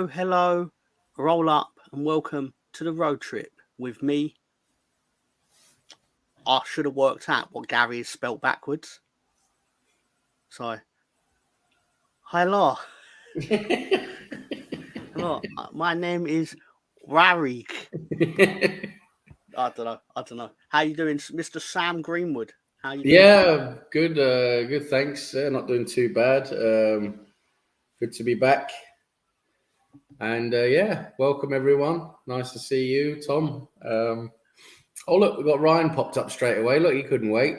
Hello, roll up and welcome to the road trip with me. I should have worked out what Gary is spelled backwards. So, hello. Hello, my name is Rarik. I don't know. How you doing, Mr. Sam Greenwood? How you doing? Yeah, good. Good. Thanks. Not doing too bad. Good to be back. And yeah, welcome everyone. Nice to see you, Tom. Oh look, we've got Ryan popped up straight away. Look, he couldn't wait.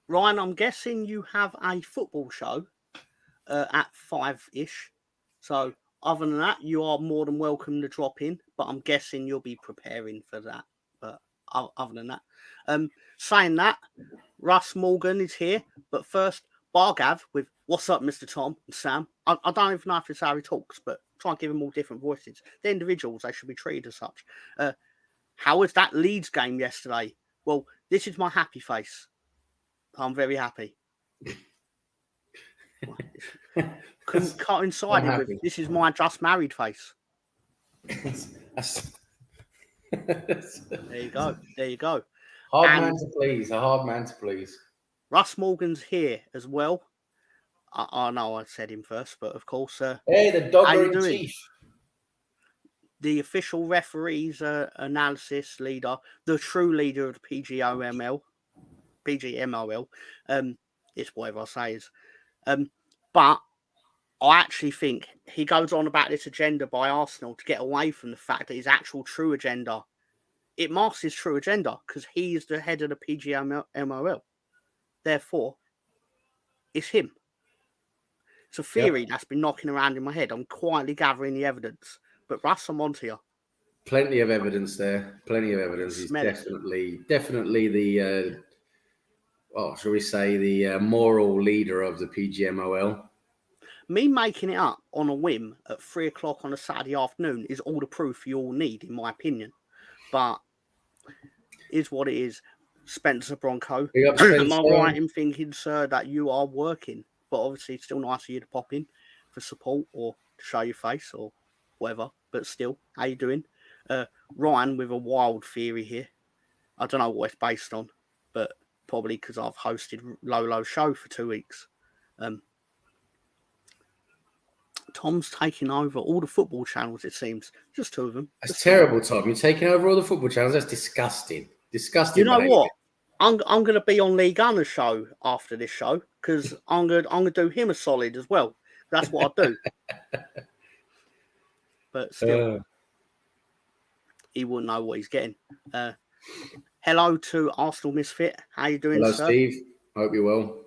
Ryan, I'm guessing you have a football show at 5-ish. So other than that, you are more than welcome to drop in. But I'm guessing you'll be preparing for that. But other than that, saying that, Russ Morgan is here. But first, Bargav with "What's up, Mr. Tom and Sam." I don't even know if it's how he talks, but try and give him all different voices. They're individuals; they should be treated as such. How was that Leeds game yesterday? Well, this is my happy face. I'm very happy. Couldn't coincide it with this is my just married face. There you go. There you go. A hard man to please. Russ Morgan's here as well. I know I said him first, but of course. Hey, the dogger in chief. The official referees analysis leader, the true leader of the PGMOL. It's whatever I say is. But I actually think he goes on about this agenda by Arsenal to get away from the fact that his actual true agenda, it masks his true agenda because he is the head of the PGMOL. Therefore, it's him. It's a theory that's been knocking around in my head. I'm quietly gathering the evidence. But Russ, I'm onto you. Plenty of evidence there. Plenty of evidence. He's definitely the, shall we say, the moral leader of the PGMOL. Me making it up on a whim at 3:00 on a Saturday afternoon is all the proof you all need, in my opinion. But is what it is. Spencer Bronco. Am I right in thinking, sir, that you are working? But obviously, it's still nice of you to pop in for support or to show your face or whatever. But still, how you doing? Ryan with a wild theory here. I don't know what it's based on, but probably because I've hosted Lolo's show for 2 weeks. Tom's taking over all the football channels, it seems. Just 2 of them. That's terrible, Tom. You're taking over all the football channels. That's disgusting. Disgusting. You know what? I'm going to be on Lee Gunner's show after this show because I'm going to do him a solid as well. That's what I do. But still, he wouldn't know what he's getting. Hello to Arsenal Misfit. How you doing, Hello, sir? Steve. Hope you're well.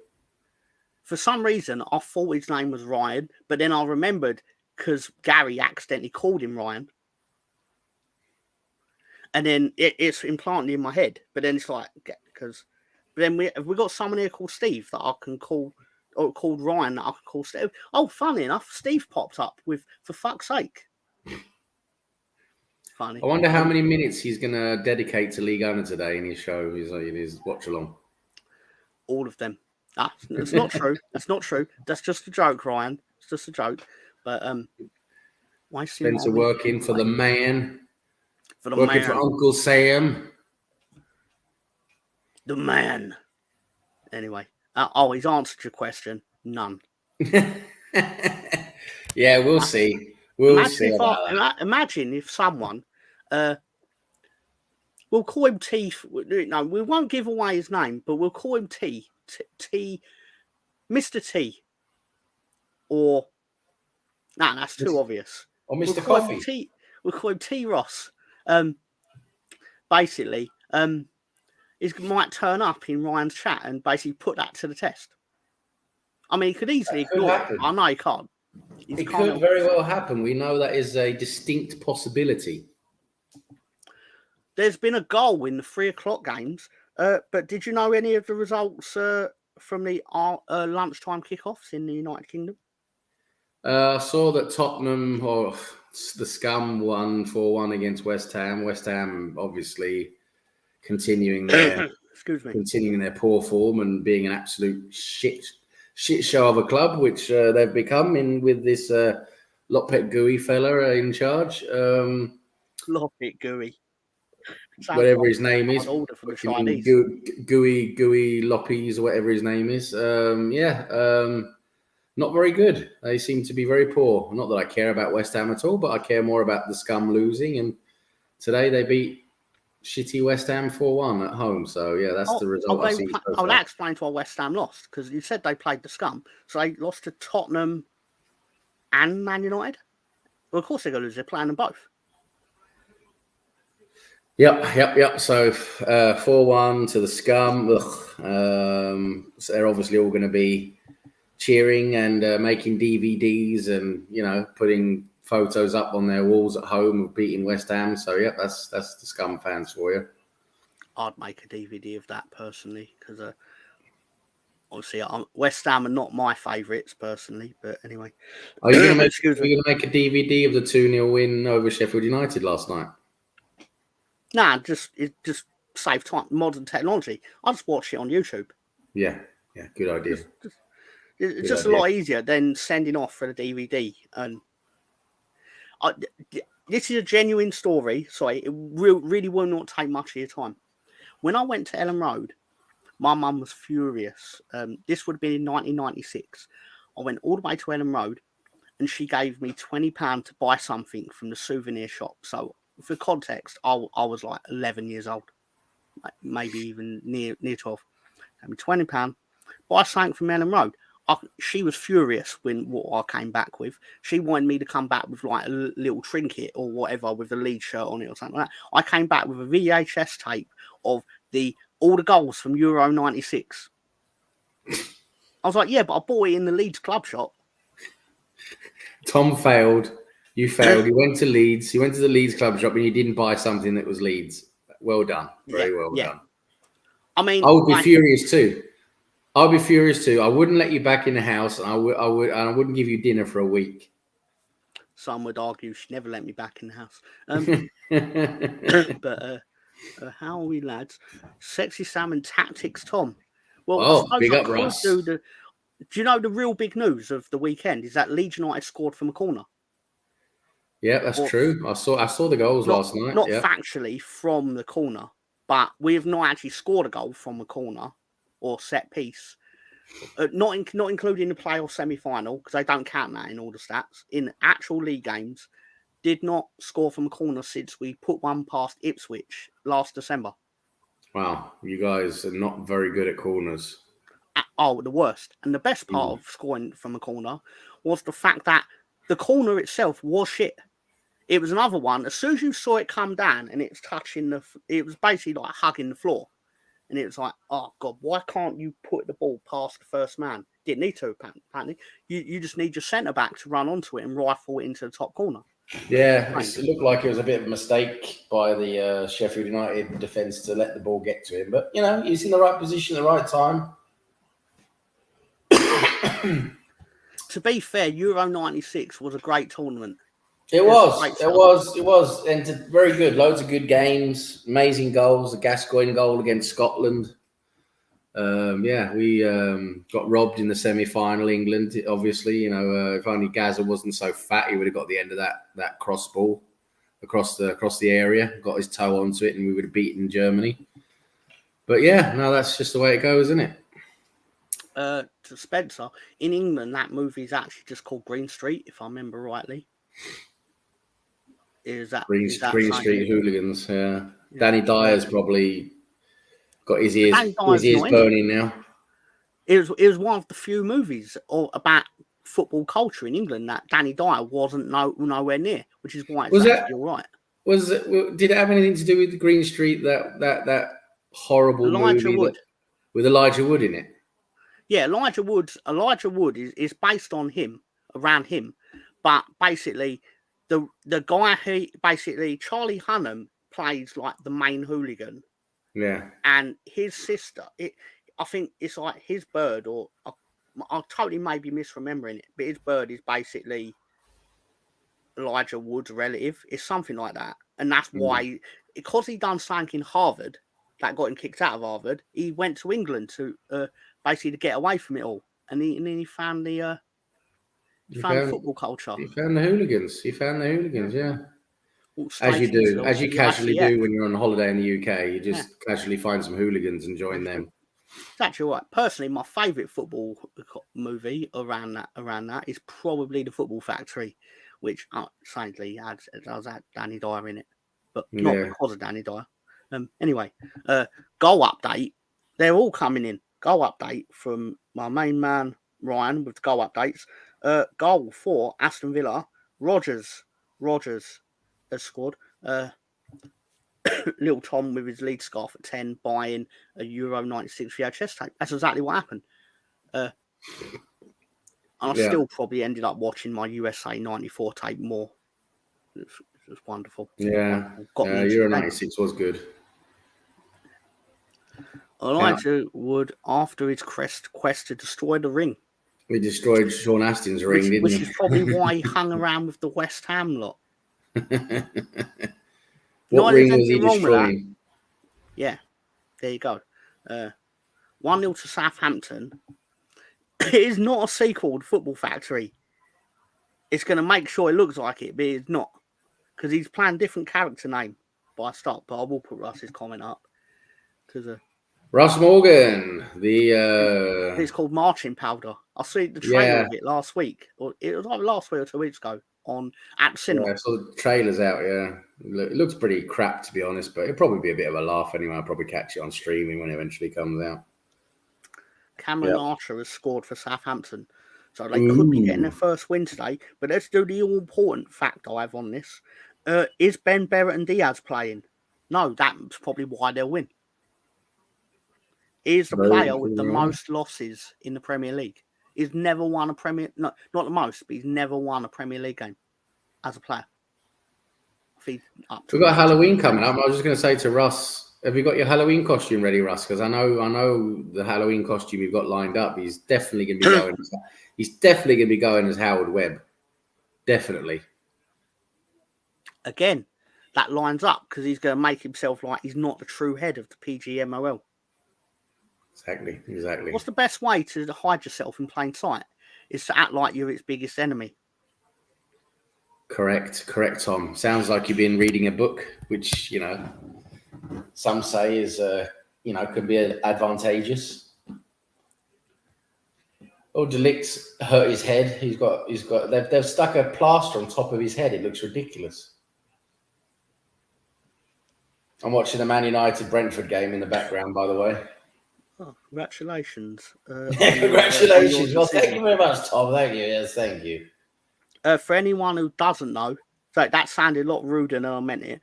For some reason, I thought his name was Ryan, but then I remembered because Gary accidentally called him Ryan. And then it's implanted in my head. But then it's like, because then we got someone here called Steve that I can call, or called Ryan that I can call Steve. Oh, funny enough, Steve popped up with, for fuck's sake. Funny. I wonder how many minutes he's going to dedicate to Lee Gunner today in his show, in his watch along. All of them. It's not true. That's not true. That's just a joke, Ryan. It's just a joke. But Spencer working for the man. Working for Uncle Sam. The man. Anyway. He's answered your question. None. Yeah, we'll see. Imagine if someone, we'll call him T. No, we won't give away his name, but we'll call him T, Mr. T, or that's too obvious. Or Mr. Coffee. We'll call him T. Ross. Basically, he might turn up in Ryan's chat and basically put that to the test. I mean, he could easily ignore it. I know he can't. It could very well happen. We know that is a distinct possibility. There's been a goal in the 3:00 games, but did you know any of the results from the lunchtime kickoffs in the United Kingdom? I saw that Tottenham, or the Scum, won 4-1 against West Ham. West Ham, obviously, continuing their poor form and being an absolute shit show of a club, which they've become with this Lockpet Gooey fella in charge. Lockpet Gooey. Sounds Whatever like his name is, order for the fucking Chinese. Gooey Loppies or whatever his name is. Not very good. They seem to be very poor. Not that I care about West Ham at all, but I care more about the scum losing. And today they beat shitty West Ham 4-1 at home. So yeah, that's the result I see. I'll explain to why West Ham lost, because you said they played the scum, so they lost to Tottenham and Man United. Well, of course they're going to lose. They're playing them both. Yep. So 4-1 to the scum. So they're obviously all going to be cheering and making DVDs and putting photos up on their walls at home of beating West Ham. So yeah, that's the scum fans for you. I'd make a DVD of that personally, because obviously West Ham are not my favourites personally. But anyway, are you going to make a DVD of the 2-0 win over Sheffield United last night? Nah, it just save time. Modern technology. I just watch it on YouTube. Yeah, good idea. It's just a lot easier than sending off for the DVD. And this is a genuine story. Sorry, it really will not take much of your time. When I went to Ellen Road, my mum was furious. This would have been in 1996. I went all the way to Ellen Road, and she gave me £20 to buy something from the souvenir shop. So, for context, I was like 11 years old, maybe even near 12. Gave me £20, buy something from Ellen Road. She was furious when what I came back with. She wanted me to come back with like a little trinket or whatever with a Leeds shirt on it or something like that. I came back with a VHS tape of all the goals from Euro 96. I was like, yeah, but I bought it in the Leeds club shop. Tom failed. You failed. You went to Leeds. You went to the Leeds club shop and you didn't buy something that was Leeds. Well done. Very well done. I mean, I would be furious too. I'd be furious too. I wouldn't let you back in the house, and I wouldn't give you dinner for a week. Some would argue she never let me back in the house. But how are we, lads? Sexy Salmon Tactics, Tom. Well, big up, Russ. Do you know the real big news of the weekend is that Leeds United scored from a corner? Yeah, that's true. I saw the goals last night. Not factually from the corner, but we have not actually scored a goal from a corner or set piece. Not including the playoff semi-final, because they don't count that in all the stats. In actual league games, did not score from a corner since we put one past Ipswich last December. Wow, you guys are not very good at corners. The worst. And the best part of scoring from a corner was the fact that the corner itself was shit. It was another one. As soon as you saw it come down and it's touching it was basically like hugging the floor. And it was like, oh, God, why can't you put the ball past the first man? Didn't need to, apparently. You just need your centre-back to run onto it and rifle it into the top corner. Yeah, it looked like it was a bit of a mistake by the Sheffield United defence to let the ball get to him. But, he's in the right position at the right time. To be fair, Euro 96 was a great tournament. It was. And very good. Loads of good games, amazing goals. The Gascoigne goal against Scotland. We got robbed in the semi-final. England, obviously, if only Gaza wasn't so fat, he would have got the end of that cross ball across the area, got his toe onto it, and we would have beaten Germany. But that's just the way it goes, isn't it? To Spencer, in England, that movie is actually just called Green Street, if I remember rightly. Is that Green Street Hooligans? Yeah. Danny Dyer's probably got his ears burning now. It was one of the few movies about football culture in England that Danny Dyer wasn't nowhere near, which is why it's actually all right. Did it have anything to do with the Green Street, that horrible movie with Elijah Wood in it? Yeah, Elijah Wood is based on him, around him, but basically the guy who basically Charlie Hunnam plays like the main hooligan. Yeah. And his sister, I think it's like his bird, or I totally may be misremembering it, but his bird is basically Elijah Wood's relative. It's something like that. And that's why, because he done something in Harvard that got him kicked out of Harvard, he went to England to basically to get away from it all. And then he found You found football culture. You found the hooligans. Yeah. All As you stations, do, as you obviously, casually ICF. do when you're on holiday in the UK, you just casually find some hooligans and join them. It's actually right. Personally, my favourite football movie around that is probably The Football Factory, which sadly does have Danny Dyer in it, but not because of Danny Dyer. Anyway, goal update. They're all coming in. Goal update from my main man Ryan with the goal updates. Goal for Aston Villa. Rogers has scored. Little Tom with his lead scarf at 10 buying a Euro 96 VHS tape. That's exactly what happened. And I still probably ended up watching my USA 94 tape more. It was wonderful. Yeah. Got me Euro 96 was good. Elijah Wood, after his quest to destroy the ring. He destroyed Sean Astin's ring, didn't he? Which is probably why he hung around with the West Ham lot. What ring was he destroying? Yeah, there you go. 1-0 to Southampton. It is not a sequel to Football Factory. It's going to make sure it looks like it, but it's not. Because he's playing different character name by start. But I will put Russ's comment up. Because Russ Morgan, it's called Marching Powder. I see the trailer of it last week. Or it was like last week or 2 weeks ago at the cinema. Yeah, I saw the trailer's out, It looks pretty crap, to be honest, but it'll probably be a bit of a laugh anyway. I'll probably catch it on streaming when it eventually comes out. Cameron Archer has scored for Southampton. So they could be getting their first win today. But let's do the all-important fact I have on this. Is Ben Barrett and Diaz playing? No, that's probably why they'll win. Is the player with the most losses in the Premier League. He's never won a Premier... No, not the most, but he's never won a Premier League game as a player. We've got Halloween coming up. I was just going to say to Russ, have you got your Halloween costume ready, Russ? Because I know the Halloween costume you've got lined up. He's definitely going to be going. He's definitely going to be going as Howard Webb. Definitely. Again, that lines up because he's going to make himself like he's not the true head of the PGMOL. Exactly. What's the best way to hide yourself in plain sight? Is to act like you're its biggest enemy. Correct, Tom. Sounds like you've been reading a book, which, some say is, could be advantageous. Oh, Delict's hurt his head. They've stuck a plaster on top of his head. It looks ridiculous. I'm watching the Man United Brentford game in the background, by the way. Oh, congratulations. Congratulations. Well, thank you very much, Tom. Thank you. Yes, thank you. For anyone who doesn't know, so that sounded a lot ruder than I meant it.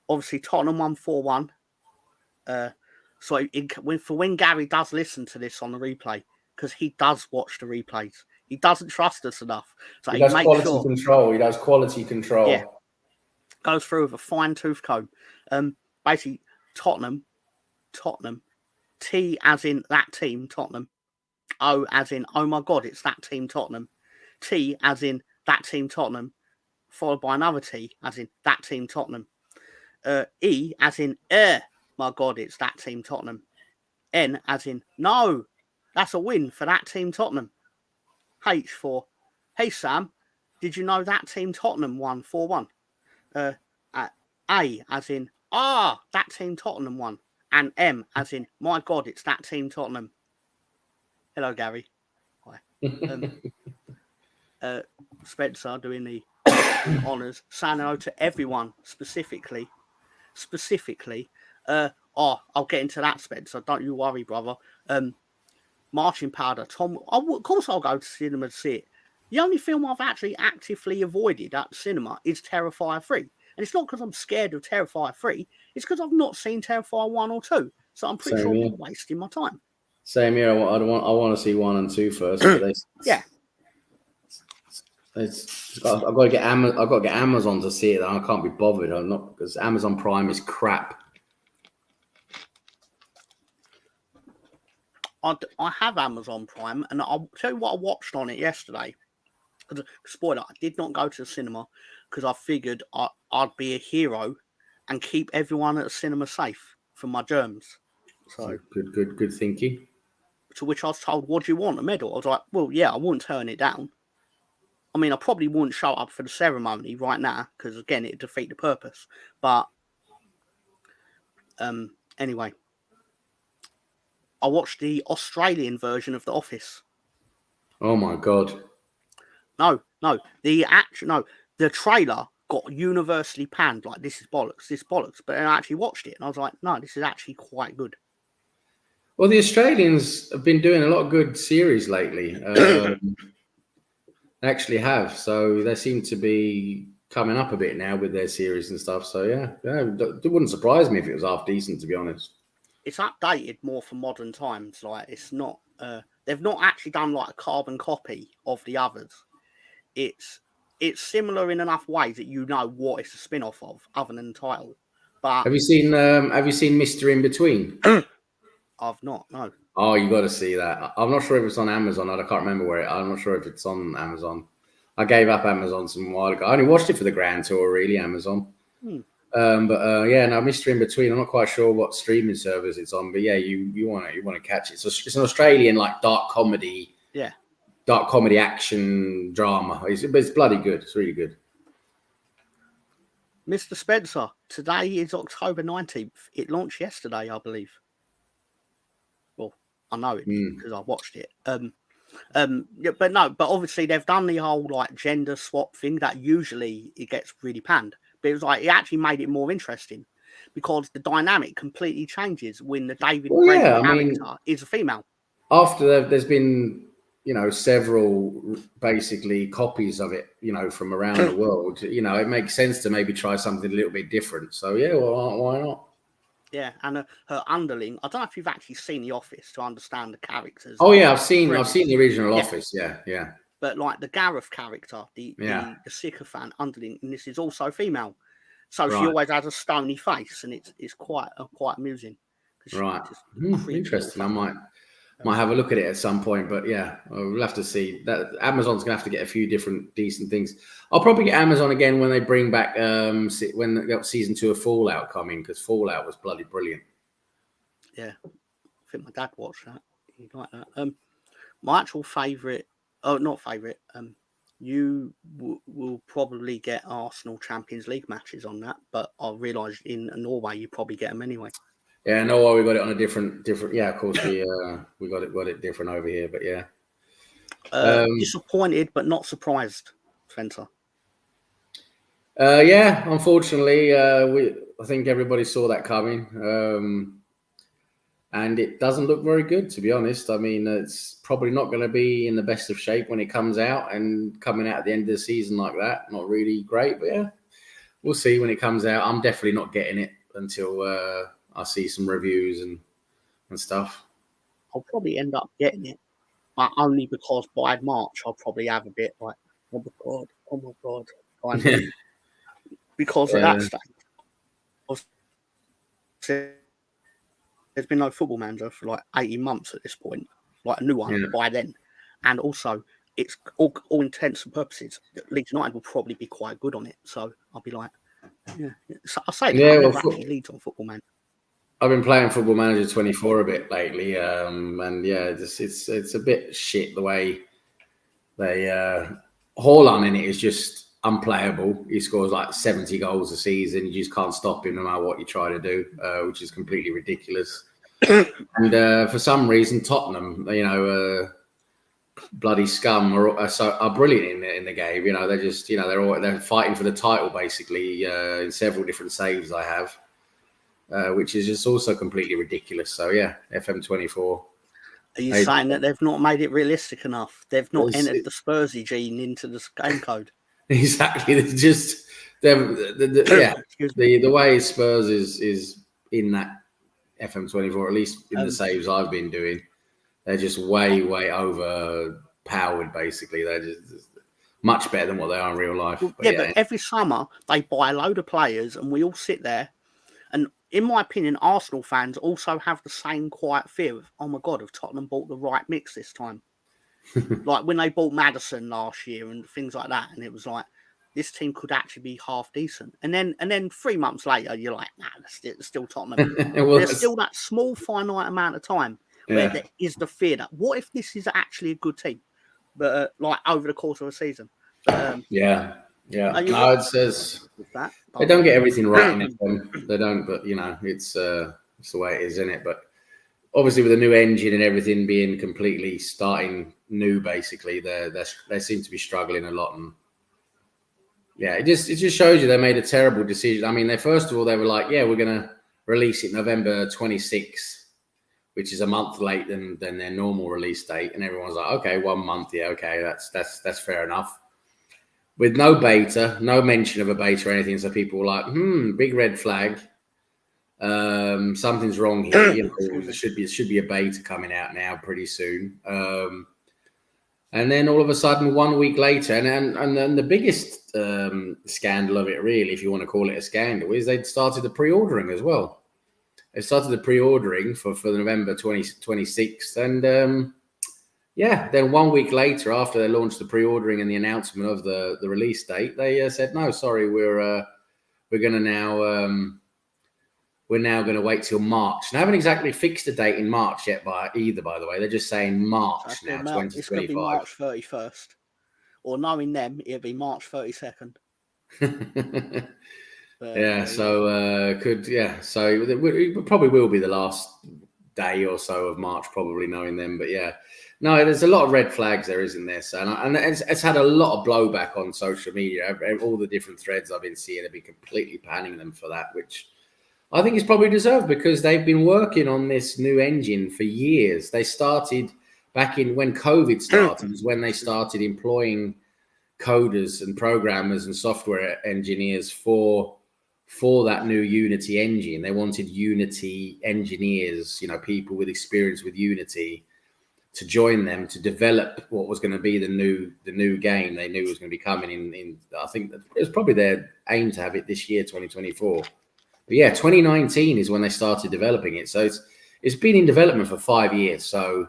Obviously, Tottenham won 4-1. So for when Gary does listen to this on the replay, because he does watch the replays, he doesn't trust us enough. So he does quality control. He does quality control. Yeah. Goes through with a fine-tooth comb. Basically, Tottenham. T as in that team, Tottenham. O as in, oh my God, it's that team, Tottenham. T as in that team, Tottenham. Followed by another T as in that team, Tottenham. E as in, my God, it's that team, Tottenham. N as in, no, that's a win for that team, Tottenham. H for, hey Sam, did you know that team, Tottenham won 4-1? A as in, that team, Tottenham won. And M as in, my God, it's that team, Tottenham. Hello, Gary. Hi. Spencer doing the honours, saying hello to everyone specifically. I'll get into that, Spencer. Don't you worry, brother. Marching Powder. Tom, of course I'll go to cinema to see it. The only film I've actually actively avoided at the cinema is Terrifier 3. And it's not because I'm scared of Terrifier 3. It's because I've not seen Terrifier 1 or 2. So I'm pretty sure I'm wasting my time. Same here. I want to see 1 and 2 first. But yeah. I've got to get Amazon to see it. I can't be bothered. I'm not, because Amazon Prime is crap. I have Amazon Prime, and I'll tell you what I watched on it yesterday. Spoiler, I did not go to the cinema because I figured I'd be a hero and keep everyone at the cinema safe from my germs. So good thinking. To which I was told, what do you want, a medal? I was like, well, yeah, I wouldn't turn it down. I mean, I probably wouldn't show up for the ceremony right now because, again, it'd defeat the purpose. But anyway, I watched the Australian version of The Office. Oh my god! No, the trailer got universally panned. Like, this is bollocks. But then I actually watched it and I was like, no, this is actually quite good. Well, the Australians have been doing a lot of good series lately. They actually have. So they seem to be coming up a bit now with their series and stuff. So yeah, it wouldn't surprise me if it was half decent, to be honest. It's updated more for modern times. Like, it's not. They've not actually done like a carbon copy of the others. It's similar in enough ways that you know what it's a spin-off of, other than the title. But have you seen Mr. In Between? I've not. No. Oh, you got to see that. I'm not sure if it's on Amazon. I can't remember where I'm not sure if it's on Amazon. I gave up Amazon some while ago. I only watched it for the Grand Tour, really, Amazon. Yeah, now Mr. In Between. I'm not quite sure what streaming service it's on, but yeah, you want to catch it. So it's an Australian like dark comedy. Yeah. Dark comedy action drama. It's bloody good. It's really good. Mr. Spencer, today is October 19th. It launched yesterday, I believe. Well, I know it because I watched it. Yeah, but obviously they've done the whole like gender swap thing that usually it gets really panned. But it was like it actually made it more interesting because the dynamic completely changes when the David Brent character is a female. After there's been several basically copies of it, from around the world. It makes sense to maybe try something a little bit different. So yeah, well, why not? Yeah, and her underling. I don't know if you've actually seen The Office to understand the characters. Oh yeah, I've seen the original Office. Yeah. But like the Gareth character, the sycophant underling, and this is also female, so she always has a stony face, and it's quite amusing. Right, interesting. I might have a look at it at some point, but yeah, we'll have to see. That Amazon's gonna have to get a few different decent things. I'll probably get Amazon again when they bring back when they got season 2 of Fallout coming, because Fallout was bloody brilliant. Yeah, I think my dad watched that. He liked that. My actual favourite, you will probably get Arsenal Champions League matches on that, but I realised in Norway you probably get them anyway. Yeah, no, we got it on a different. Yeah, of course we got it different over here, but yeah. Disappointed but not surprised, Spencer. Yeah, unfortunately, I think everybody saw that coming, and it doesn't look very good, to be honest. I mean, it's probably not going to be in the best of shape when it comes out, and coming out at the end of the season like that, not really great. But yeah, we'll see when it comes out. I'm definitely not getting it until I see some reviews and stuff. I'll probably end up getting it, but only because by March I'll probably have a bit like, oh my god, because of that stage. There's been no Football Manager for like 18 months at this point, like a new one by then, and also it's all intents and purposes, Leeds United will probably be quite good on it. So I'll be like, So I say that I never actually Leeds on Football Manager. I've been playing Football Manager 24 a bit lately, and yeah, it's a bit shit the way they Haaland in it is just unplayable. He scores like 70 goals a season. You just can't stop him no matter what you try to do, which is completely ridiculous. And for some reason, Tottenham, bloody scum, are brilliant in the game. They're just they're fighting for the title basically in several different saves I have. Which is just also completely ridiculous. So yeah, FM24. Are you saying that they've not made it realistic enough? They've not entered the Spursy gene into the game code. Exactly. It's just the way Spurs is in that FM24, at least in the saves I've been doing, they're just way overpowered. Basically, they're just much better than what they are in real life. But every summer they buy a load of players, and we all sit there. And in my opinion, Arsenal fans also have the same quiet fear of, oh my God, have Tottenham bought the right mix this time? Like when they bought Maddison last year and things like that. And it was like, this team could actually be half decent. And then 3 months later, you're like, nah, it's still Tottenham. There's still that small finite amount of time where there is the fear that, what if this is actually a good team? But like over the course of a season? Yeah. No, it says that, they don't get everything right in FM. They don't, but it's the way it is, isn't it? But obviously, with the new engine and everything being completely starting new, basically, they seem to be struggling a lot. And yeah, it just shows you they made a terrible decision. I mean, first of all they were like, yeah, we're gonna release it November 26th, which is a month late than their normal release date, and everyone's like, okay, 1 month, yeah, okay, that's fair enough. With no beta, no mention of a beta or anything, so people were like, big red flag. Something's wrong here. There should be a beta coming out now pretty soon. And then all of a sudden, 1 week later, and then the biggest scandal of it, really, if you want to call it a scandal, is they'd started the pre-ordering as well. They started the pre-ordering for the November 26th, and then 1 week later, after they launched the pre-ordering and the announcement of the release date, they said, no, sorry, we're going to now we're now going to wait till March. They haven't exactly fixed a date in March yet, by the way. They're just saying March now, 2025. It's going to be March 31st, or knowing them, it'll be March 32nd. So it probably will be the last day or so of March, probably, knowing them. But yeah, no, there's a lot of red flags there, isn't there? So, and it's had a lot of blowback on social media. All the different threads I've been seeing have been completely panning them for that, which I think is probably deserved, because they've been working on this new engine for years. They started back in when COVID started, is when they started employing coders and programmers and software engineers for that new Unity engine. They wanted Unity engineers, people with experience with Unity, to join them to develop what was going to be the new game. They knew was going to be coming in. I think it was probably their aim to have it this year, 2024. But yeah, 2019 is when they started developing it. So it's been in development for 5 years. So,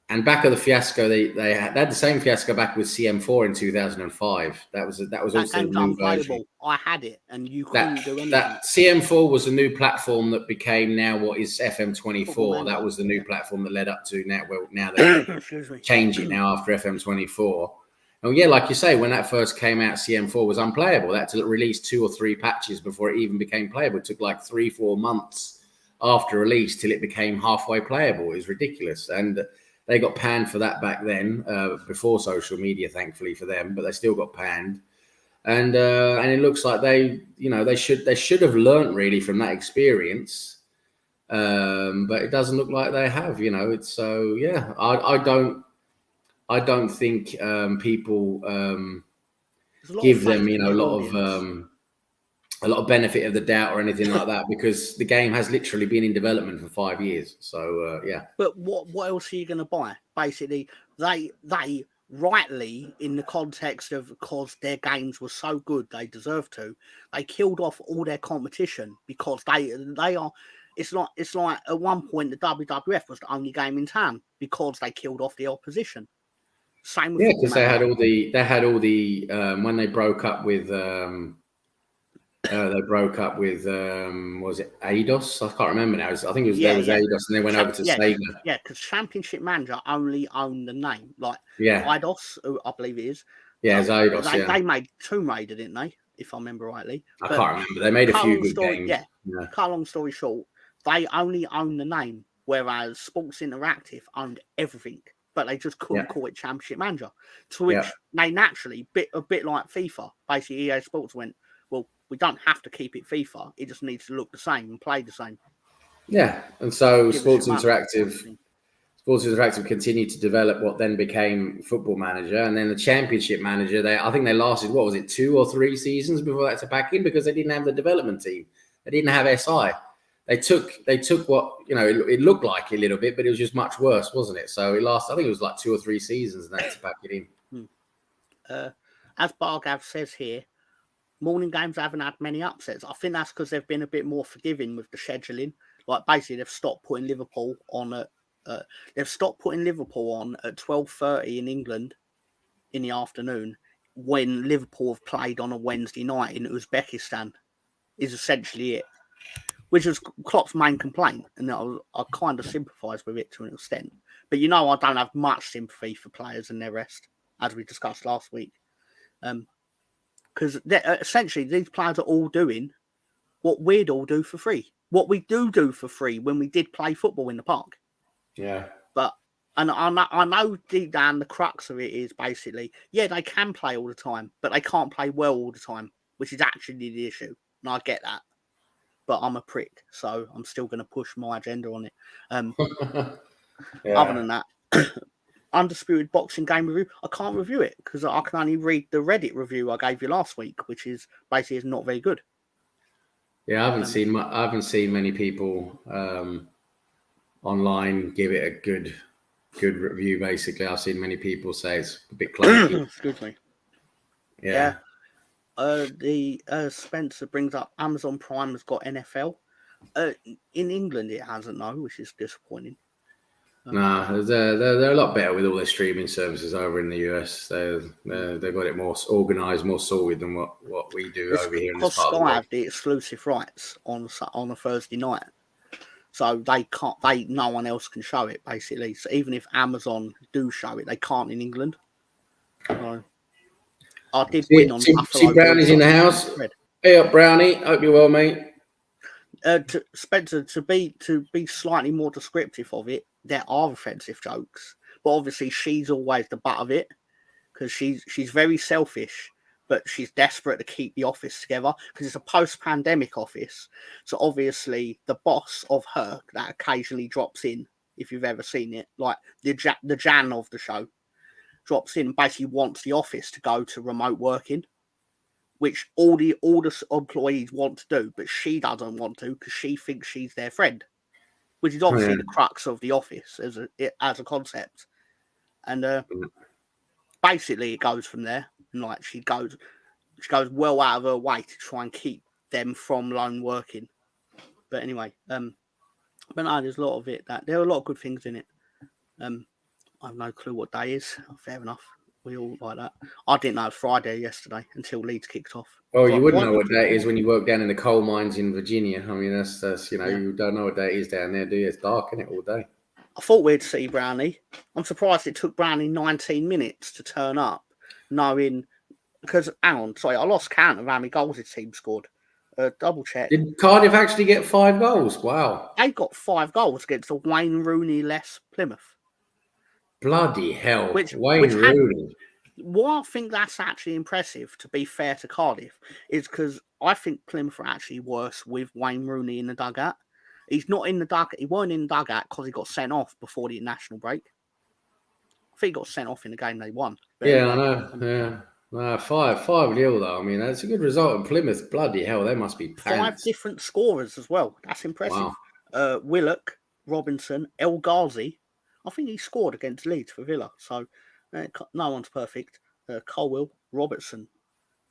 and back of the fiasco, they had the same fiasco back with CM4 in 2005. That was also a new version. I had it, and you couldn't do anything. That CM4 was a new platform that became now what is FM24. That was the new platform that led up to now. Well, now they change it now after FM24. And yeah, like you say, when that first came out, CM4 was unplayable. That had to release 2 or 3 patches before it even became playable. It took like 3-4 months after release till it became halfway playable. It was ridiculous. And they got panned for that back then, before social media, thankfully for them, but they still got panned. And it looks like they should have learnt really from that experience. But it doesn't look like they have, It's so, yeah, I don't think people give them, a lot of benefit of the doubt or anything like that, because the game has literally been in development for 5 years. So yeah. But what else are you going to buy? Basically, they rightly, in the context of because their games were so good, they deserve to. They killed off all their competition because they are. It's like at one point the WWF was the only game in town because they killed off the opposition. Same with because they had all the when they broke up with was it Eidos? I can't remember now. I think it was Eidos, and they went over to Sega. Yeah, because Championship Manager only owned the name. Eidos, I believe it is. Yeah, it's Eidos. They made Tomb Raider, didn't they? If I remember rightly. I can't remember. They made a few good games. Yeah. Cut long story short, they only own the name, whereas Sports Interactive owned everything. But they just couldn't call it Championship Manager. To which they naturally, a bit like FIFA, basically EA Sports went, well, we don't have to keep it FIFA. It just needs to look the same and play the same. Yeah, and so Sports Interactive continued to develop what then became Football Manager, and then the Championship Manager. I think they lasted, 2 or 3 seasons before that to pack in, because they didn't have the development team. They didn't have SI. They took what it looked like a little bit, but it was just much worse, wasn't it? So it lasted. I think it was like 2 or 3 seasons, and that's to pack it in. As Bargav says here, morning games haven't had many upsets. I think that's because they've been a bit more forgiving with the scheduling. Like basically, they've stopped putting Liverpool on at 12:30 in England in the afternoon, when Liverpool have played on a Wednesday night in Uzbekistan. Is essentially it. Which was Klopp's main complaint, and I kind of sympathise with it to an extent. But I don't have much sympathy for players and their rest, as we discussed last week. Because essentially these players are all doing what we'd all do for free. What we do for free when we did play football in the park. Yeah. But and I know deep down the crux of it is basically, yeah, they can play all the time, but they can't play well all the time, which is actually the issue. And I get that. But I'm a prick, so I'm still going to push my agenda on it. Other than that, Undisputed Boxing Game Review, I can't review it because I can only read the Reddit review I gave you last week, which is basically is not very good. Yeah, I haven't seen many people online give it a good review. Basically, I've seen many people say it's a bit clunky. Excuse me. Yeah. The Spencer brings up Amazon Prime has got NFL. In England, it hasn't, no, which is disappointing. Nah, they're a lot better with all their streaming services over in the US. They've got it more organised, more sorted than what we do over here in this part of the world. Sky have the exclusive rights on a Thursday night, so no one else can show it basically. So even if Amazon do show it, they can't in England. So I did win on Buffalo. See Brownie's in the house. Hey up, Brownie. Hope you're well, mate. Spencer, to be slightly more descriptive of it, there are offensive jokes, but obviously she's always the butt of it because she's very selfish, but she's desperate to keep the office together because it's a post-pandemic office. So obviously the boss of her that occasionally drops in, if you've ever seen it, like the Jan of the show, drops in and basically wants the office to go to remote working, which all the employees want to do, but she doesn't want to because she thinks she's their friend, which is obviously the crux of the office as a concept. And basically it goes from there. And like she goes well out of her way to try and keep them from lone working. But anyway, but no, there's a lot of it that there are a lot of good things in it. I have no clue what day is. Fair enough. We all like that. I didn't know it was Friday yesterday until Leeds kicked off. Oh, you wouldn't know what day it is when you work down in the coal mines in Virginia. I mean, that's you don't know what day it is down there, do you? It's dark, isn't it, all day? I thought we'd see Brownie. I'm surprised it took Brownie 19 minutes to turn up, knowing because I lost count of how many goals his team scored. Double check. Did Cardiff actually get 5 goals? Wow. They got 5 goals against the Wayne Rooney-less Plymouth. Bloody hell. Wayne Rooney. Why I think that's actually impressive, to be fair to Cardiff, is because I think Plymouth are actually worse with Wayne Rooney in the dugout. He's not in the dugout. He weren't in the dugout because he got sent off before the international break. I think he got sent off in the game they won. Yeah, I know. Yeah. 5-0 though. I mean, that's a good result in Plymouth. Bloody hell, they must be pants. 5 different scorers as well. That's impressive. Wow. Willock, Robinson, El Ghazi. I think he scored against Leeds for Villa. So no one's perfect. Colwell, Robertson.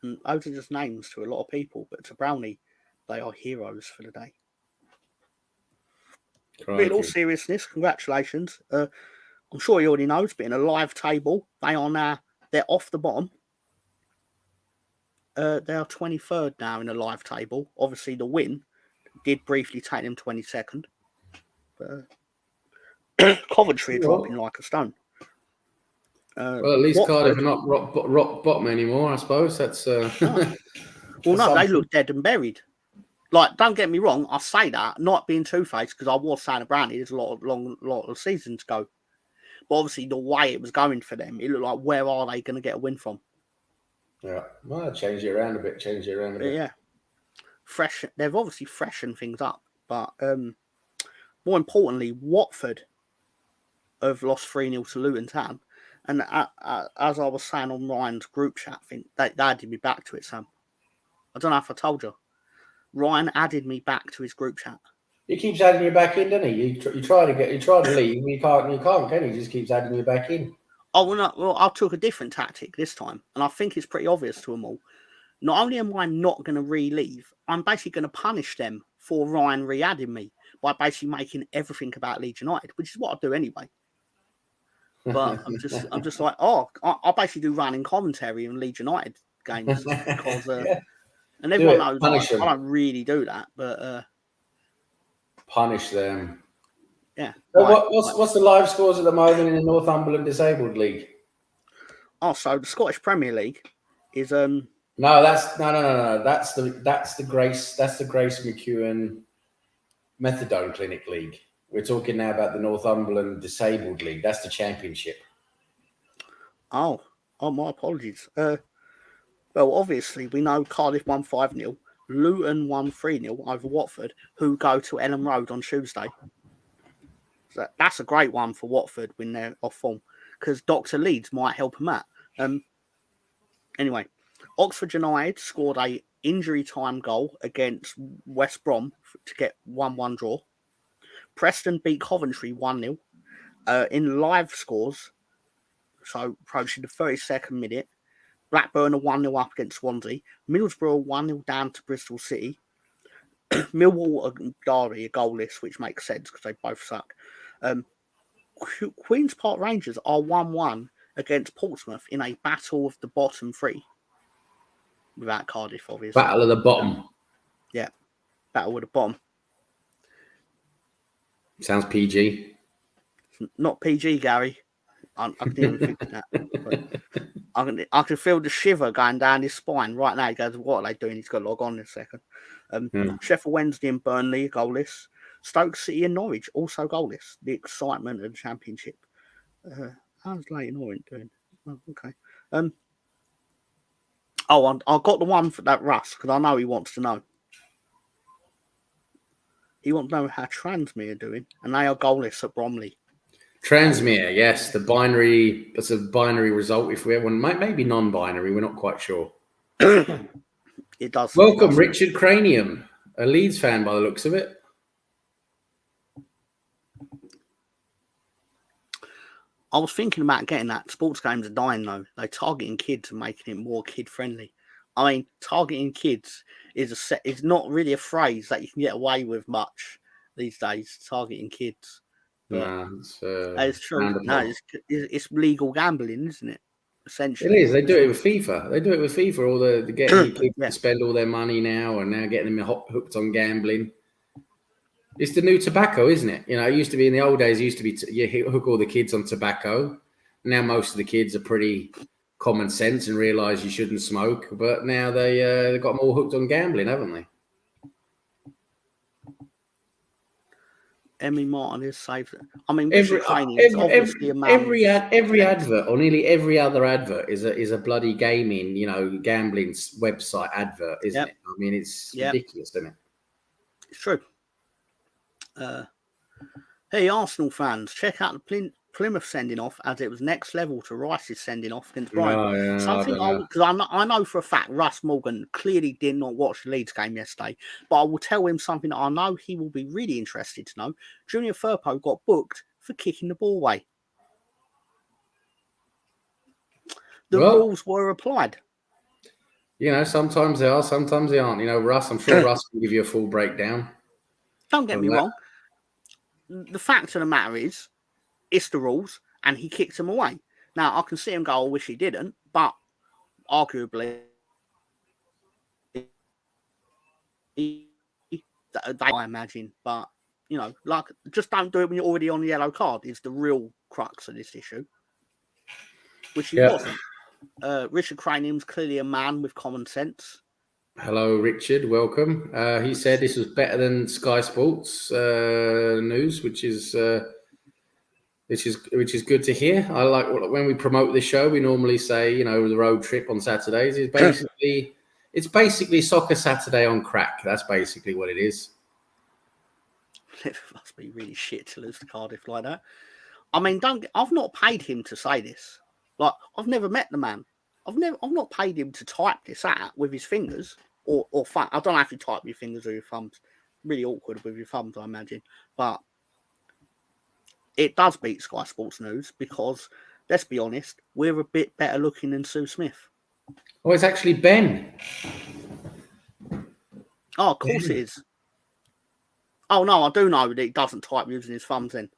And those are just names to a lot of people. But to Brownie, they are heroes for the day. But in all seriousness, congratulations. I'm sure you already know, but in a live table, they're off the bottom. They are 23rd now in a live table. Obviously, the win did briefly take them 22nd. But Coventry are dropping like a stone. Well, at least Cardiff are not rock bottom anymore, I suppose. That's Well, no, they look dead and buried. Like, don't get me wrong, I say that, not being two-faced, because I was saying to Brownie, there's a lot of seasons to go. But obviously, the way it was going for them, it looked like, where are they going to get a win from? Yeah, well, change it around a bit. Yeah. They've obviously freshened things up. But more importantly, Watford have lost 3-0 to Luton Town. And as I was saying on Ryan's group chat, I think they added me back to it, Sam. I don't know if I told you. Ryan added me back to his group chat. He keeps adding you back in, doesn't he? You try to leave, you can't, can he? He just keeps adding you back in. Oh, well, I took a different tactic this time, and I think it's pretty obvious to them all. Not only am I not going to re-leave, I'm basically going to punish them for Ryan re-adding me by basically making everything about Leeds United, which is what I do anyway. But I'm just like, I basically do running commentary on Leeds United games because, and everyone knows I don't really do that, but punish them. Yeah. So what's the live scores at the moment in the Northumberland Disabled League? Oh, so the Scottish Premier League is No, that's no. That's the Grace McEwen Methadone Clinic League. We're talking now about the Northumberland Disabled League. That's the championship. Oh, my apologies. Well, obviously we know Cardiff won 5-0, Luton won 3-0 over Watford, who go to Ellen Road on Tuesday. So that's a great one for Watford when they're off form, because Dr. Leeds might help them out. Anyway, Oxford United scored a injury time goal against West Brom to get 1-1 draw. Preston beat Coventry 1-0. In live scores, so approaching the 32nd minute, Blackburn are 1-0 up against Swansea. Middlesbrough 1-0 down to Bristol City. Millwall and Derby are goalless, which makes sense because they both suck. Queen's Park Rangers are 1-1 against Portsmouth in a battle of the bottom three. Without Cardiff, obviously. Battle of the bottom. Yeah, battle with the bottom. Sounds PG. It's not PG, Gary. I didn't even think that. But I can feel the shiver going down his spine right now. He goes, what are they doing? He's got to log on in a second. Sheffield Wednesday and Burnley are goalless. Stoke City and Norwich also goalless. The excitement of the Championship. How's Leighton Orient doing? Oh, okay. I got the one for that Russ because I know he wants to know. He wants to know how Transmere are doing, and they are goalless at Bromley. Transmere, yes, the binary. That's a binary result. If we have one, maybe non-binary, we're not quite sure. It does. Welcome, Richard Cranium, a Leeds fan by the looks of it. I was thinking about getting that. Sports games are dying though. They're targeting kids and making it more kid friendly. I mean, targeting kids is not really a phrase that you can get away with much these days. Targeting kids, but it's true. No, it's legal gambling, isn't it? Essentially, it is. They do it with FIFA. They do it with FIFA. All the getting kids to spend all their money now, and now getting them hooked on gambling. It's the new tobacco, isn't it? You know, it used to be in the old days. It used to be you hook all the kids on tobacco. Now most of the kids are pretty common sense and realise you shouldn't smoke. But now they've got them all hooked on gambling, haven't they? Emmy Martin is safe. I mean, every advert or nearly every other advert is a bloody gaming, gambling website advert, isn't it? I mean, it's ridiculous, isn't it? It's true. Hey, Arsenal fans, check out the Plymouth sending off as it was next level to Rice's sending off against Brighton. Because I know for a fact Russ Morgan clearly did not watch the Leeds game yesterday, but I will tell him something that I know he will be really interested to know. Junior Firpo got booked for kicking the ball away. The rules were applied. Sometimes they are, sometimes they aren't. Russ, I'm sure Russ can give you a full breakdown. Don't get me wrong. The fact of the matter is, it's the rules, and he kicked him away. Now, I can see him go, I wish he didn't, but arguably, I imagine. But, just don't do it when you're already on the yellow card is the real crux of this issue, which he wasn't. Richard Cranium's clearly a man with common sense. Hello, Richard. Welcome. He said this was better than Sky Sports news, which is good to hear. I like when we promote this show. We normally say, the road trip on Saturdays is basically Soccer Saturday on crack. That's basically what it is. It must be really shit to lose to Cardiff like that. I mean, I've not paid him to say this. Like, I've never met the man. I've not paid him to type this out with his fingers or I don't know if you type with your fingers or your thumbs. Really awkward with your thumbs, I imagine. But it does beat Sky Sports News because, let's be honest, we're a bit better looking than Sue Smith. Oh, it's actually Ben. Oh, of course it is. Oh, no, I do know that he doesn't type using his thumbs then.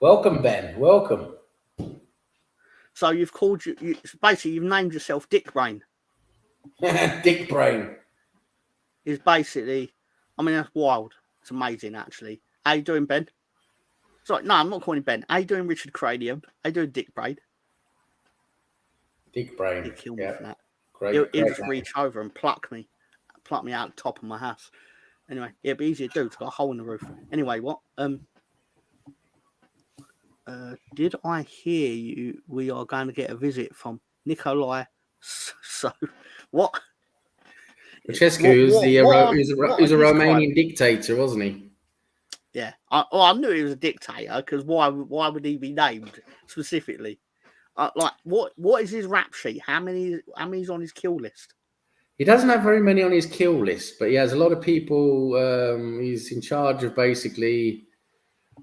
Welcome, Ben. Welcome. So you've basically you've named yourself Dick Brain. Dick Brain. Is basically, I mean, that's wild. It's amazing, actually. How you doing, Ben? Sorry, no, I'm not calling him Ben. How you doing, Richard Cranium? How you doing, Dick Brain? Dick Brain. He'd kill me Yeah. for that. Great. He'll Great just name. reach over and pluck me out the top of my house. Anyway, it'd be easy to do. It's got a hole in the roof. Anyway, what? Did I hear you? We are going to get a visit from Nikolai. So, what? Ceausescu was he was a crime? Romanian dictator, wasn't he? Yeah, I knew he was a dictator because why would he be named specifically? Like, what is his rap sheet? How many's on his kill list? He doesn't have very many on his kill list, but he has a lot of people. He's in charge of basically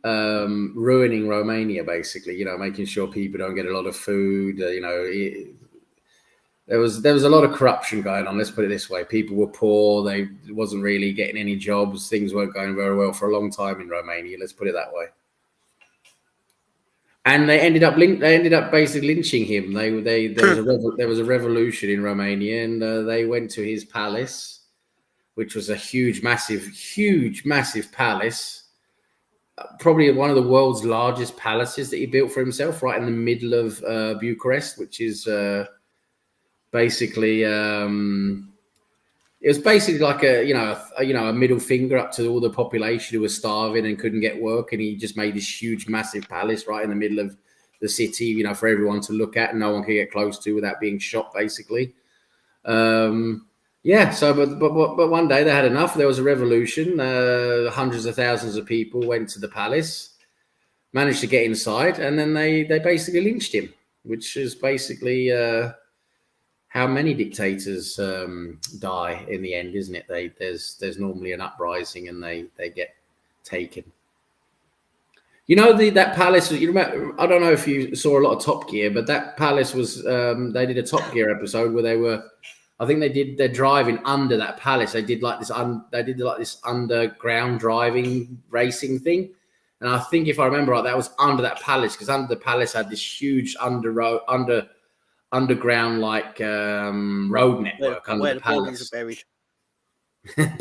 ruining Romania, basically, making sure people don't get a lot of food. There was a lot of corruption going on. Let's put it this way: people were poor. They wasn't really getting any jobs. Things weren't going very well for a long time in Romania. Let's put it that way. And they ended up basically lynching him. There was a revolution in Romania, and they went to his palace, which was a huge, massive palace. Probably one of the world's largest palaces that he built for himself, right in the middle of Bucharest, which is basically it was basically like a middle finger up to all the population who was starving and couldn't get work, and he just made this huge, massive palace right in the middle of the city, for everyone to look at and no one could get close to without being shot, basically. So but one day they had enough. There was a revolution. Hundreds of thousands of people went to the palace, managed to get inside, and then they basically lynched him, which is basically how many dictators die in the end, isn't it? There's normally an uprising and they get taken. That palace. You remember? I don't know if you saw a lot of Top Gear, but that palace was. They did a Top Gear episode where they were. I think they did their driving under that palace. They did like this. They did like this underground driving racing thing, and I think if I remember right, that was under that palace because under the palace had this huge underground like road network under the palace. Bodies are buried.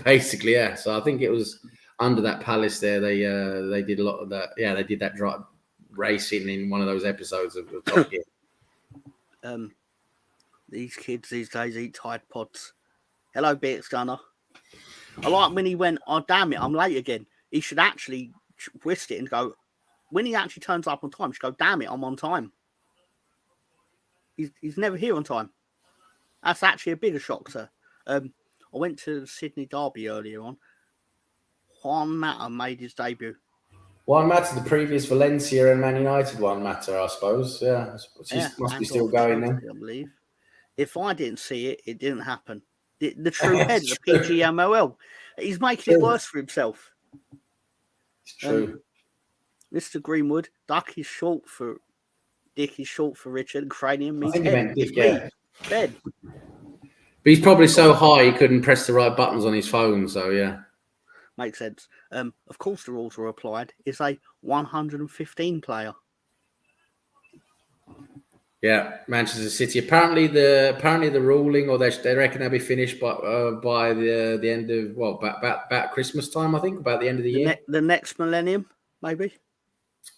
Basically, yeah. So I think it was under that palace there. They did a lot of that. Yeah, they did that racing in one of those episodes of Top Gear. These kids these days eat Tide Pods. Hello, Beats Gunner. I like when he went, oh, damn it, I'm late again. He should actually twist it and go, when he actually turns up on time, he should go, damn it, I'm on time. He's never here on time. That's actually a bigger shock, sir. I went to the Sydney Derby earlier on. Juan Mata made his debut. Juan Mata, the previous Valencia and Man United Juan Mata, I suppose. Yeah, must be still going then. I believe. If I didn't see it, it didn't happen. The true head of the PGMOL. He's making it worse for himself. It's true. Mr. Greenwood, Dick is short for Richard, and Cranium means I think he meant Dick, yeah. Ben. But he's probably so high he couldn't press the right buttons on his phone, so yeah. Makes sense. Of course the rules were applied. It's a 115 player. Yeah, Manchester City. Apparently the ruling, or they reckon they'll be finished by the end of about Christmas time. I think about the end of the year. The next millennium, maybe.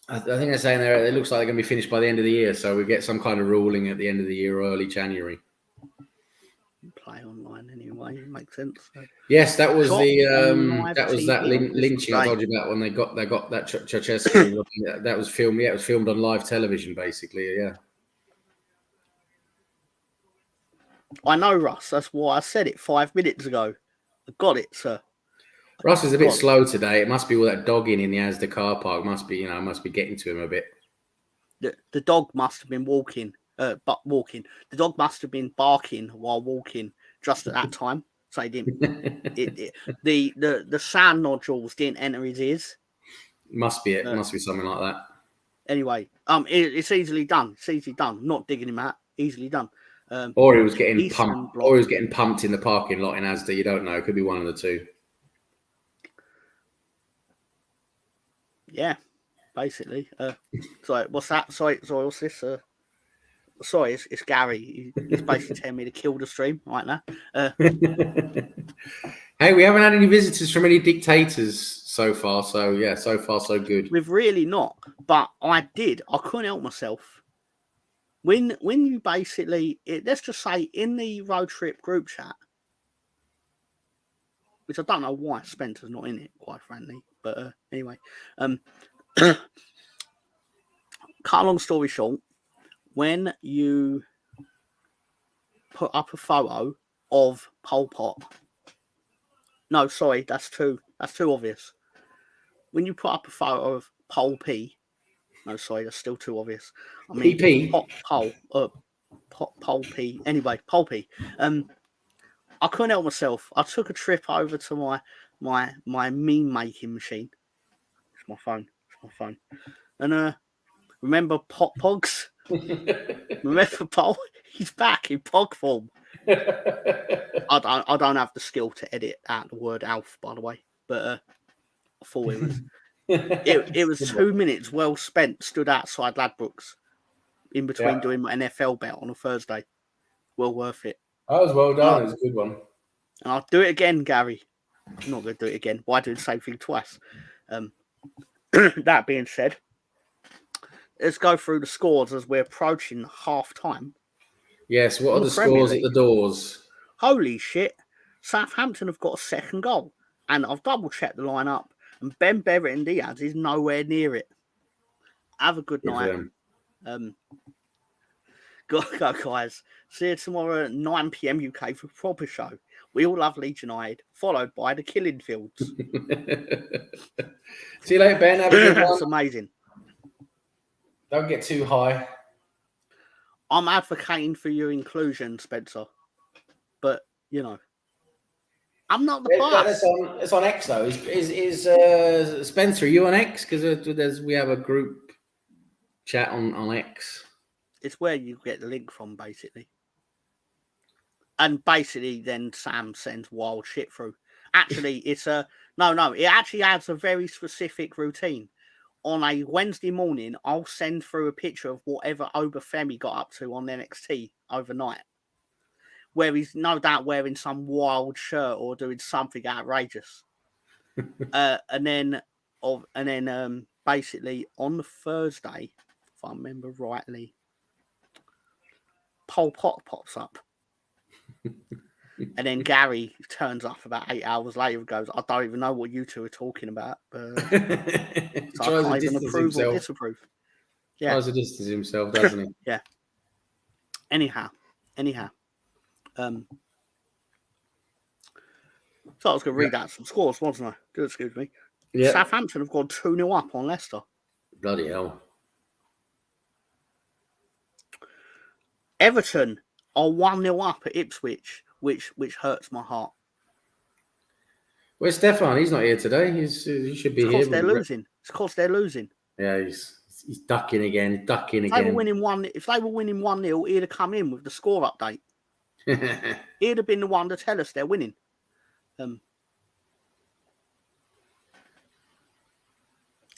I think they're saying it looks like they're going to be finished by the end of the year, so we get some kind of ruling at the end of the year, or early January. Play online anyway, it makes sense. So. Yes, that was that lynching I told you about when they got that Ceausescu. That was filmed. Yeah, it was filmed on live television, basically. Yeah. I know, Russ. That's why I said it 5 minutes ago. I got it, sir. Russ is a bit slow today. It must be all that dogging in the Asda car park. Must be getting to him a bit. The dog must have been walking. The dog must have been barking while walking just at that time. So he didn't. The sand nodules didn't enter his ears. Must be it. Must be something like that. Anyway, it's easily done. It's easily done. Not digging him out. Easily done. Or he was getting pumped. Or he was getting pumped in the parking lot in Asda. You don't know. It could be one of the two. Yeah, basically. Sorry, what's that? Sorry, what's this? Sorry, it's Gary. He's basically telling me to kill the stream right now. Hey, we haven't had any visitors from any dictators so far. So yeah, so far so good. We've really not. But I couldn't help myself. when you basically, let's just say in the road trip group chat, which I don't know why Spencer's not in it, quite frankly, but anyway, cut a long story short, when you put up a photo of Pol Pot, no, sorry, that's too obvious. When you put up a photo of Pol P, no, sorry, that's still too obvious. I mean, PP? Pol P. Anyway, Pol P. I couldn't help myself. I took a trip over to my meme making machine. It's my phone. And remember Pot Pogs? Remember Pol? He's back in Pog form. I don't have the skill to edit out the word Alf, by the way, but I thought it was. It was 2 minutes well spent. Stood outside Ladbrokes in between doing my NFL bet on a Thursday. Well worth it. That was well done. It was a good one. And I'll do it again, Gary. I'm not going to do it again. Why do the same thing twice? That being said, let's go through the scores as we're approaching half time. Yes, what are the scores at the doors? Holy shit. Southampton have got a second goal. And I've double checked the lineup. And Ben Berrett Diaz is nowhere near it. Have a good night. Go, guys. See you tomorrow at 9 p.m. UK for a proper show. We all love Leeds United, followed by the Killing Fields. See you later, Ben. Have a good one. That's amazing. Don't get too high. I'm advocating for your inclusion, Spencer. But, you know, I'm not the boss. It's on X, though. Is Spencer, are you on X? Because we have a group chat on X. It's where you get the link from, basically. And basically, then Sam sends wild shit through. Actually, it's it actually adds a very specific routine. On a Wednesday morning, I'll send through a picture of whatever Obafemi got up to on NXT overnight, where he's no doubt wearing some wild shirt or doing something outrageous. and then basically on the Thursday, if I remember rightly, Pol Pot pops up. And then Gary turns up about 8 hours later and goes, I don't even know what you two are talking about. But so I can't even approve or disapprove. Yeah. Tries to distance himself, doesn't he? Yeah. Anyhow. So I was going to read out some scores, wasn't I? Do excuse me. Yeah. Southampton have gone 2-0 up on Leicester. Bloody hell. Everton are 1-0 up at Ipswich, which hurts my heart. Where's Stefan? He's not here today. He should be here. It's because they're losing. Yeah, he's ducking again. If they were winning 1-0, he'd have come in with the score update. He'd have been the one to tell us they're winning.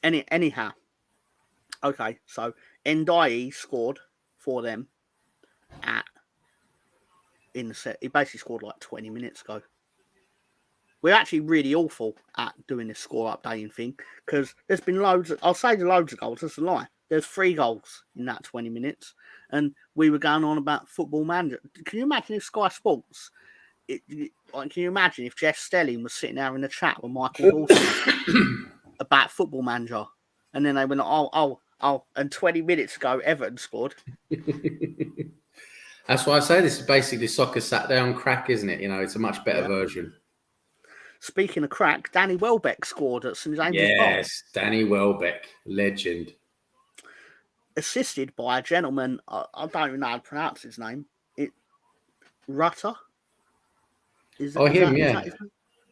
Anyhow. Okay, so Ndiaye scored for them in the set. He basically scored like 20 minutes ago. We're actually really awful at doing this score updating thing because there's been loads of goals. That's a lie. There's 3 goals in that 20 minutes. And we were going on about Football Manager. Can you imagine if Sky Sports, can you imagine if Jeff Stelling was sitting there in the chat with Michael Dawson about Football Manager? And then they went, and 20 minutes ago, Everton scored. That's why I say this is basically soccer sat down crack, isn't it? You know, it's a much better version. Speaking of crack, Danny Welbeck scored at St James's Park. Yes, Danny Welbeck, legend. Assisted by a gentleman, I don't even know how to pronounce his name. Rutter? Rutter.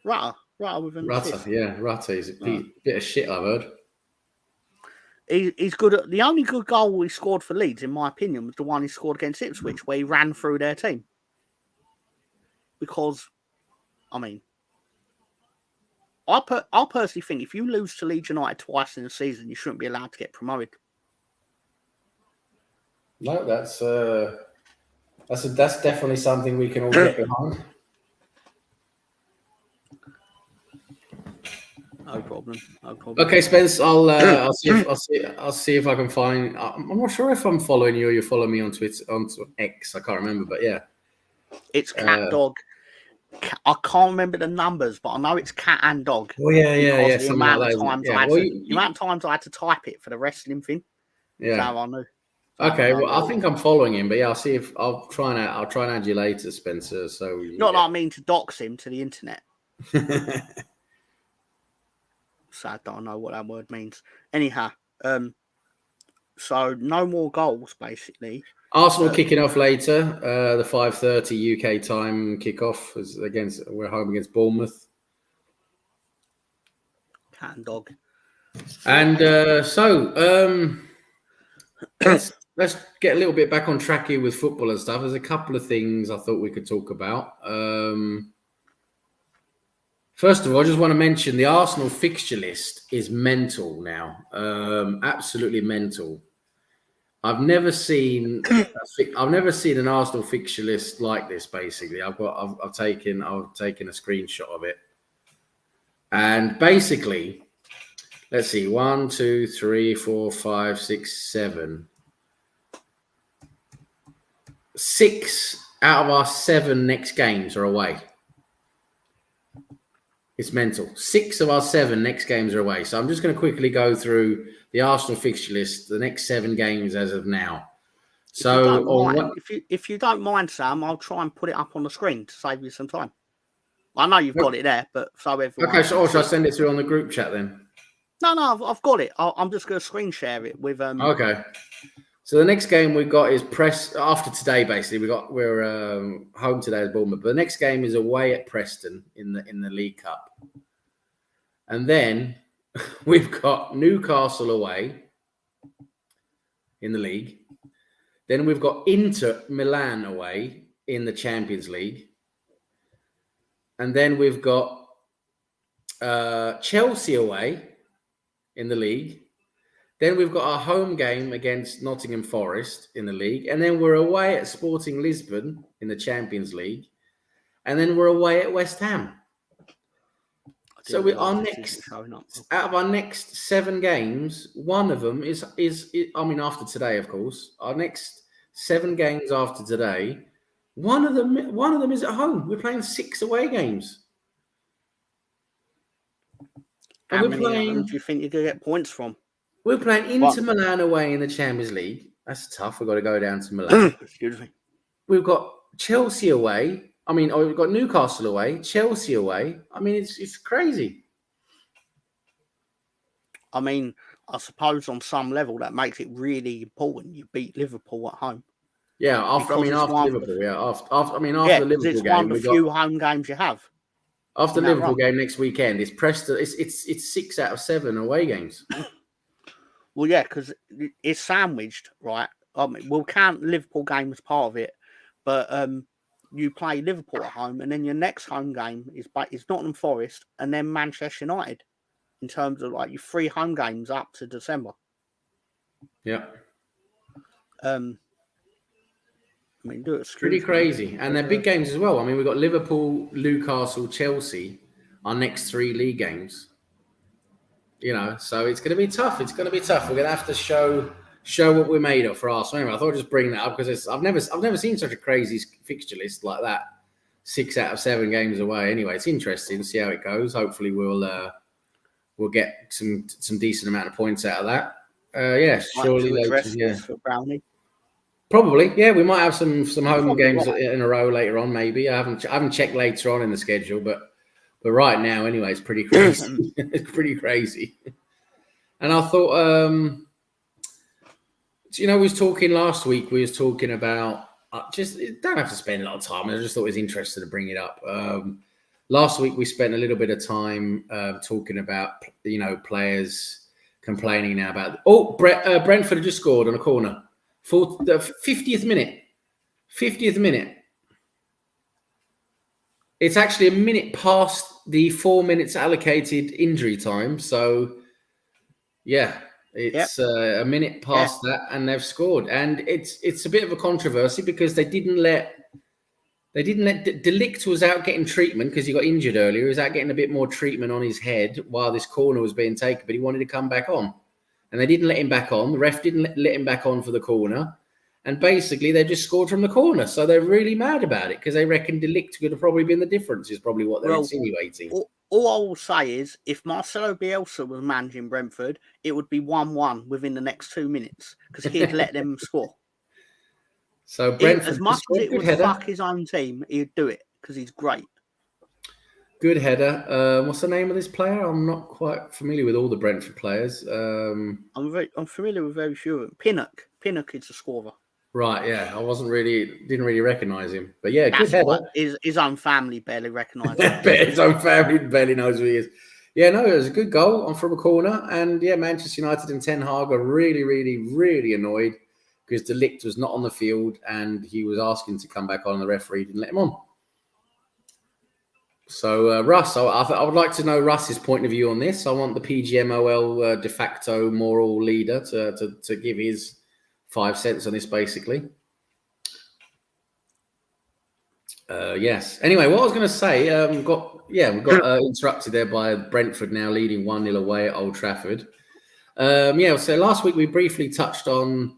Rutter with an assist. Rutter. He's a bit of shit, I've heard. He's good at the only good goal he scored for Leeds, in my opinion, was the one he scored against Ipswich, where he ran through their team. Because, I mean, I personally think if you lose to Leeds United twice in a season, you shouldn't be allowed to get promoted. No, that's definitely something we can all get behind. No problem. No problem. Okay, Spence. I'll see if I can find. I'm not sure if I'm following you or you're following me on Twitter, on X. I can't remember, but yeah, It's cat dog. I can't remember the numbers, but I know it's cat and dog. Oh yeah, because the something amount like of that. times Yeah. the amount of times I had to type it for the wrestling thing. Yeah. So I knew. Okay, well, I think I'm following him, but yeah, I'll try and add you later, Spencer. So not that I mean to dox him to the internet. Sad that I know what that word means. Anyhow, so no more goals basically. Arsenal kicking off later. The 5:30 UK time kickoff is we're home against Bournemouth. Cat and dog. And let's get a little bit back on track here with football and stuff. There's a couple of things I thought we could talk about. First of all, I just want to mention the Arsenal fixture list is mental now. Absolutely mental. I've never seen an Arsenal fixture list like this. Basically, I've taken a screenshot of it, and basically, let's see, 1, 2, 3, 4, 5, 6, 7. 6 out of our 7 next games are away. It's mental. 6 of our 7 next games are away. So I'm just going to quickly go through the Arsenal fixture list, the next 7 games as of now. So if you don't mind, Sam, I'll try and put it up on the screen to save you some time. I know you've got it there, but so everyone. Okay, so should I send it through on the group chat then? No, I've got it. I'm just going to screen share it with. Okay. So the next game we got is after today. Basically, we're home today at Bournemouth, but the next game is away at Preston in the League Cup, and then we've got Newcastle away in the league. Then we've got Inter Milan away in the Champions League, and then we've got Chelsea away in the league. Then we've got our home game against Nottingham Forest in the league. And then we're away at Sporting Lisbon in the Champions League. And then we're away at West Ham. So out of our next 7 games, one of them is after today, of course, our next 7 games after today, one of them is at home. We're playing 6 away games. How many of them do you think you're going to get points from? We're playing Inter Milan away in the Champions League. That's tough. We've got to go down to Milan. Excuse me. We've got Chelsea away. We've got Newcastle away, Chelsea away. It's crazy. I suppose on some level that makes it really important. You beat Liverpool at home. Yeah, after Liverpool. Yeah, after the Liverpool it's game, one of the few home games you have. After the Liverpool game next weekend, it's Preston. It's 6 out of 7 away games. Well, yeah, because it's sandwiched, right? We'll count Liverpool game as part of it, but you play Liverpool at home, and then your next home game is Nottingham Forest, and then Manchester United. In terms of like your 3 home games up to December. Yeah. It's pretty crazy, and they're big games as well. We've got Liverpool, Newcastle, Chelsea, our next 3 league games. So it's going to be tough. We're going to have to show what we're made of for Arsenal. Anyway, I thought I'd just bring that up because I've never seen such a crazy fixture list like that. 6 out of 7 games away. Anyway, it's interesting to see how it goes. Hopefully, we'll get some decent amount of points out of that. Surely. For Brownie. Probably, yeah. We might have some home games in a row later on. Maybe I haven't checked later on in the schedule, but right now, anyway, it's pretty crazy. It's pretty crazy. And I thought, we was talking last week. We was talking about just don't have to spend a lot of time. I just thought it was interesting to bring it up. Last week we spent a little bit of time talking about players complaining now about. Brentford just scored on a corner for the 50th minute. 50th minute. It's actually a minute past the 4 minutes allocated injury time. So, yeah, it's a minute past that, and they've scored. And it's a bit of a controversy because they didn't let They didn't let Delict was out getting treatment because he got injured earlier. He was out getting a bit more treatment on his head while this corner was being taken, but he wanted to come back on. And they didn't let him back on. The ref didn't let him back on for the corner. And basically, they just scored from the corner. So they're really mad about it because they reckon Delict could have probably been the difference, is probably what they're insinuating. All I will say is, if Marcelo Bielsa was managing Brentford, it would be 1-1 within the next 2 minutes because he'd let them score. So Brentford, as much as it would fuck his own team, he'd do it because he's great. Good header. What's the name of this player? I'm not quite familiar with all the Brentford players. I'm familiar with very few of them. Pinnock is a scorer. Right, yeah. I didn't really recognise him. But yeah, good header. His own family barely recognised him. His own family barely knows who he is. Yeah, no, it was a good goal from a corner. And yeah, Manchester United and Ten Hag are really, really, really annoyed because De Ligt was not on the field and he was asking to come back on and the referee didn't let him on. So, Russ, I would like to know Russ's point of view on this. I want the PGMOL de facto moral leader to give his 5 cents on this, basically. Yes. Anyway, what I was going to say, we got interrupted there by Brentford now leading 1-0 away at Old Trafford. So last week we briefly touched on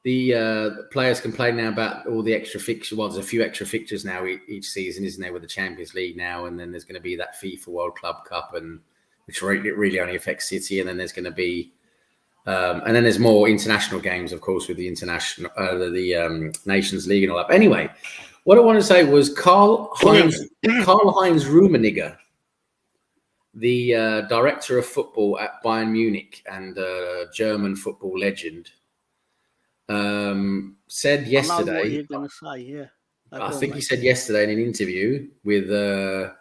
the players complaining now about all the extra fixtures. Well, there's a few extra fixtures now each season, isn't there, with the Champions League now, and then there's going to be that FIFA World Club Cup, and which really only affects City, and then there's going to be and then there's more international games, of course, with the Nations League and all that. But anyway, what I wanted to say was Karl-Heinz Rummenigge, the director of football at Bayern Munich and German football legend, said yesterday. I know what you're going to say, yeah. I think he said yesterday in an interview with a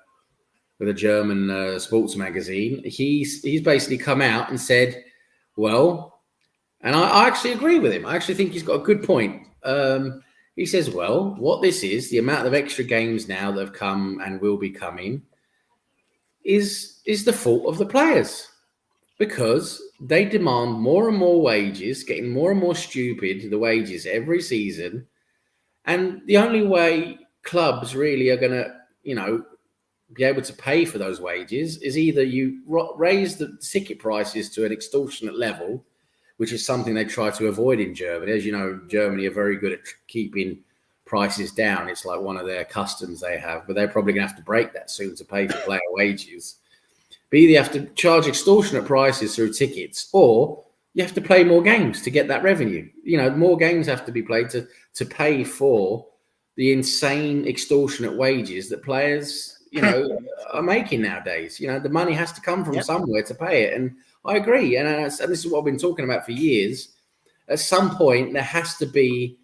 German sports magazine. He's basically come out and said, well, and I actually agree with him. I actually think he's got a good point. He says, well, what this is, the amount of extra games now that have come and will be coming is the fault of the players, because they demand more and more wages, getting more and more stupid, the wages every season. And the only way clubs really are going to, be able to pay for those wages is either you raise the ticket prices to an extortionate level, which is something they try to avoid in Germany. As you know, Germany are very good at keeping prices down. It's like one of their customs they have, but they're probably going to have to break that soon to pay for player wages. But either you have to charge extortionate prices through tickets, or you have to play more games to get that revenue. More games have to be played to pay for the insane extortionate wages that players, are making nowadays. The money has to come from somewhere to pay it. And I agree. And this is what I've been talking about for years. At some point, there has to be,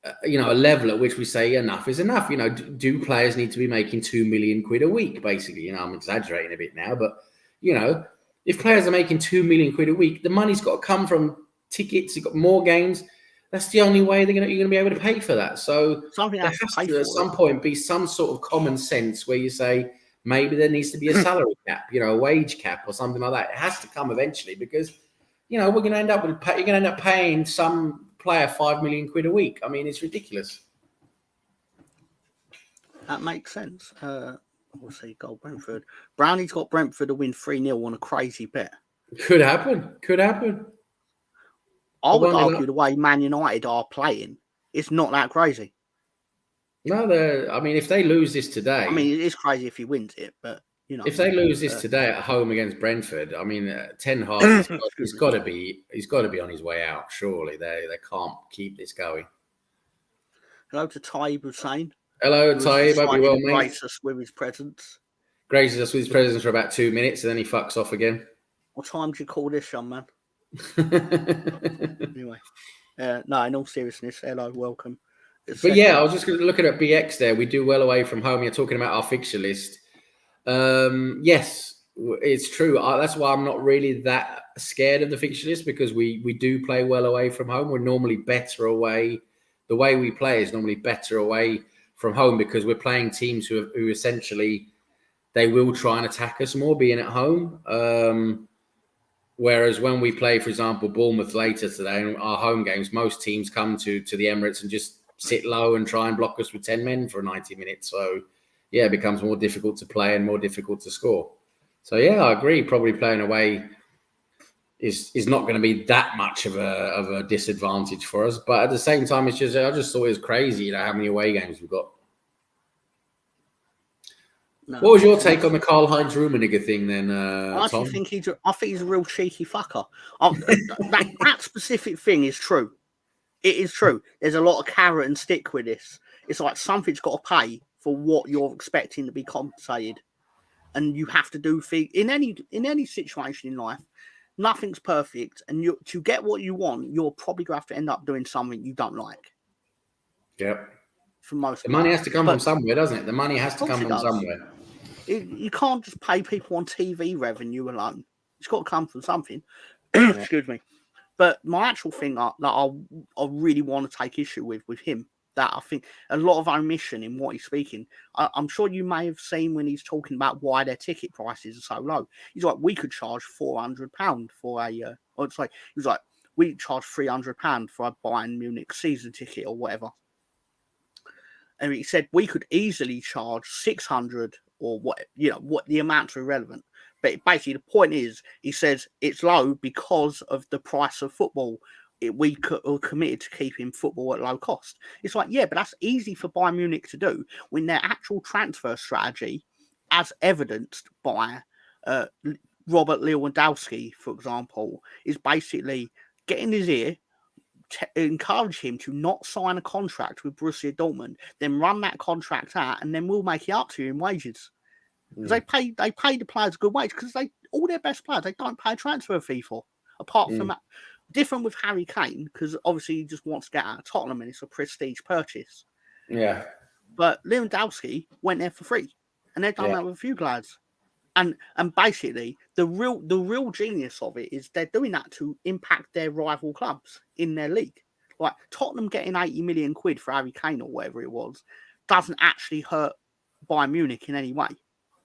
a level at which we say enough is enough. Do players need to be making 2 million quid a week? Basically, I'm exaggerating a bit now, but if players are making 2 million quid a week, the money's got to come from tickets. You've got more games. That's the only way you're going to be able to pay for that. So there has to, at some point, be some sort of common sense where you say maybe there needs to be a salary cap, a wage cap or something like that. It has to come eventually, because we're going to end up you're going to end up paying some player 5 million quid a week. I mean, it's ridiculous. That makes sense. We'll see. Goal Brentford. Brownie's got Brentford to win 3-0 on a crazy bet. Could happen. I would argue the way Man United are playing, it's not that crazy. No, if they lose this today, it is crazy if he wins it, but if they lose this today at home against Brentford, Ten Hag he's got to be on his way out. Surely they can't keep this going. Hello to Taib Hussain. Hello, Taib. Hope you're well, mate. Graces us with his presence. Graces us with his presence for about 2 minutes, and then he fucks off again. What time do you call this, young man? Anyway, no, in all seriousness, hello, welcome. But yeah, I was just looking at BX there. We do well away from home. You're talking about our fixture list. Yes, it's true. That's why I'm not really that scared of the fixture list, because we do play well away from home. We're normally better away. The way we play is normally better away from home, because we're playing teams who essentially, they will try and attack us more being at home. Whereas when we play, for example, Bournemouth later today in our home games, most teams come to the Emirates and just sit low and try and block us with 10 men for 90 minutes. So, yeah, it becomes more difficult to play and more difficult to score. So, yeah, I agree. Probably playing away is not going to be that much of a disadvantage for us. But at the same time, I just thought it was crazy, how many away games we've got. No, what was your take on the Karl-Heinz Rummenigge thing then, I actually Tom? think he's a real cheeky fucker. That specific thing is true. It is true. There's a lot of carrot and stick with this. It's like something's got to pay for what you're expecting to be compensated, and you have to do things in any situation in life. Nothing's perfect, and to get what you want, you're probably going to have to end up doing something you don't like. Yep. For most, the money has to come from somewhere, doesn't it? The money has to come from somewhere. You can't just pay people on TV revenue alone. It's got to come from something. Excuse me. But my actual thing that I really want to take issue with him, that I think a lot of omission in what he's speaking. I'm sure you may have seen when he's talking about why their ticket prices are so low. He's like, we could charge £400 for a, or it's like, he was like, we charge £300 for a Bayern Munich season ticket or whatever. And he said we could easily charge 600 or what the amounts are irrelevant. But basically, the point is, he says it's low because of the price of football. We are committed to keeping football at low cost. It's like, yeah, but that's easy for Bayern Munich to do when their actual transfer strategy, as evidenced by Robert Lewandowski, for example, is basically get in his ear, encourage him to not sign a contract with Borussia Dortmund, then run that contract out, and then we'll make it up to you in wages. Because they pay the players a good wage, because all their best players they don't pay a transfer fee for. Apart from that, different with Harry Kane, because obviously he just wants to get out of Tottenham and it's a prestige purchase. Yeah. But Lewandowski went there for free, and they've done that with a few lads. And basically the real genius of it is they're doing that to impact their rival clubs in their league. Like Tottenham getting 80 million quid for Harry Kane or whatever it was doesn't actually hurt Bayern Munich in any way,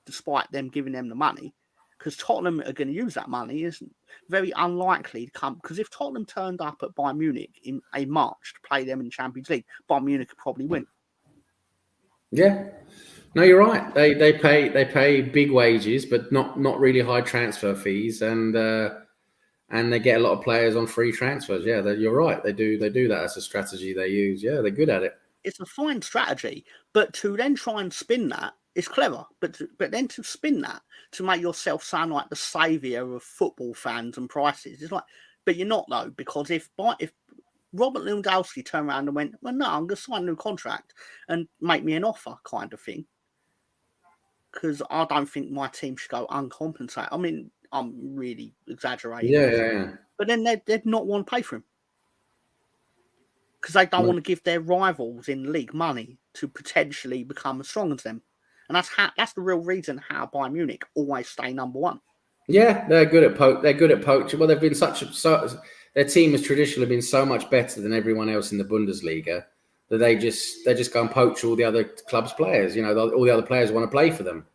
despite them giving them the money, because Tottenham are going to use that money. Is very unlikely to come, because if Tottenham turned up at Bayern Munich in a March to play them in the Champions League, Bayern Munich could probably win. Yeah, no, you're right. They pay big wages, but not really high transfer fees, and they get a lot of players on free transfers. Yeah, you're right. They do that as a strategy they use. Yeah, they're good at it. It's a fine strategy, but to then try and spin that is clever. But then to spin that to make yourself sound like the saviour of football fans and prices, it's like, but you're not though, because if Robert Lewandowski turned around and went, well, no, I'm going to sign a new contract and make me an offer, kind of thing, because I don't think my team should go uncompensated. I mean, I'm really exaggerating. Yeah. But then they'd not want to pay for him, because they don't want to give their rivals in the league money to potentially become as strong as them. And that's the real reason how Bayern Munich always stay number one. Yeah, they're good at poaching. Well, they've been their team has traditionally been so much better than everyone else in the Bundesliga that they just go and poach all the other clubs' players. All the other players want to play for them.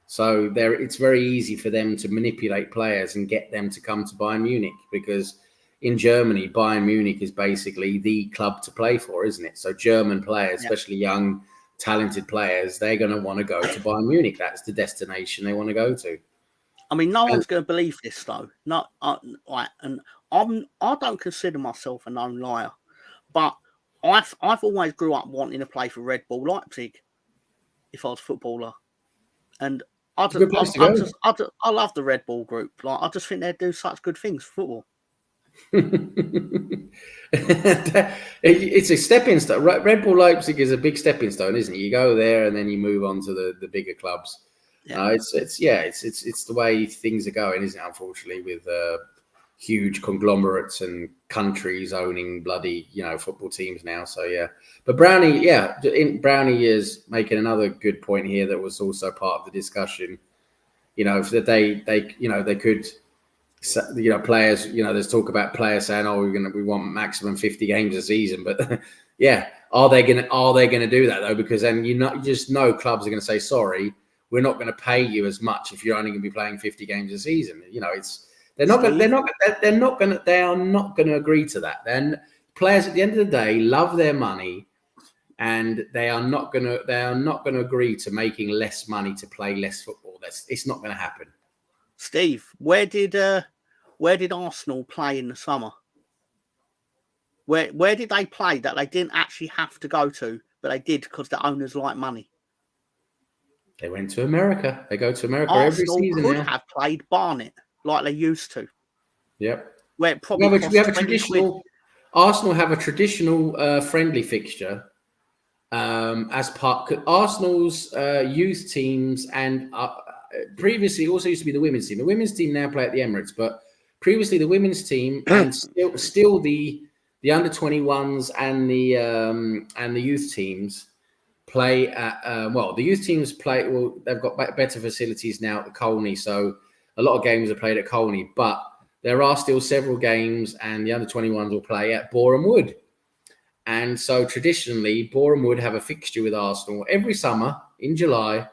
So it's very easy for them to manipulate players and get them to come to Bayern Munich, because in Germany, Bayern Munich is basically the club to play for, isn't it? So German players, especially young, talented players, they're going to want to go to Bayern Munich. That's the destination they want to go to. I mean, no one's going to believe this, though. And I don't consider myself a known liar, but I've always grew up wanting to play for Red Bull Leipzig if I was a footballer, and I love the Red Bull group. Like, I just think they do such good things for football. It's a stepping stone. Red Bull Leipzig is a big stepping stone, isn't it? You go there and then you move on to the bigger clubs. Yeah. It's the way things are going, isn't it? Unfortunately, with huge conglomerates and countries owning bloody football teams now. So yeah, but Brownie is making another good point here that was also part of the discussion. That they could. Players. There's talk about players saying, "Oh, we want maximum 50 games a season," but yeah, are they going to do that though? Because then you just know clubs are going to say, "Sorry, we're not going to pay you as much if you're only going to be playing 50 games a season." They are not going to agree to that. Then players at the end of the day love their money, and they are not gonna agree to making less money to play less football. It's not going to happen. Steve, where did Arsenal play in the summer? Where did they play that they didn't actually have to go to, but they did because the owners like money? They went to America. They go to America every Arsenal season could now. have played Barnet like they used to. Yep. Where it probably we have a traditional quid. Arsenal have a traditional friendly fixture as part Arsenal's youth teams and previously also used to be the women's team. The women's team now play at the Emirates, but previously the women's team and still the under 21s and the youth teams play at the youth teams play. Well, they've got better facilities now at the Colney, so a lot of games are played at Colney, but there are still several games, and the under 21s will play at Boreham Wood. And so traditionally, Boreham Wood have a fixture with Arsenal every summer in July.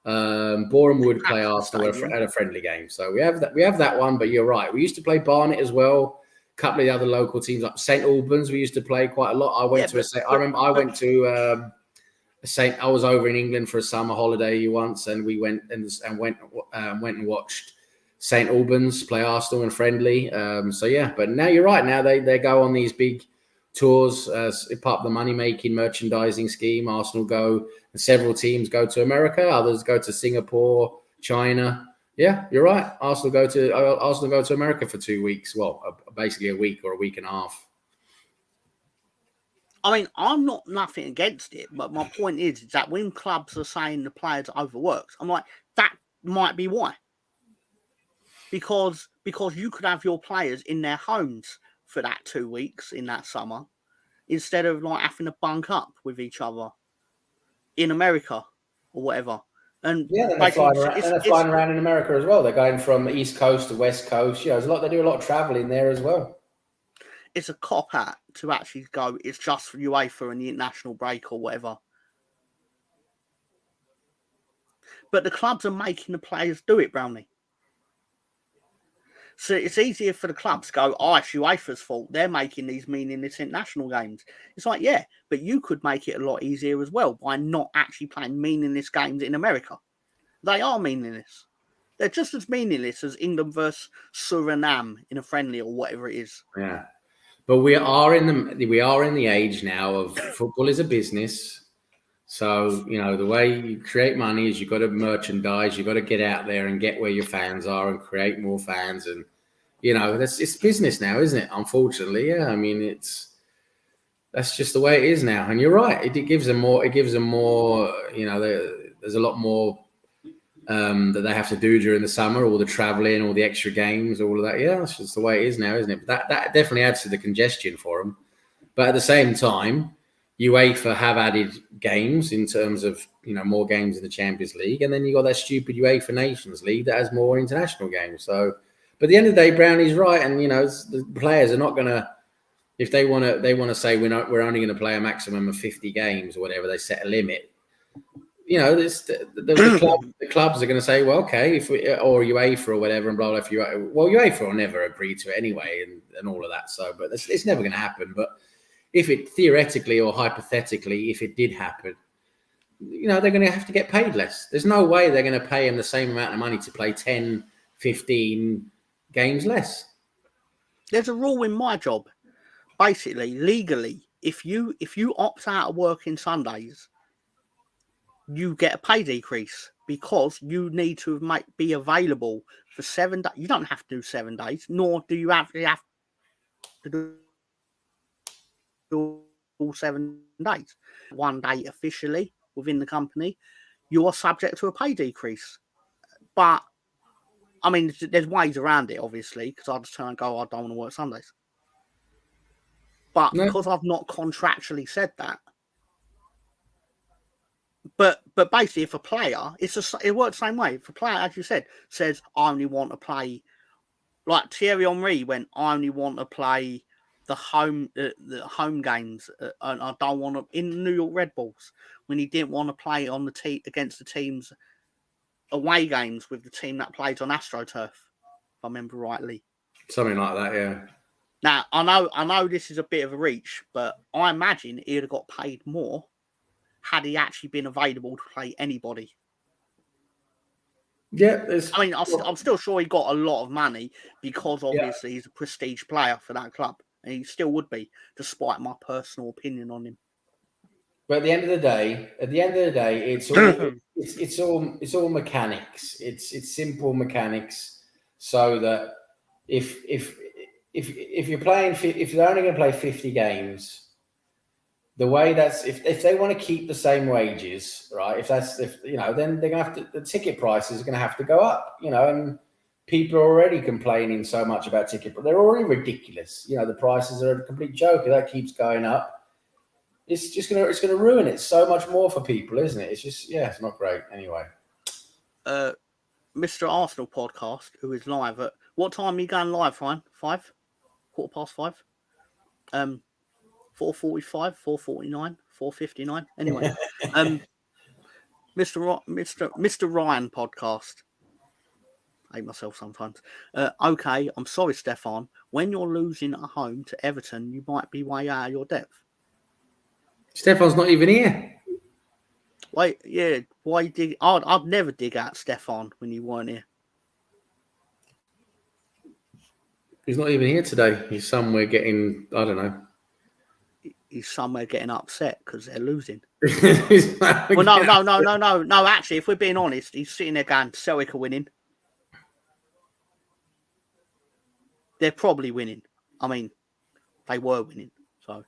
Boreham Wood play Arsenal at a friendly game. So we have that one, but you're right. We used to play Barnet as well. A couple of the other local teams like St Albans, we used to play quite a lot. I was over in England for a summer holiday once, and we went and watched St Albans play Arsenal and friendly. But now you're right. Now they go on these big tours as part of the money-making merchandising scheme. Arsenal go, and several teams go to America. Others go to Singapore, China. Yeah, you're right. Arsenal go to America for 2 weeks. Well, basically a week or a week and a half. I mean, I'm not nothing against it, but my point is that when clubs are saying the players are overworked, I'm like, that might be why. Because you could have your players in their homes for that 2 weeks in that summer, instead of like having to bunk up with each other in America or whatever. And yeah, they're flying around in America as well. They're going from East Coast to West Coast. Yeah, they do a lot of traveling there as well. It's a cop out to actually go. It's just for UEFA and the international break or whatever. But the clubs are making the players do it, Brownie. So it's easier for the clubs to go, it's UEFA's fault. They're making these meaningless international games. It's like, yeah, but you could make it a lot easier as well by not actually playing meaningless games in America. They are meaningless. They're just as meaningless as England versus Suriname in a friendly or whatever it is. Yeah, but we are in the age now of football is a business. So, the way you create money is you've got to merchandise, you've got to get out there and get where your fans are and create more fans. And, it's business now, isn't it? Unfortunately. Yeah. I mean, that's just the way it is now. And you're right. It gives them more, there's a lot more that they have to do during the summer, all the traveling, all the extra games, all of that. Yeah. That's just the way it is now, isn't it? But that definitely adds to the congestion for them. But at the same time, UEFA have added games in terms of, more games in the Champions League. And then you got that stupid UEFA Nations League that has more international games. So, but at the end of the day, Brownie's right. And, the players are not going to, if they want to say we're only going to play a maximum of 50 games or whatever, they set a limit. The clubs are going to say, well, okay, or UEFA or whatever, and blah, blah, UEFA will never agree to it anyway and all of that. So, but it's never going to happen. But if it theoretically or hypothetically, if it did happen, they're going to have to get paid less. There's no way they're going to pay them the same amount of money to play 10, 15 games less. There's a rule in my job. Basically, legally, if you opt out of working Sundays, you get a pay decrease because you need to be available for 7 days. You don't have to do 7 days, nor do you actually have to do all 7 days. 1 day officially within the company, you are subject to a pay decrease. But I mean, there's ways around it, obviously, because I just turn and go, I don't want to work Sundays. But because I've not contractually said that, but basically, if a player, it works the same way. If a player, as you said, says, I only want to play, like Thierry Henry went, I only want to play the home games, and I don't want to, in New York Red Bulls, when he didn't want to play on the against the team's away games with the team that plays on AstroTurf, if I remember rightly. Something like that, yeah. Now, I know this is a bit of a reach, but I imagine he'd have got paid more had he actually been available to play anybody. Yeah, I mean, I'm still sure he got a lot of money because obviously he's a prestige player for that club, and he still would be, despite my personal opinion on him. But at the end of the day, it's all mechanics. It's simple mechanics, so that if you're playing, if they're only going to play 50 games, the way that's if they want to keep the same wages, right? Then they're gonna have to, the ticket prices are gonna have to go up, and people are already complaining so much about ticket, but they're already ridiculous. The prices are a complete joke. If that keeps going up, it's gonna ruin it so much more for people, isn't it? It's just it's not great anyway. Mr. Arsenal podcast, who is live at what time are you going live, Ryan? 5? 5:15? 4:45, 4:49, 4:59. Anyway, Mr. Ryan podcast. I hate myself sometimes. Okay, I'm sorry, Stefan. When you're losing at home to Everton, you might be way out of your depth. Stefan's not even here. Wait, yeah. Why dig? I'd never dig out Stefan when you weren't here. He's not even here today. He's somewhere getting, I don't know. He's somewhere getting upset because they're losing. Well, no. Actually, if we're being honest, he's sitting there going, Celtic are winning. They're probably winning. I mean, they were winning. So,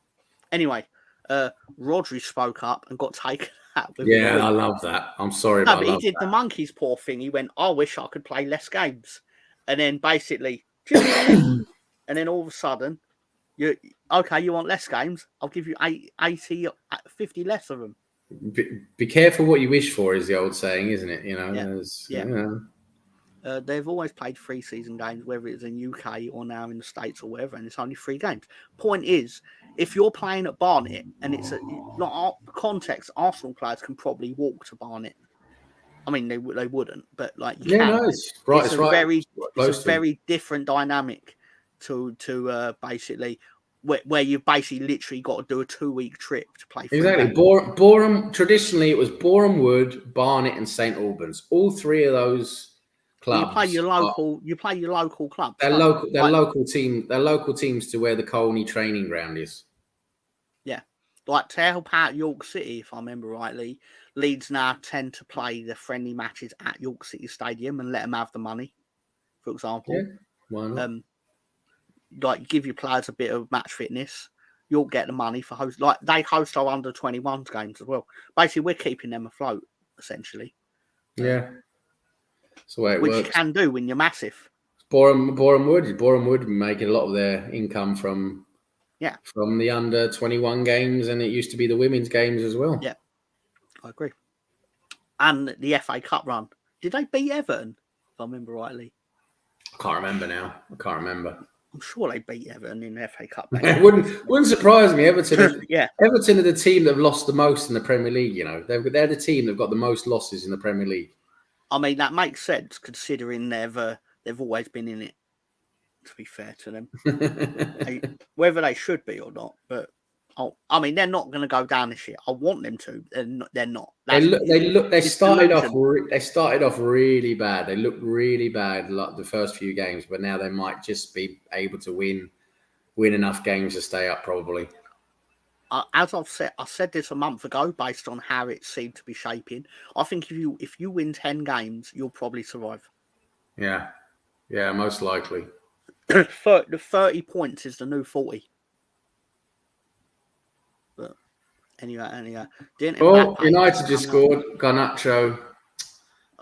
anyway, Rodri spoke up and got taken out. I love that. I'm sorry, but he did the monkeys poor thing. He went, I wish I could play less games. And then basically, and then all of a sudden, you want less games? I'll give you 80, 50 less of them. Be careful what you wish for, is the old saying, isn't it? They've always played 3 season games, whether it's in UK or now in the States or wherever, and it's only 3 games. Point is, if you're playing at Barnet and it's not context, Arsenal players can probably walk to Barnet. I mean, they wouldn't, but like you can. It's right. It's a very different dynamic to basically where you've basically literally got to do a 2-week trip to play. Exactly. Boreham. Traditionally, it was Boreham Wood, Barnet, and St Albans. All 3 of those clubs. You play your local clubs. They're local team. They're local teams to where the Colney training ground is. Yeah, like to help out York City, if I remember rightly, Leeds now tend to play the friendly matches at York City Stadium and let them have the money. For example, why not? Like give your players a bit of match fitness, you'll get the money for host. Like they host our under 21s games as well. Basically, we're keeping them afloat essentially. Yeah, that's the way it works. Which you can do when you're massive. Boreham Wood making a lot of their income from the under 21 games, and it used to be the women's games as well. Yeah, I agree. And the FA Cup run. Did they beat Everton? If I remember rightly. I can't remember now. I'm sure they beat Everton in the FA Cup. It wouldn't surprise me. Everton are the team that have lost the most in the Premier League. They're the team that've got the most losses in the Premier League. I mean, that makes sense considering they've always been in it. To be fair to them, whether they should be or not, but they're not going to go down this year. I want them to. They're not. They started off really bad. They looked really bad like the first few games, but now they might just be able to win enough games to stay up. Probably. As I said this a month ago, based on how it seemed to be shaping. I think if you win 10 games, you'll probably survive. Yeah, most likely. The 30 points is the new 40. But anyway. United just scored. Garnacho.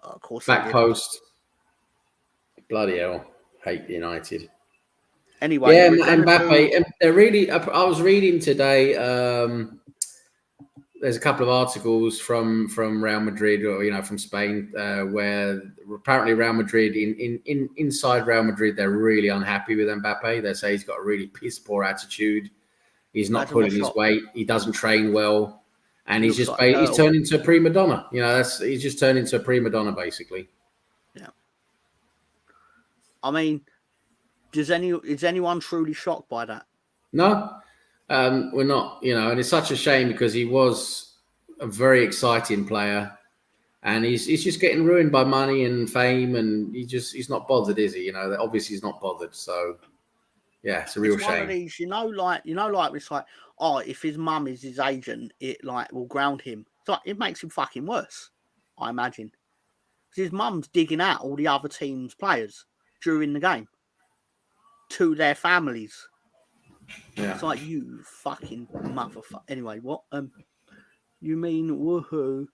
Of course. Back post. Bloody hell. Hate United. Anyway. Yeah, Mbappe. They're really. I was reading today. There's a couple of articles from Real Madrid, or from Spain, where apparently Real Madrid inside Real Madrid, they're really unhappy with Mbappe. They say he's got a really piss poor attitude. He's not pulling his weight. He doesn't train well, and he's turned into a prima donna. He's just turned into a prima donna basically. Yeah. I mean, is anyone truly shocked by that? No. We're not, and it's such a shame because he was a very exciting player, and he's just getting ruined by money and fame, and he's not bothered, is he? Obviously he's not bothered. So yeah, it's a real It's one of shame. these, like it's like, oh, if his mum is his agent, it like will ground him. It's like it makes him fucking worse, I imagine. Because his mum's digging out all the other team's players during the game to their families. Yeah. It's like, you fucking motherfucker. Anyway, what? You mean woohoo?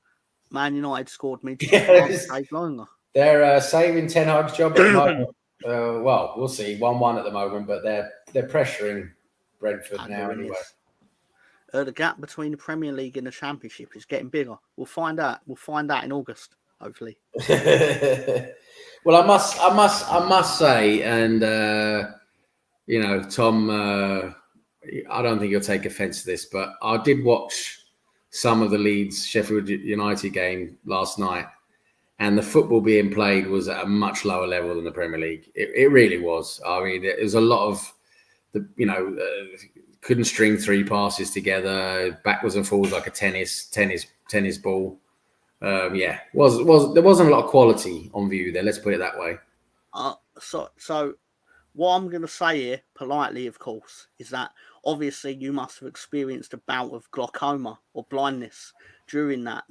Man United scored me. Longer. They're saving Ten Hag's job at the moment. Well, we'll see. 1-1 at the moment, but they're pressuring Brentford now anyway. The gap between the Premier League and the Championship is getting bigger. We'll find out. We'll find out in August, hopefully. Well, I must say, and Tom, I don't think you'll take offence to this, but I did watch some of the Leeds Sheffield United game last night, and the football being played was at a much lower level than the Premier League. It really was. I mean, there was a lot of couldn't string 3 passes together, backwards and forwards like a tennis ball. There wasn't a lot of quality on view there. Let's put it that way. So what I'm going to say here, politely, of course, is that obviously you must have experienced a bout of glaucoma or blindness during that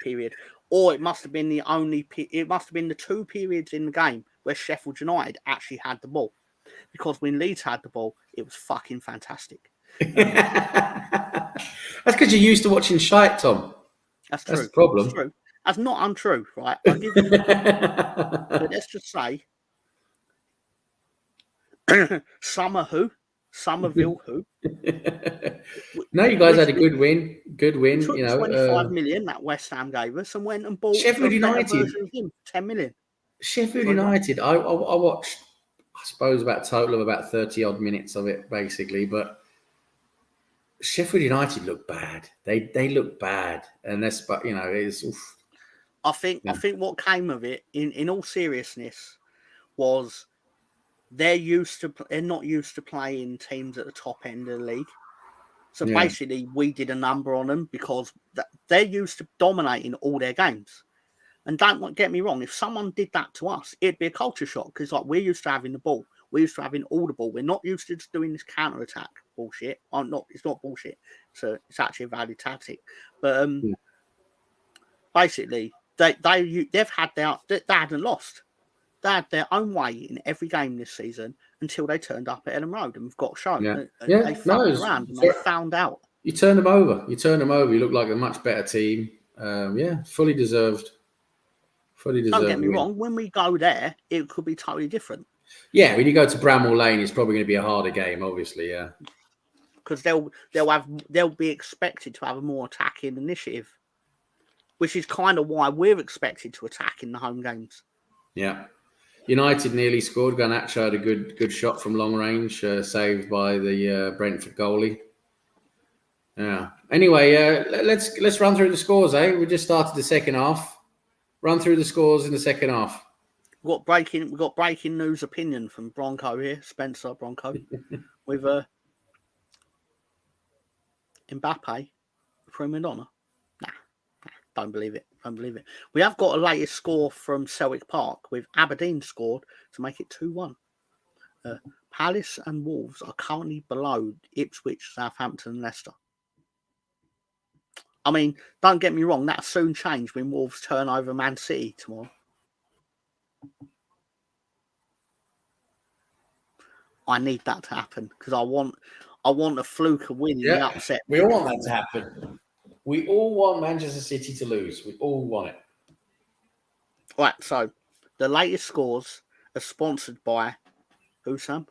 period, or it must have been the 2 periods in the game where Sheffield United actually had the ball. Because when Leeds had the ball, it was fucking fantastic. That's because you're used to watching shite, Tom. That's true. That's the problem. That's true. That's not untrue, right? I'll give you but let's just say Somerville who? No, you guys had a good win. Good win. Took 25 million that West Ham gave us and went and bought Sheffield United. 10 million. Sheffield United. I watched, I suppose, about a total of about 30 odd minutes of it, basically. But Sheffield United look bad. They look bad, and that's it's. Oof. I think what came of it, in all seriousness, was they're not used to playing teams at the top end of the league. So basically, we did a number on them because they're used to dominating all their games. And don't get me wrong, if someone did that to us, it'd be a culture shock because we're used to having the ball. We're used to having all the ball. We're not used to just doing this counter-attack bullshit. It's not bullshit. So it's actually a valid tactic. But basically, they hadn't lost. They had their own way in every game this season until they turned up at Ellen Road, and we've got shown. They fucked around and they found out. You turned them over. You look like a much better team. Fully deserved. Don't get me wrong. When we go there, it could be totally different. Yeah, when you go to Bramall Lane, it's probably going to be a harder game, obviously. Yeah, because they'll be expected to have a more attacking initiative, which is kind of why we're expected to attack in the home games. Yeah, United nearly scored. Garnacho had a good shot from long range, saved by the Brentford goalie. Yeah. Anyway, let's run through the scores. We just started the second half. Run through the scores in the second half. We've got breaking news opinion from Bronco here, Spencer Bronco, with Mbappe, prima donna. Nah, don't believe it. We have got a latest score from Celtic Park with Aberdeen scored to make it 2-1. Palace and Wolves are currently below Ipswich, Southampton, and Leicester. I mean, don't get me wrong, that'll soon change when Wolves turn over Man City tomorrow. I need that to happen because I want a fluke of win in the upset. We all want that to happen. We all want Manchester City to lose. We all want it. Right, so the latest scores are sponsored by who, Sam?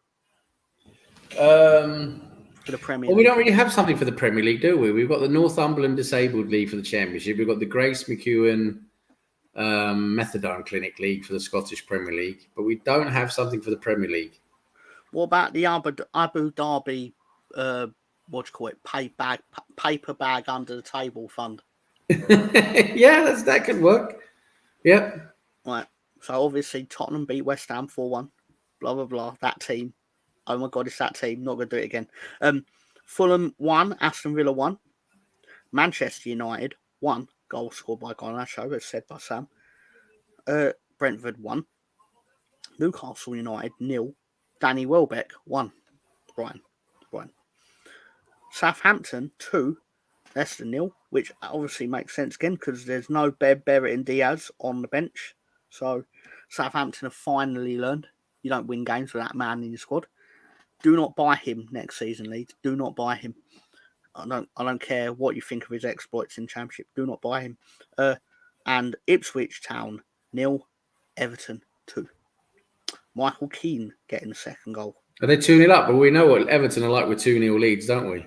For the Premier League. Well, we don't really have something for the Premier League, do we? We've got the Northumberland Disabled League for the Championship. We've got the Grace McEwen Methadone Clinic League for the Scottish Premier League. But we don't have something for the Premier League. What about the Abu Dhabi, what do you call it, paper bag under the table fund? Yeah, that could work. Yep. Right. So obviously Tottenham beat West Ham 4-1. Blah, blah, blah. That team. Oh my God, it's that team. Not going to do it again. Fulham 1, Aston Villa 1. Manchester United 1 goal scored by Garnacho, as said by Sam. Brentford 1. Newcastle United 0. Danny Welbeck 1. Brian. Southampton 2. Leicester 0, which obviously makes sense again because there's no Barrett and Diaz on the bench. So Southampton have finally learned you don't win games without a man in your squad. Do not buy him next season, Leeds. Do not buy him. I don't care what you think of his exploits in Championship. Do not buy him. And Ipswich Town 0, Everton 2. Michael Keane getting the second goal. Are they 2-0 up? But we know what Everton are like with 2-0 leads, don't we?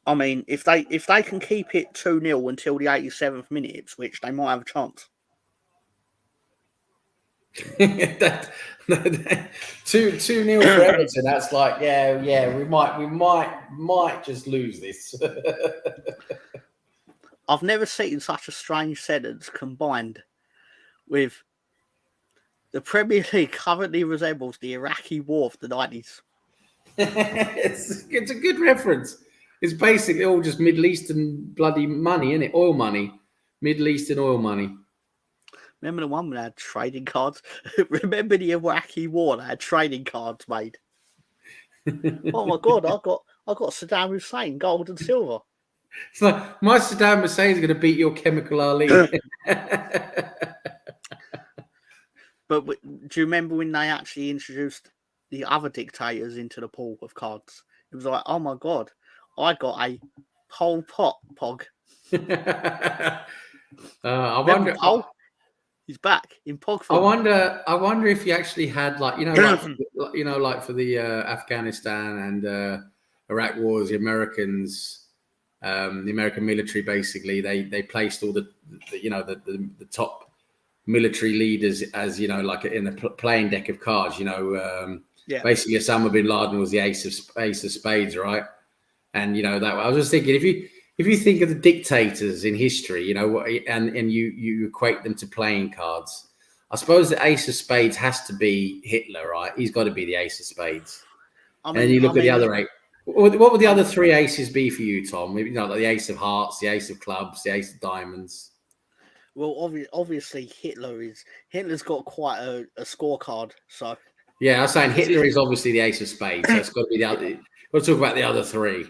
I mean, if they can keep it 2-0 until the 87th minute, Ipswich, they might have a chance. 2-0 for Everton. That's like, yeah. We might just lose this. I've never seen such a strange sentence combined with the Premier League currently resembles the Iraqi War of the 90s. It's a good reference. It's basically all just Middle Eastern bloody money, isn't it? Oil money. Middle Eastern oil money. Remember the one when they had trading cards? Remember the Iraqi War? They had trading cards made. Oh my God! I got Saddam Hussein, gold and silver. It's like my Saddam Hussein is going to beat your Chemical Ali. But do you remember when they actually introduced the other dictators into the pool of cards? It was like, oh my God, I got a Pol Pot pog. I wonder. He's back in pog form. I wonder if he actually had like for the Afghanistan and Iraq wars, the Americans, the American military basically they placed all the top military leaders as like in a playing deck of cards. Basically Osama bin Laden was the ace of spades, right? And that I was just thinking if you think of the dictators in history, and you equate them to playing cards, I suppose the ace of spades has to be Hitler, right? He's got to be the ace of spades. And then you look at the other eight. What would the other three aces be for you, Tom? Maybe like the ace of hearts, the ace of clubs, the ace of diamonds. Well, obviously Hitler's got quite a scorecard. So yeah, I was saying Hitler is obviously the ace of spades. So it's got to be the other. We'll talk about the other three.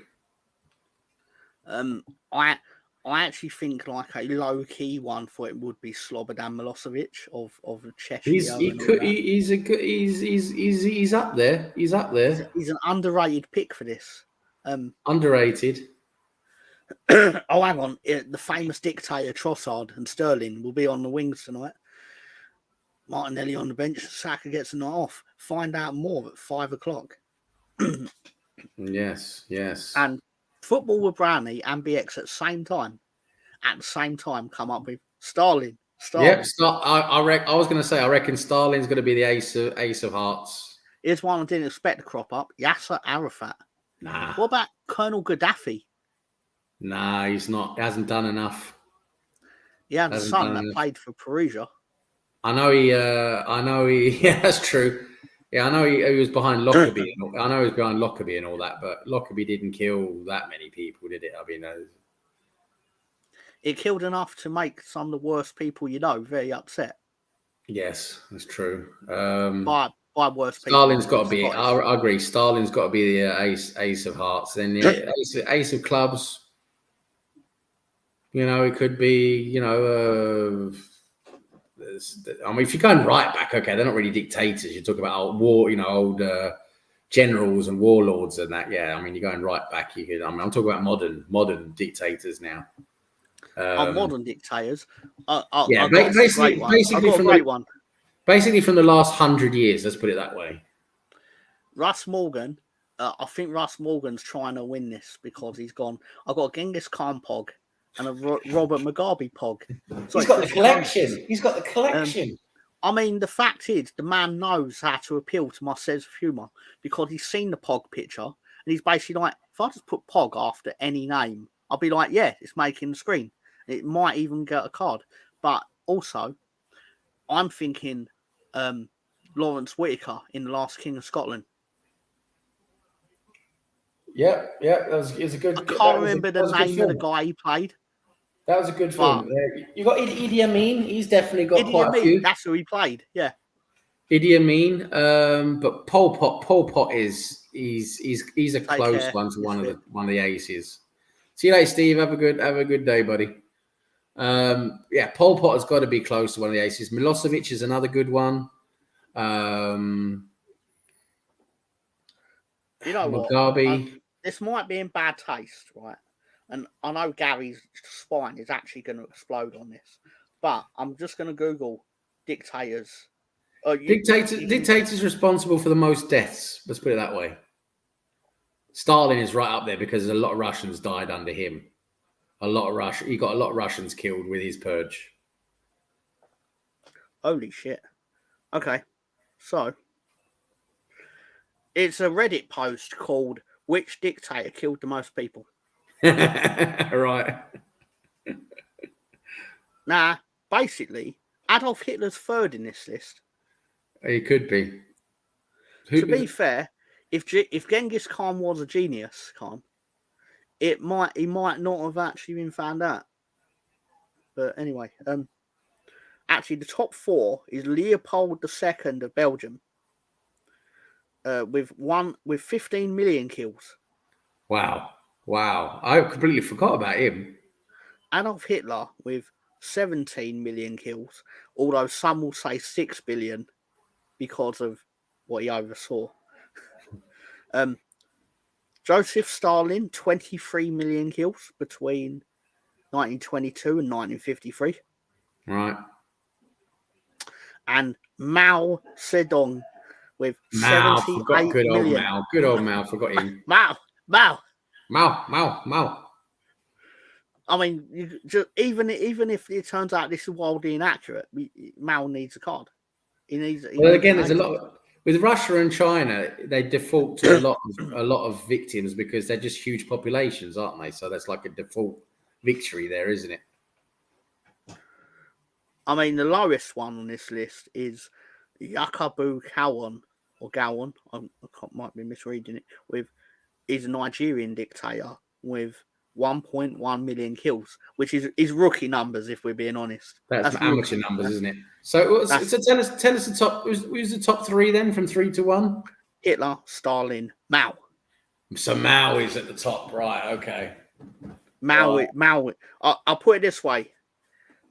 I actually think like a low key one for it would be Slobodan Milosevic of Cheshire. He's up there. He's up there. He's an underrated pick for this. Underrated. Oh, hang on. The famous dictator Trossard and Sterling will be on the wings tonight. Martinelli on the bench. Saka gets a night off. Find out more at 5:00. Yes. And Football with Brownie and BX at the same time come up with Starling. Yep, I was going to say I reckon Starling's going to be the ace of hearts. Here's one I didn't expect to crop up. Yasser Arafat. Nah. What about Colonel Gaddafi? Nah, he's not. He hasn't done enough. He had a son that played for Perugia. I know he. Yeah, that's true. Yeah, I know he was behind Lockerbie. I know he was behind Lockerbie and all that, but Lockerbie didn't kill that many people, did it? I mean, it killed enough to make some of the worst people very upset. Yes, that's true. By worst people. Starling's got to be. I agree. Starling's got to be the ace of hearts. Then the ace of clubs. It could be. I mean, if you're going right back, okay, they're not really dictators. You talk about old generals and warlords and that. Yeah, I mean, you're going right back. I'm talking about modern dictators now. Modern dictators. Basically from the last 100 years. Let's put it that way. Russ Morgan. I think Russ Morgan's trying to win this because he's gone. I've got a Genghis Khan pog and a Robert Mugabe pog. So he's got the collection. He's got the collection. I mean, the fact is, the man knows how to appeal to my sense of humour because he's seen the pog picture and he's basically like, if I just put pog after any name, I'll be like, yeah, it's making the screen. It might even get a card. But also, I'm thinking Lawrence Whitaker in The Last King of Scotland. Yeah, it's a good. I can't remember the name of the guy he played. That was a good film. You got Idi Amin. He's definitely got Idi quite a few. Amin, that's who he played. Yeah. Idi Amin, but Pol Pot is he's a close one to one of the aces. See you later, Steve. Have a good day, buddy. Yeah, Pol Pot has got to be close to one of the aces. Milosevic is another good one. You know Mugabe. what? This might be in bad taste, right? And I know Gary's spine is actually going to explode on this, but I'm just going to Google dictators. Dictators responsible for the most deaths. Let's put it that way. Stalin is right up there because a lot of Russians died under him. He got a lot of Russians killed with his purge. Holy shit. Okay. So, it's a Reddit post called "Which Dictator Killed the Most People?" Right. Now, basically, Adolf Hitler's third in this list. He could be. To be fair, if Genghis Khan was a genius, he might not have actually been found out. But anyway, actually, the top 4 is Leopold II of Belgium, with 15 million kills. Wow! I completely forgot about him. Adolf Hitler with 17 million kills, although some will say 6 billion because of what he oversaw. Joseph Stalin, 23 million kills between 1922 and 1953. Right. And Mao Zedong with 78 good old million. Mao. Good old Mao. Forgot him. Mao. I mean, even if it turns out this is wildly inaccurate, Mao needs a card. There's a lot with Russia and China. They default to a lot of victims because they're just huge populations, aren't they? So that's like a default victory there, isn't it? I mean, the lowest one on this list is Yakubu Gowon, or Gowon. I might be misreading it. He's a Nigerian dictator with 1.1 million kills, which is rookie numbers, if we're being honest. That's amateur numbers, isn't it? So tell us the top. Who's the top 3 then, from 3 to 1? Hitler, Stalin, Mao. So Mao is at the top, right? Okay. Mao. I'll put it this way: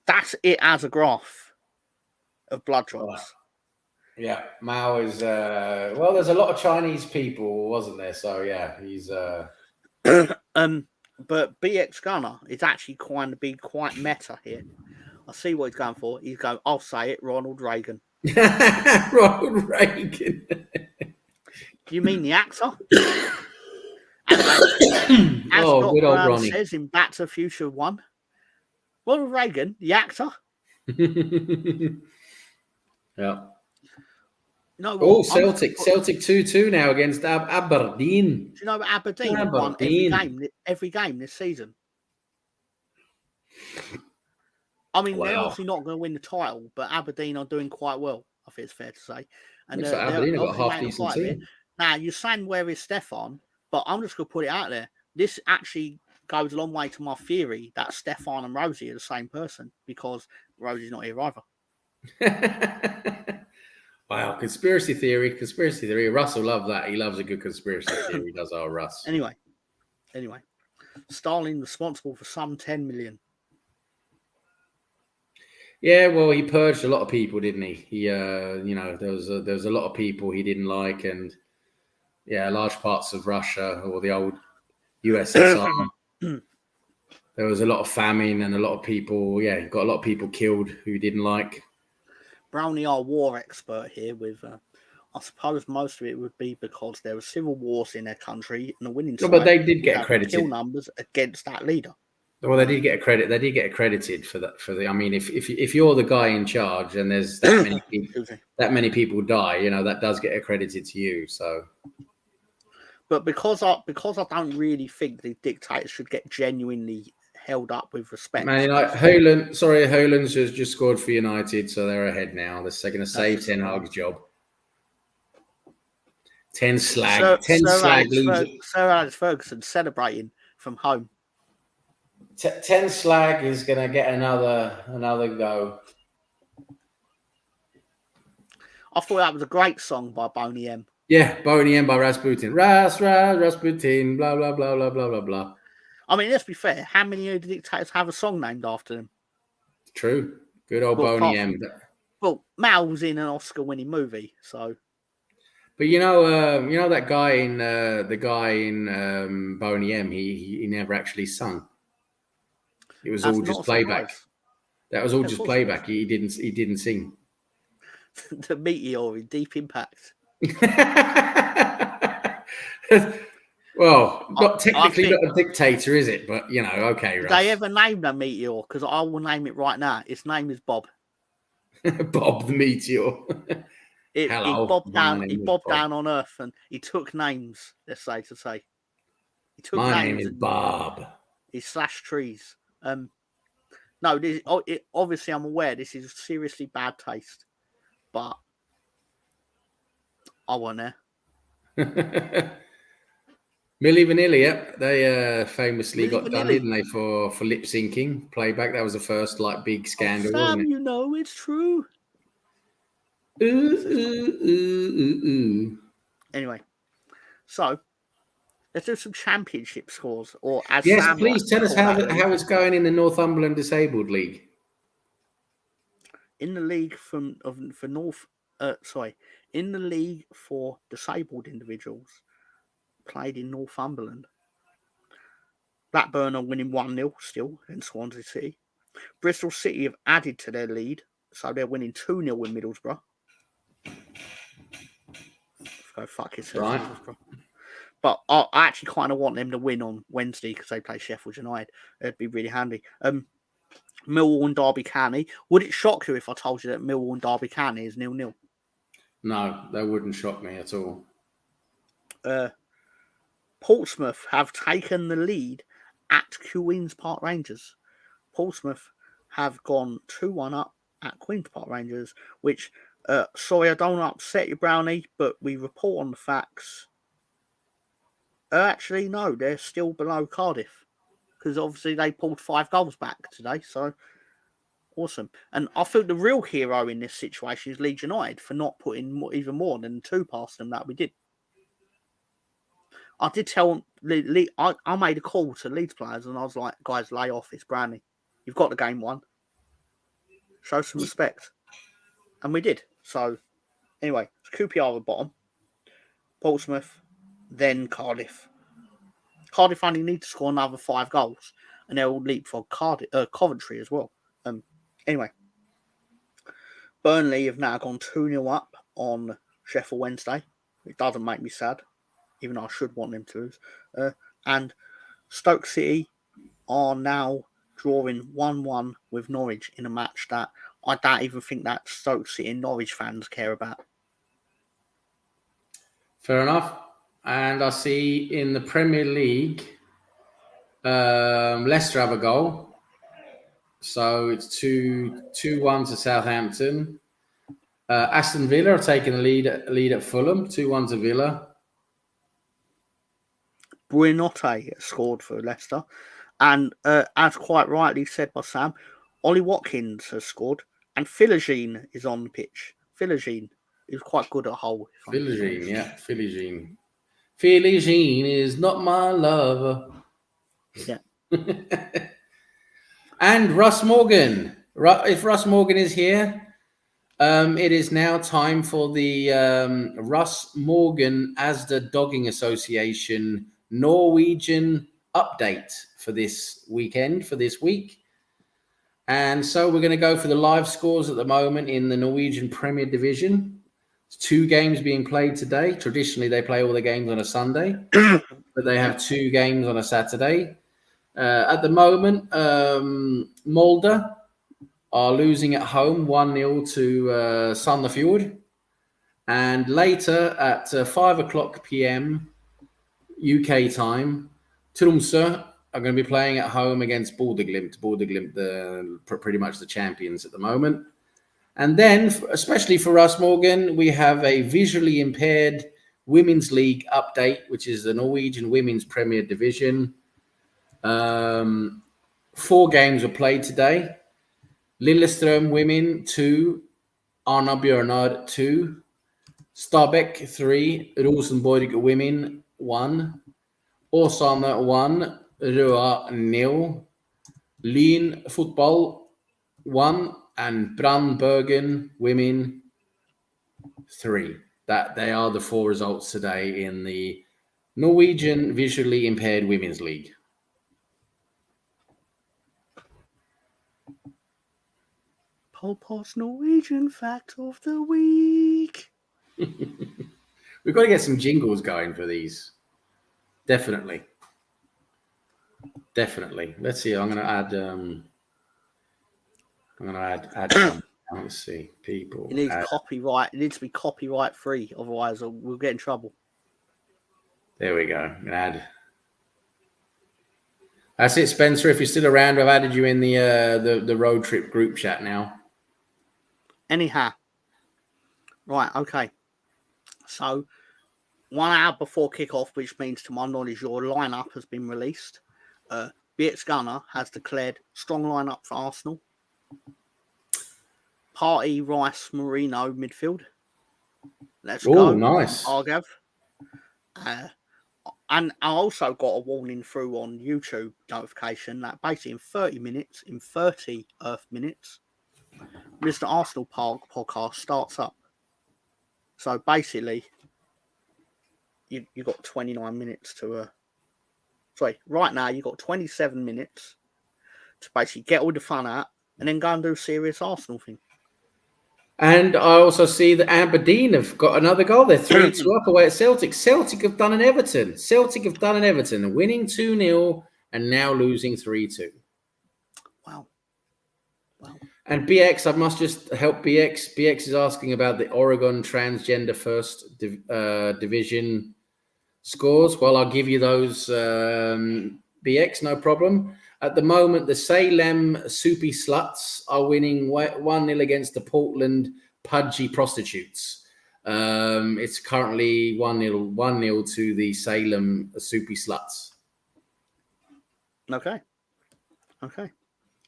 that's it as a graph of blood drops. Right. Yeah, Mao is. Well, there's a lot of Chinese people, wasn't there? So yeah, he's. But BX Gunner is actually quite meta here. I see what he's going for. He's going, I'll say it, Ronald Reagan. Ronald Reagan. You mean the actor? As good old Ronnie says in Back to the Future 1, Ronald Reagan, the actor. Yeah. No, Celtic 2-2 now against Aberdeen. Do you know that Aberdeen won every game this season? I mean, they're obviously not going to win the title, but Aberdeen are doing quite well, I think it's fair to say. And Aberdeen have got a half-decent team. Now, you're saying, where is Stefan? But I'm just going to put it out there. This actually goes a long way to my theory that Stefan and Rosie are the same person, because Rosie's not here either. Wow, conspiracy theory. Russ will love that. He loves a good conspiracy theory. Does our Russ. Anyway. Stalin responsible for some 10 million. Yeah, well, he purged a lot of people, didn't he? He, there was a lot of people he didn't like, and large parts of Russia or the old USSR. There was a lot of famine and a lot of people. Yeah, he got a lot of people killed who he didn't like. Brownie, our war expert here, with I suppose most of it would be because there were civil wars in their country, and the winning side. But they did get accredited. Kill numbers against that leader. Well, they did get accredited. They did get accredited for that. I mean, if you're the guy in charge and there's that many people die, that does get accredited to you. So, but because I don't really think the dictators should get genuinely held up with respect. Man, Haaland's just scored for United, so they're ahead now. They're going to save Ten Hag's job. 10 slag. 10 slag leaves. Sir Alex Ferguson celebrating from home. Ten Slag is going to get another go. I thought that was a great song by Boney M. Yeah, Boney M by Rasputin. Rasputin, blah, blah, blah, blah, blah, blah, blah. I mean, let's be fair. How many of the dictators have a song named after them? True. Good old Well, Boney M. Well, Mal was in an Oscar-winning movie, so. But you know that guy in Boney M. He never actually sung. It was all just playback. That was all just playback. He didn't sing. The Meteor in Deep Impact. Well, not technically not a dictator, is it? But okay. Did they ever name the Meteor? Because I will name it right now. Its name is Bob. Bob the Meteor. Hello. He bobbed down on Earth and he took names. Let's say. He took My names name is Bob. He slashed trees. No, obviously I'm aware this is seriously bad taste, but I want there. Milli Vanilli, yep. They famously got done, didn't they, for lip syncing playback? That was the first big scandal, Sam, wasn't it? It's true. Ooh. Anyway, so let's do some championship scores, or as yes, Sam please tell us how it's going in the Northumberland Disabled League. In the league in the league for disabled individuals, played in Northumberland. Blackburn are winning 1-0 still in Swansea City. Bristol City have added to their lead, so they're winning 2-0 in Middlesbrough. Go fuck yourself, right. Middlesbrough. But I actually kind of want them to win on Wednesday because they play Sheffield United. It'd be really handy. Millwall and Derby County. Would it shock you if I told you that Millwall and Derby County is 0-0? No, that wouldn't shock me at all. Portsmouth have taken the lead at Queen's Park Rangers. Portsmouth have gone 2-1 up at Queen's Park Rangers, which, sorry, I don't want to upset you, Brownie, but we report on the facts. Actually, no, they're still below Cardiff because obviously they pulled 5 goals back today, so awesome. And I feel the real hero in this situation is Leeds United for not putting even more than 2 past them that we did. I did tell them, I made a call to Leeds players and I was like, guys, lay off, it's Brownie. You've got the game won. Show some respect. And we did. So, anyway, QPR at bottom. Portsmouth, then Cardiff. Cardiff only need to score another 5 goals and they'll leapfrog Coventry as well. Anyway, Burnley have now gone 2-0 up on Sheffield Wednesday. It doesn't make me sad, even though I should want them to lose. And Stoke City are now drawing 1-1 with Norwich in a match that I don't even think that Stoke City and Norwich fans care about. Fair enough. And I see in the Premier League, Leicester have a goal. So it's 2-1 to Southampton. Aston Villa are taking the lead at Fulham, 2-1 to Villa. Buenote scored for Leicester. And as quite rightly said by Sam, Ollie Watkins has scored. And Philogene is on the pitch. Philogene is quite good at hole. Philogene, yeah. Philogene. Philogene is not my lover. Yeah. And Russ Morgan. If Russ Morgan is here, it is now time for the Russ Morgan Asda Dogging Association Norwegian update for this weekend, for this week. And so we're going to go for the live scores at the moment in the Norwegian Premier Division. It's 2 games being played today. Traditionally, they play all the games on a Sunday, but they have 2 games on a Saturday. At the moment, Molde are losing at home 1-0 to Sandefjord. And later at 5 o'clock p.m. UK time, Tromsø are going to be playing at home against Bodø/Glimt. Bodø/Glimt, pretty much the champions at the moment. And then, especially for us, Morgan, we have a visually impaired Women's League update, which is the Norwegian Women's Premier Division. 4 games were played today. Lillestrøm women 2, Arna-Bjørnar 2, Stabæk 3, Rosenborg women 1, Åsane 1, Røa 0, Lyn football 1, and Brann Bergen women 3. That they are the 4 results today in the Norwegian Visually Impaired Women's League. Pol Pot's Norwegian fact of the week. We've got to get some jingles going for these. Definitely. Let's see. I'm going to add. Add some. Let's see. People. It needs copyright. It needs to be copyright free. Otherwise, we'll get in trouble. There we go. I'm going to add. That's it, Spencer. If you're still around, I've added you in the road trip group chat now. Anyhow, right, okay. So, 1 hour before kickoff, which means to my knowledge your lineup has been released. BX Gunner has declared strong lineup for Arsenal. Party, Rice, Marino, midfield. Let's go. Oh, nice. Argav. And I also got a warning through on YouTube notification that basically in 30 minutes, Mr. Arsenal Park podcast starts up. So basically, you got 29 minutes to... right now you've got 27 minutes to basically get all the fun out and then go and do a serious Arsenal thing. And I also see that Aberdeen have got another goal. They're 3-2 up away at Celtic. Celtic have done an Everton. Winning 2-0 and now losing 3-2. Wow. And BX, I must just help BX. BX is asking about the Oregon Transgender First Division scores. Well, I'll give you those, BX, no problem. At the moment, the Salem Soupy Sluts are winning 1-0 against the Portland Pudgy Prostitutes. It's currently 1-0 to the Salem Soupy Sluts. Okay.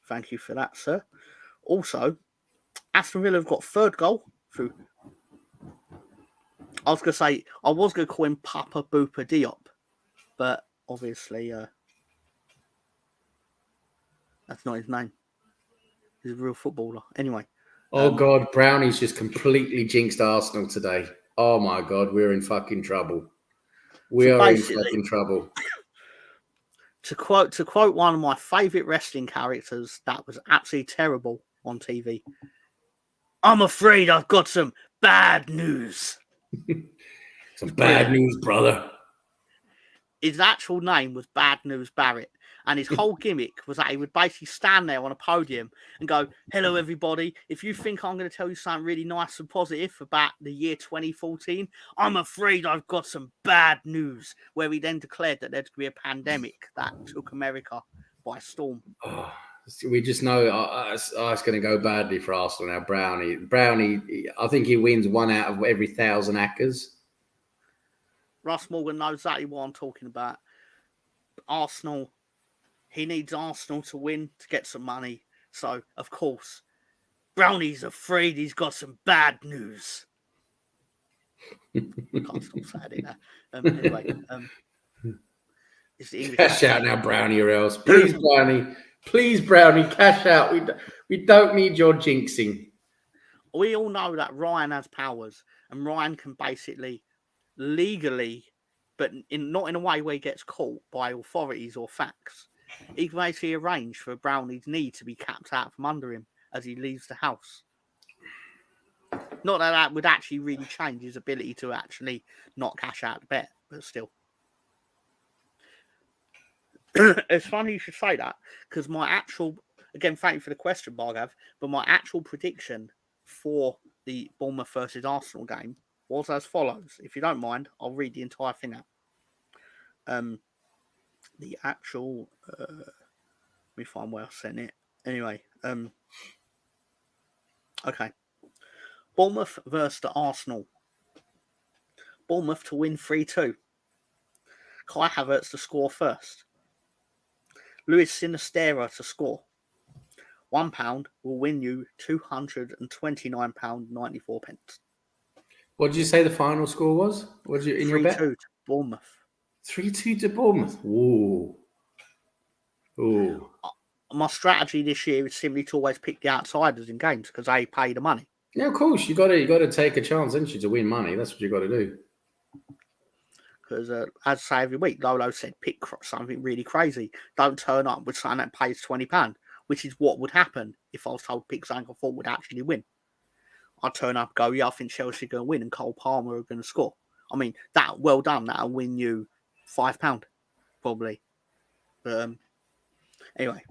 Thank you for that, sir. Also, Aston Villa have got 3rd goal through. I was going to call him Papa Booper Diop, but obviously that's not his name. He's a real footballer. Anyway. Oh, God, Brownie's just completely jinxed Arsenal today. Oh, my God, we're in fucking trouble. We are in fucking trouble. To quote one of my favourite wrestling characters that was absolutely terrible on TV, I'm afraid I've got some bad news. Some bad news, brother. His actual name was Bad News Barrett. And his whole gimmick was that he would basically stand there on a podium and go, "Hello, everybody. If you think I'm going to tell you something really nice and positive about the year 2014, I'm afraid I've got some bad news." Where he then declared that there'd be a pandemic that took America by storm. Oh, we just know it's going to go badly for Arsenal now. Brownie, I think he wins 1 out of every 1,000 hackers. Russ Morgan knows exactly what I'm talking about. Arsenal... He needs Arsenal to win to get some money. So, of course, Brownie's afraid he's got some bad news. Can't stop saying it now. Anyway, it's the English. Cash out now, Brownie, or else. Please, Brownie, cash out. We don't need your jinxing. We all know that Ryan has powers, and Ryan can basically legally, but not in a way where he gets caught by authorities or facts. He can basically arrange for Brownie's knee to be capped out from under him as he leaves the house. Not that would actually really change his ability to actually not cash out the bet, but still. It's funny you should say that, because my actual, again, thank you for the question, Bargav, but my actual prediction for the Bournemouth versus Arsenal game was as follows. If you don't mind, I'll read the entire thing out. The actual let me find where I sent it. Anyway, okay. Bournemouth versus Arsenal. Bournemouth to win 3-2. Kai Havertz to score first. Luis Sinistera to score. £1 will win you £229.94. What did you say the final score was? What did you in your bet? 3-2 to Bournemouth. 3-2 to Bournemouth. Ooh. Ooh. My strategy this year is simply to always pick the outsiders in games because they pay the money. Yeah, of course. You got to take a chance, haven't you, to win money? That's what you got to do. Because, as I say every week, Lolo said, pick something really crazy. Don't turn up with something that pays £20, which is what would happen if I was told pick something I thought would actually win. I'd turn up and go, yeah, I think Chelsea are going to win and Cole Palmer are going to score. I mean, that well done. That'll win you £5, probably. But anyway,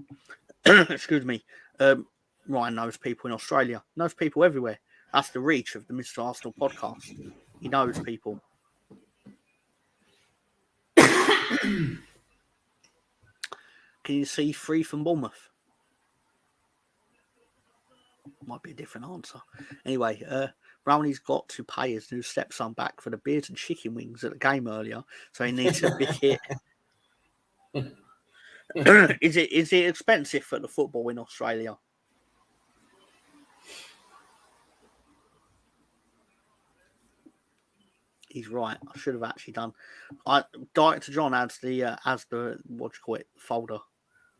excuse me. Ryan knows people in Australia, knows people everywhere. That's the reach of the Mr. Arsenal podcast. He knows people. Can you see 3 from Bournemouth? Might be a different answer. Anyway, Brownie's got to pay his new stepson back for the beers and chicken wings at the game earlier, so he needs a big hit. Is it expensive for the football in Australia? He's right. I should have actually done. Director John adds the what do you call it, folder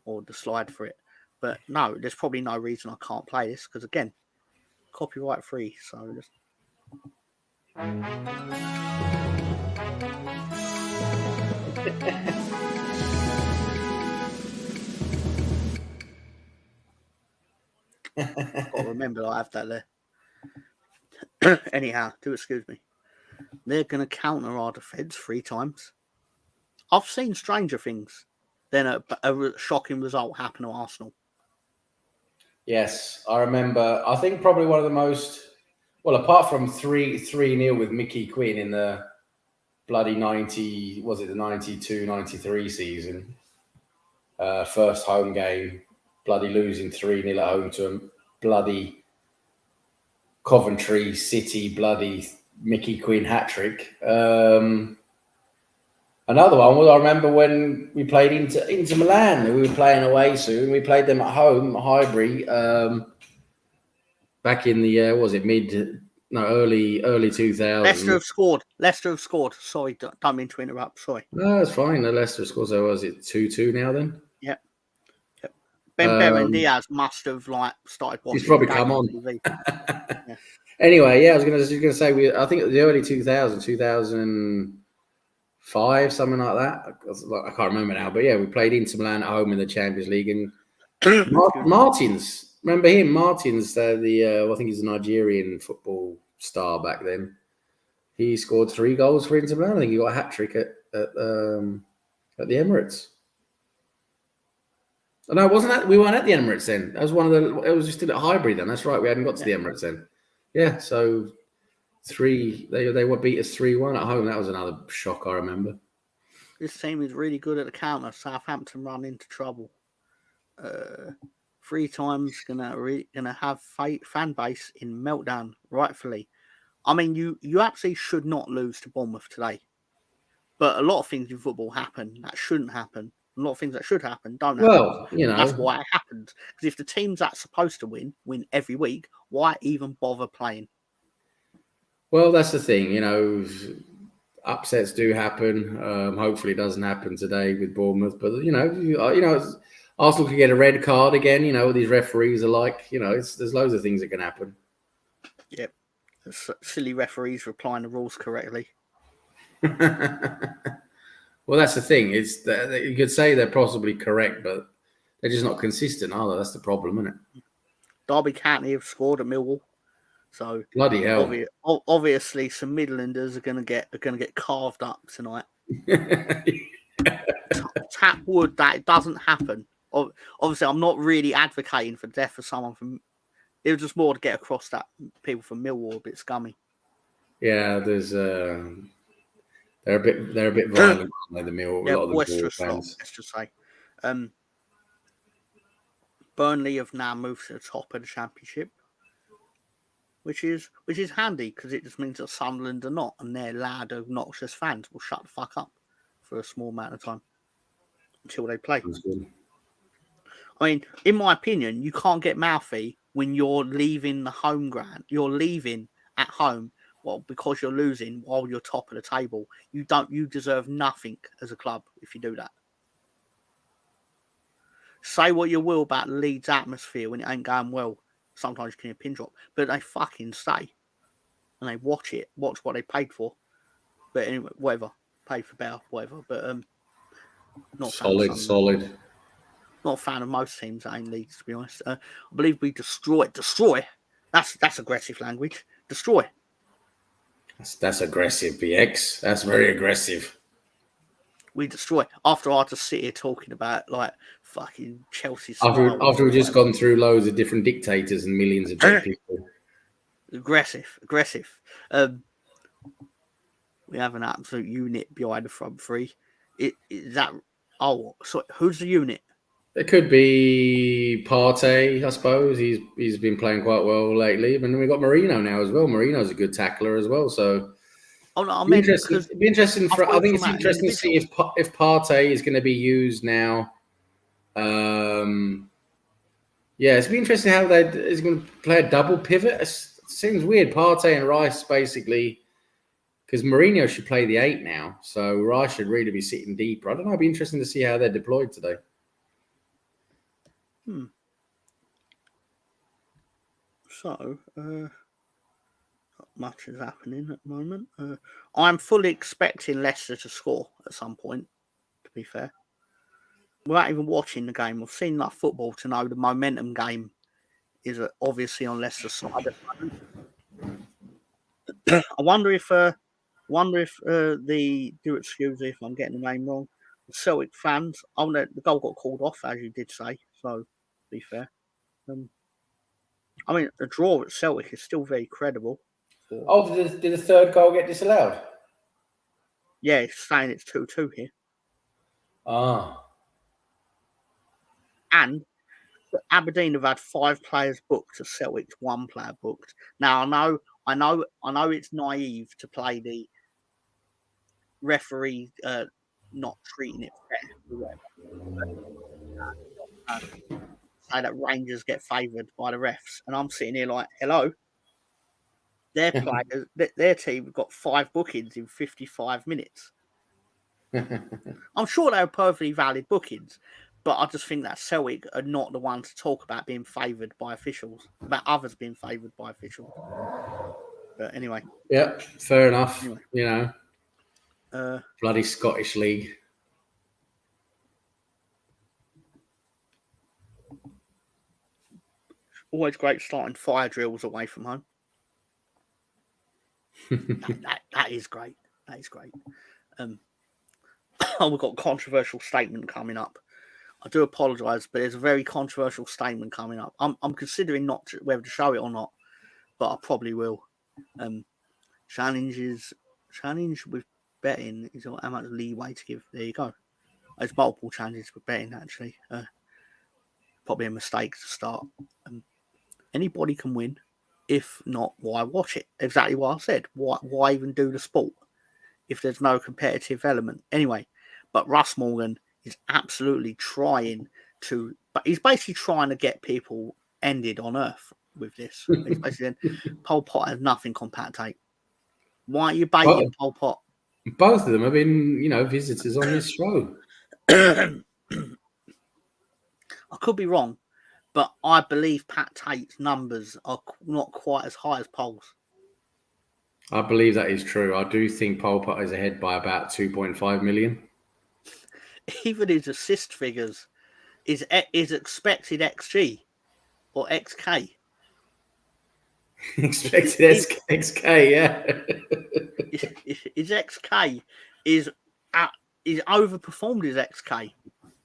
or the slide for it. But no, there's probably no reason I can't play this because again, copyright free. So just. Got to remember I have that there. Anyhow, do excuse me. They're going to counter our defence 3 times. I've seen stranger things than a shocking result happen to Arsenal. Yes, I remember. I think probably one of the most, well, apart from 3-0 with Mickey Quinn in the bloody 90, was it the 92-93 season? First home game, bloody losing 3-0 at home to a bloody Coventry City bloody Mickey Quinn hat-trick. Another one was I remember when we played Inter Milan. We were playing away soon. We played them at home, Highbury, back in the early 2000s. Leicester have scored. Sorry, don't mean to interrupt. Sorry. No, it's fine. The Leicester scores. So was it 2-2 now then? Yep. Ben Diaz must have started watching. He's probably come on. Yeah. Anyway, yeah, I was gonna say I think the early 2005, something like that. I can't remember now, but yeah, we played Inter Milan at home in the Champions League, and Martins, remember him? Martins, I think he's a Nigerian football star back then. He scored 3 goals for Inter Milan. I think he got a hat trick at the Emirates. No, wasn't that? We weren't at the Emirates then. That was it was just still at Highbury then. That's right. We hadn't got to the Emirates then. Yeah, so 3. They were beat us 3-1 at home. That was another shock. I remember. This team is really good at the counter. Southampton run into trouble. 3 times gonna have fan base in meltdown, rightfully. I mean, you absolutely should not lose to Bournemouth today. But a lot of things in football happen that shouldn't happen. A lot of things that should happen don't happen. Well, that's why it happens. Because if the teams that's supposed to win every week, why even bother playing? Well, that's the thing. Upsets do happen. Hopefully, it doesn't happen today with Bournemouth. But Arsenal could get a red card again. These referees are like. There's loads of things that can happen. Yep, silly referees applying the rules correctly. Well, that's the thing. It's that you could say they're possibly correct, but they're just not consistent, are they? That's the problem, isn't it? Derby County have scored at Millwall, so bloody hell. Obviously, some Midlanders are going to get carved up tonight. Tap wood that it doesn't happen. Obviously, I'm not really advocating for death for someone from. It was just more to get across that people from Millwall a bit scummy. Yeah, there's they're a bit violent, aren't they, the Millwall. Yeah, a lot of the boisterous fans. lot, let's just say. Burnley have now moved to the top of the Championship, which is handy because it just means that Sunderland are not, and their loud, obnoxious fans will shut the fuck up for a small amount of time until they play. I mean, in my opinion, you can't get mouthy when you're leaving the home ground. You're leaving at home, well, because you're losing while you're top of the table. You deserve nothing as a club if you do that. Say what you will about Leeds' atmosphere when it ain't going well. Sometimes you can hear a pin drop, but they fucking stay and they watch what they paid for. But anyway, whatever, paid for better, whatever. But not solid. Not a fan of most teams that ain't Leeds, to be honest. I believe we destroy. That's aggressive language. Destroy. That's aggressive, BX. That's very aggressive. We destroy. After I just sit here talking about like fucking Chelsea. After we've just gone through loads of different dictators and millions of dead people. Aggressive. We have an absolute unit behind the front three. Is that? Oh, so who's the unit? It could be Partey, I suppose. He's been playing quite well lately. And then we've got Marino now as well. Marino's a good tackler as well. So oh, no, I mean, it'd be interesting for. I think it's interesting to see if Partey is going to be used now. It's be interesting how is going to play a double pivot. It seems weird. Partey and Rice basically, because Mourinho should play the 8 now, so Rice should really be sitting deeper. I don't know. It'd be interesting to see how they're deployed today. So, not much is happening at the moment. I'm fully expecting Leicester to score at some point, to be fair. Without even watching the game, I've seen enough football to know the momentum game is obviously on Leicester's side. I wonder if do excuse me if I'm getting the name wrong, the Celtic fans, the goal got called off, as you did say, so to be fair. I mean, the draw at Celtic is still very credible. Did the third goal get disallowed? Yeah, it's saying it's 2-2 here. And Aberdeen have had 5 players booked to Celtic's 1 player booked. Now I know it's naive to play the referee not treating it fair. Say that Rangers get favoured by the refs, and I'm sitting here like, hello. Their players, their team got 5 bookings in 55 minutes. I'm sure they were perfectly valid bookings, but I just think that Celtic are not the ones to talk about being favoured by officials, about others being favoured by officials. But anyway. Yeah, fair enough. Anyway. You know, bloody Scottish League. Always great starting fire drills away from home. that is great. That is great. We've got a controversial statement coming up. I do apologise, but there's a very controversial statement coming up. I'm considering whether to show it or not, but I probably will. Challenge with betting is how much leeway to give. There you go. There's multiple challenges with betting actually. Probably a mistake to start. Anybody can win. If not, why watch it? Exactly what I said. Why even do the sport if there's no competitive element? Anyway, but Russ Morgan is absolutely trying to, but he's basically trying to get people ended on earth with this. He's basically saying, Pol Pot has nothing on Pat Tate. Why are you baiting Pol Pot? Both of them have been, visitors on this show. I could be wrong, but I believe Pat Tate's numbers are not quite as high as Pol's. I believe that is true. I do think Pol Pot is ahead by about 2.5 million. Even his assist figures is expected XG or XK. Expected XK, yeah. His XK is overperformed his XK.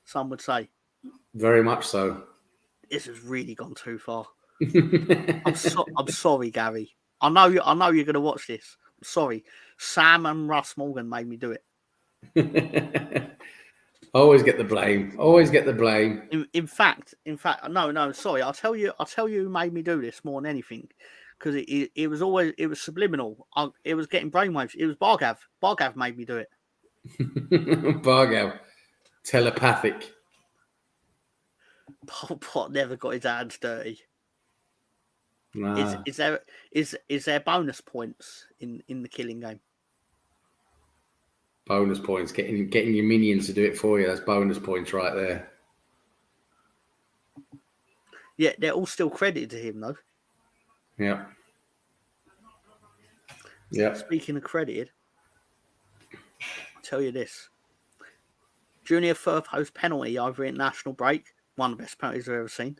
Some would say. Very much so. This has really gone too far. I'm sorry, Gary. I know you're going to watch this. I'm sorry. Sam and Russ Morgan made me do it. Always get the blame. Always get the blame. In fact, no. Sorry, I'll tell you who made me do this more than anything, because it was subliminal. It was getting brainwaves. It was Bargav. Bargav made me do it. Bargav, telepathic. Pol Pot never got his hands dirty. Nah. Is there bonus points in the killing game? Bonus points, getting your minions to do it for you. That's bonus points right there. Yeah, they're all still credited to him though. Yeah. Yeah. Speaking of credited, I'll tell you this. Junior Firpo's penalty over international break, one of the best penalties I've ever seen.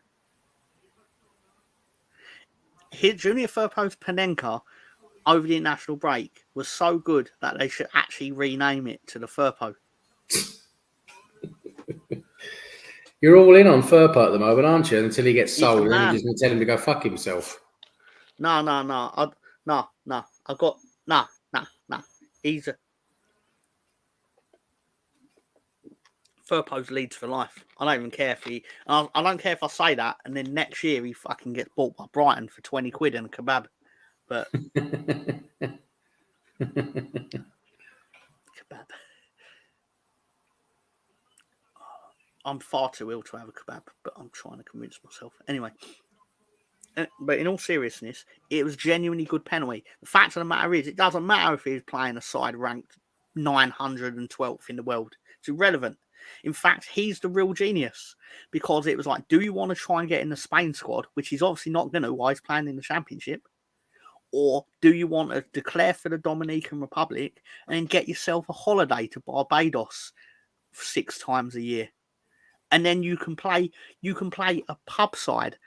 Junior Firpo's Panenka over the international break was so good that they should actually rename it to the Firpo. You're all in on Firpo at the moment, aren't you? Until he gets sold, and then man. you're just going to tell him to go fuck himself. No. He's a Firpo's leads for life. I don't even care if he. I don't care if I say that, and then next year he fucking gets bought by Brighton for 20 quid and a kebab. But kebab. I'm far too ill to have a kebab, but I'm trying to convince myself. Anyway, but in all seriousness, it was genuinely good penalty. The fact of the matter is, it doesn't matter if he's playing a side ranked 912th in the world. It's irrelevant. In fact, he's the real genius, because it was like, do you want to try and get in the Spain squad, which he's obviously not going to while he's playing in the Championship? Or do you want to declare for the Dominican Republic and then get yourself a holiday to Barbados 6 times a year? And then you can play a pub side.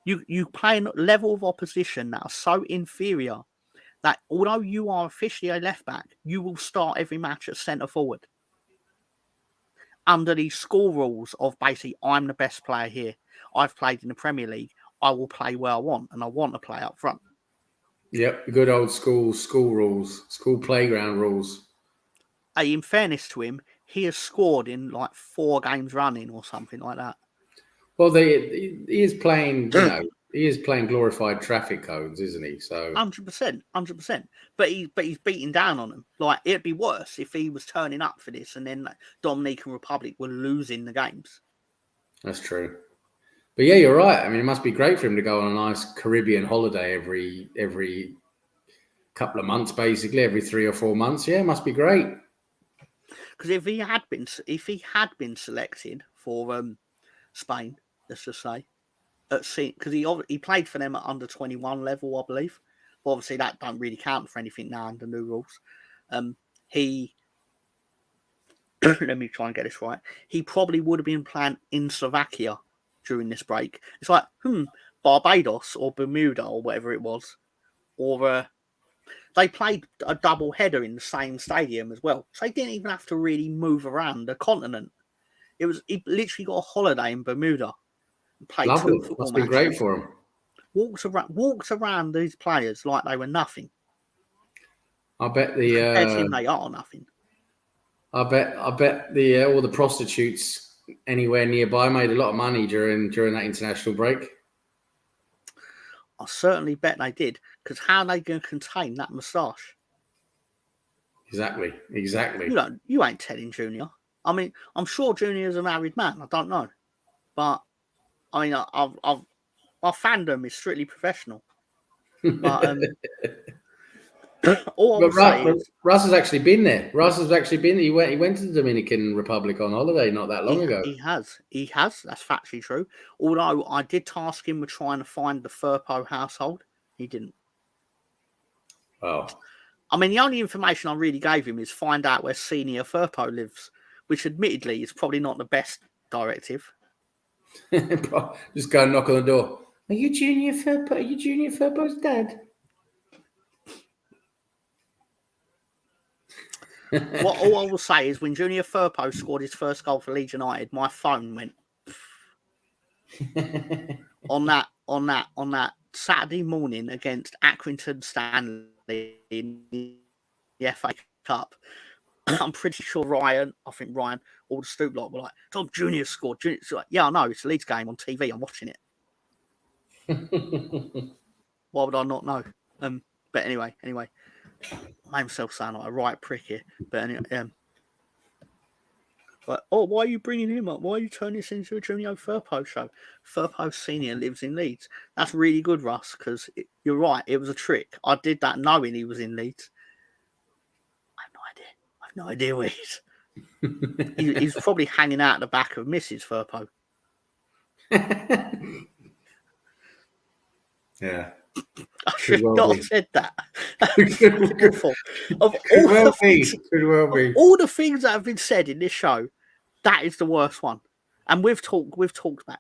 You play a level of opposition that are so inferior that although you are officially a left back, you will start every match at centre forward. Under these school rules of basically, I'm the best player here. I've played in the Premier League. I will play where I want, and I want to play up front. Yep, good old school rules, school playground rules. Hey, in fairness to him, he has scored in like 4 games running or something like that. Well, he is playing, he is playing glorified traffic codes, isn't he? So 100%. But he's beating down on them. Like, it'd be worse if he was turning up for this and then Dominican Republic were losing the games. That's true. But yeah, you're right. I mean, it must be great for him to go on a nice Caribbean holiday every couple of months, basically every 3 or 4 months. Yeah, it must be great. Because if he had been selected for Spain, let's just say, because he played for them at under 21 level, I believe. But obviously that don't really count for anything now under new rules. He let me try and get this right. He probably would have been playing in Slovakia during this break. It's like Barbados or Bermuda or whatever it was, or they played a double header in the same stadium as well. So he didn't even have to really move around the continent. He literally got a holiday in Bermuda and played Lovely. 2 football Must be matches. great for him. Walked around these players like they were nothing. I bet Compared to him, they are nothing. I bet all the prostitutes anywhere nearby made a lot of money during that international break. I certainly bet they did, because how are they going to contain that moustache? Exactly. You ain't telling Junior. I mean, I'm sure Junior's a married man. I don't know, but I mean, my fandom is strictly professional. But all I will say is, Russ has actually been there. He went to the Dominican Republic on holiday not that long ago. He has. That's factually true. Although I did task him with trying to find the Firpo household, he didn't. Oh. I mean, the only information I really gave him is find out where Senior Firpo lives, which admittedly is probably not the best directive. Just go and knock on the door. Are you Junior Firpo? Are you Junior Firpo's dad? What all I will say is, when Junior Firpo scored his first goal for Leeds United, my phone went on that Saturday morning against Accrington Stanley in the FA Cup. I'm pretty sure Ryan, all the Stoop lot were like, Tom Junior scored. Junior's like, yeah, I know, it's a Leeds game on TV. I'm watching it. Why would I not know? But anyway, I made myself sound like a right prick here. But anyway, Like, oh, why are you bringing him up? Why are you turning this into a Junior Firpo show? Firpo Senior lives in Leeds. That's really good, Russ, because you're right. It was a trick. I did that knowing he was in Leeds. I have no idea where he is. He's probably hanging out at the back of Mrs. Firpo. Yeah. I should not have said that. Could well be. All the things that have been said in this show, that is the worst one. And we've talked about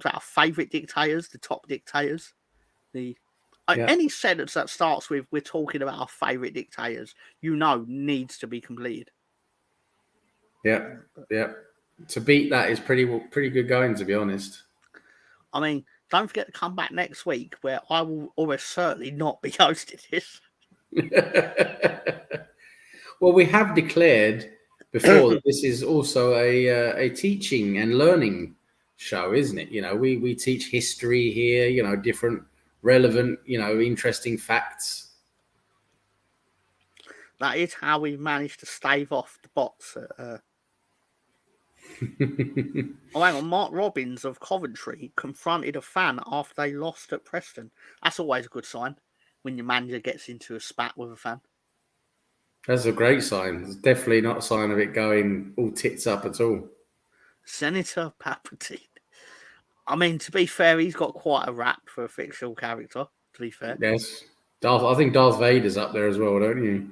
our favourite dictators, the top dictators. Any sentence that starts with "we're talking about our favourite dictators," needs to be completed. Yeah. To beat that is pretty good going, to be honest. I mean, don't forget to come back next week, where I will almost certainly not be hosting this. Well, we have declared before that this is also a teaching and learning show, isn't it? We teach history here, different relevant, interesting facts. That is how we've managed to stave off the bots. Hang on, Mark Robbins of Coventry confronted a fan after they lost at Preston. That's always a good sign when your manager gets into a spat with a fan. That's a great sign. It's definitely not a sign of it going all tits up at all. Senator Palpatine. I mean, to be fair, he's got quite a rap for a fictional character, to be fair. Yes. I think Darth Vader's up there as well, don't you?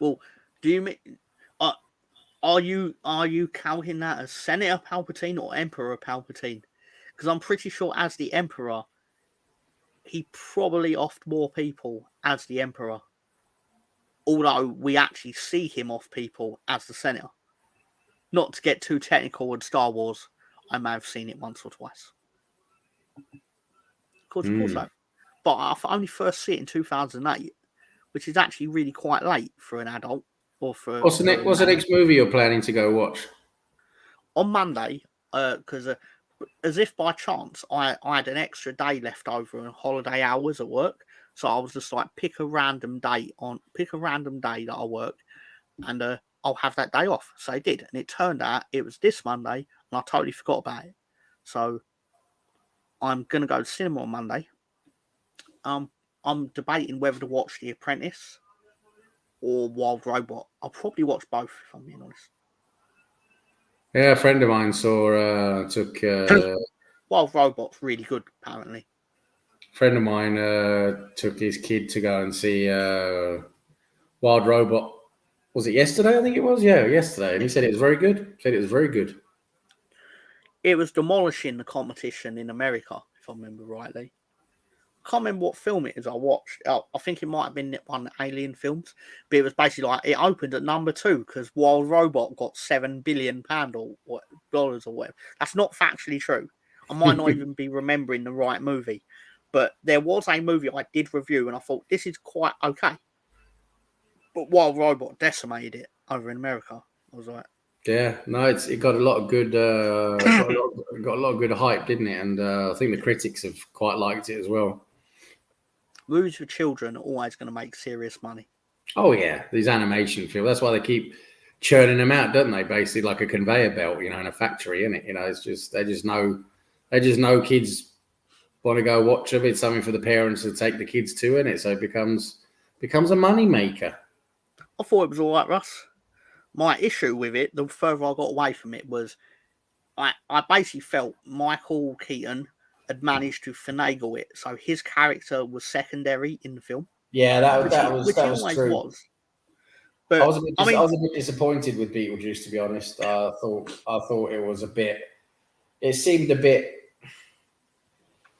Well, do you mean... Are you counting that as Senator Palpatine or Emperor Palpatine? Because I'm pretty sure as the Emperor, he probably offed more people as the Emperor. Although we actually see him off people as the Senator. Not to get too technical with Star Wars, I may have seen it once or twice. Of course so. But I only first see it in 2008, which is actually really quite late for an adult. Or for what's the next movie you're planning to go watch? On Monday, because as if by chance, I had an extra day left over on holiday hours at work. So I was just like, pick a random day that I work, and I'll have that day off. So I did, and it turned out it was this Monday, and I totally forgot about it. So I'm gonna go to cinema on Monday. I'm debating whether to watch The Apprentice or Wild Robot. I'll probably watch both, if I'm being honest. Yeah, a friend of mine took Wild Robot's really good, apparently. A friend of mine took his kid to go and see Wild Robot. Was it yesterday? I think it was. Yeah, yesterday. And he said it was very good. It was demolishing the competition in America, if I remember rightly. I can't remember what film it is I watched. I think it might have been one of the Alien films. But it was basically like, it opened at number 2 because Wild Robot got $7 billion or dollars or whatever. That's not factually true. I might not even be remembering the right movie. But there was a movie I did review and I thought, this is quite okay. But Wild Robot decimated it over in America. I was like... Yeah, no, it got a lot of good, got a lot of good hype, didn't it? And I think the critics have quite liked it as well. Movies for children are always going to make serious money. Oh yeah, these animation films. That's why they keep churning them out, don't they? Basically, like a conveyor belt, in a factory, isn't it? It's just they just know kids want to go watch them. It's something for the parents to take the kids to, isn't it? So it becomes a money maker. I thought it was all right, Russ. My issue with it, the further I got away from it, was I basically felt Michael Keaton had managed to finagle it, so his character was secondary in the film. Yeah, that was true. But I was a bit disappointed with Beetlejuice, to be honest. I thought it was a bit. It seemed a bit.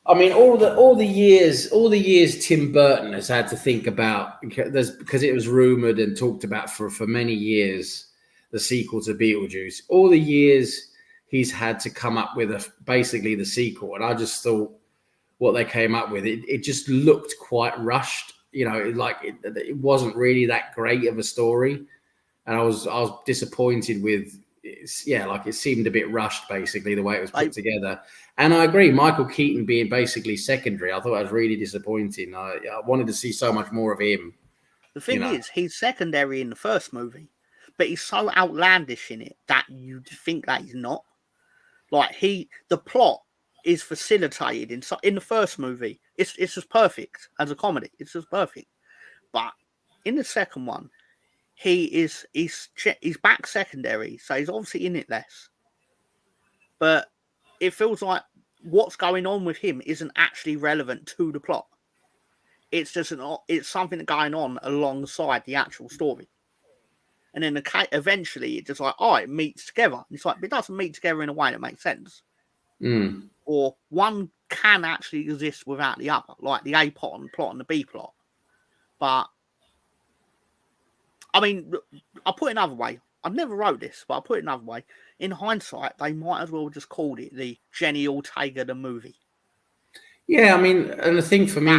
I mean, all the years Tim Burton has had to think about, because it was rumored and talked about for many years, the sequel to Beetlejuice. All the years he's had to come up with basically the sequel, and I just thought what they came up with, it just looked quite rushed. It wasn't really that great of a story, and I was disappointed with. It seemed a bit rushed, basically, the way it was put together. And I agree, Michael Keaton being basically secondary, I thought that was really disappointing. I wanted to see so much more of him. The thing is, he's secondary in the first movie, but he's so outlandish in it that you think that he's not. Like the plot is facilitated in the first movie. It's just perfect as a comedy. It's just perfect. But in the second one, he's back secondary, so he's obviously in it less. But it feels like what's going on with him isn't actually relevant to the plot. It's just it's something going on alongside the actual story. And then eventually it's just like, oh, it meets together. And it's like, but it doesn't meet together in a way that makes sense. Or one can actually exist without the other, like the A plot and the B plot. But I mean, I'll put it another way. I never wrote this, but I'll put it another way. In hindsight, they might as well just called it the Jenny Ortega the movie. Yeah, I mean, and the thing for me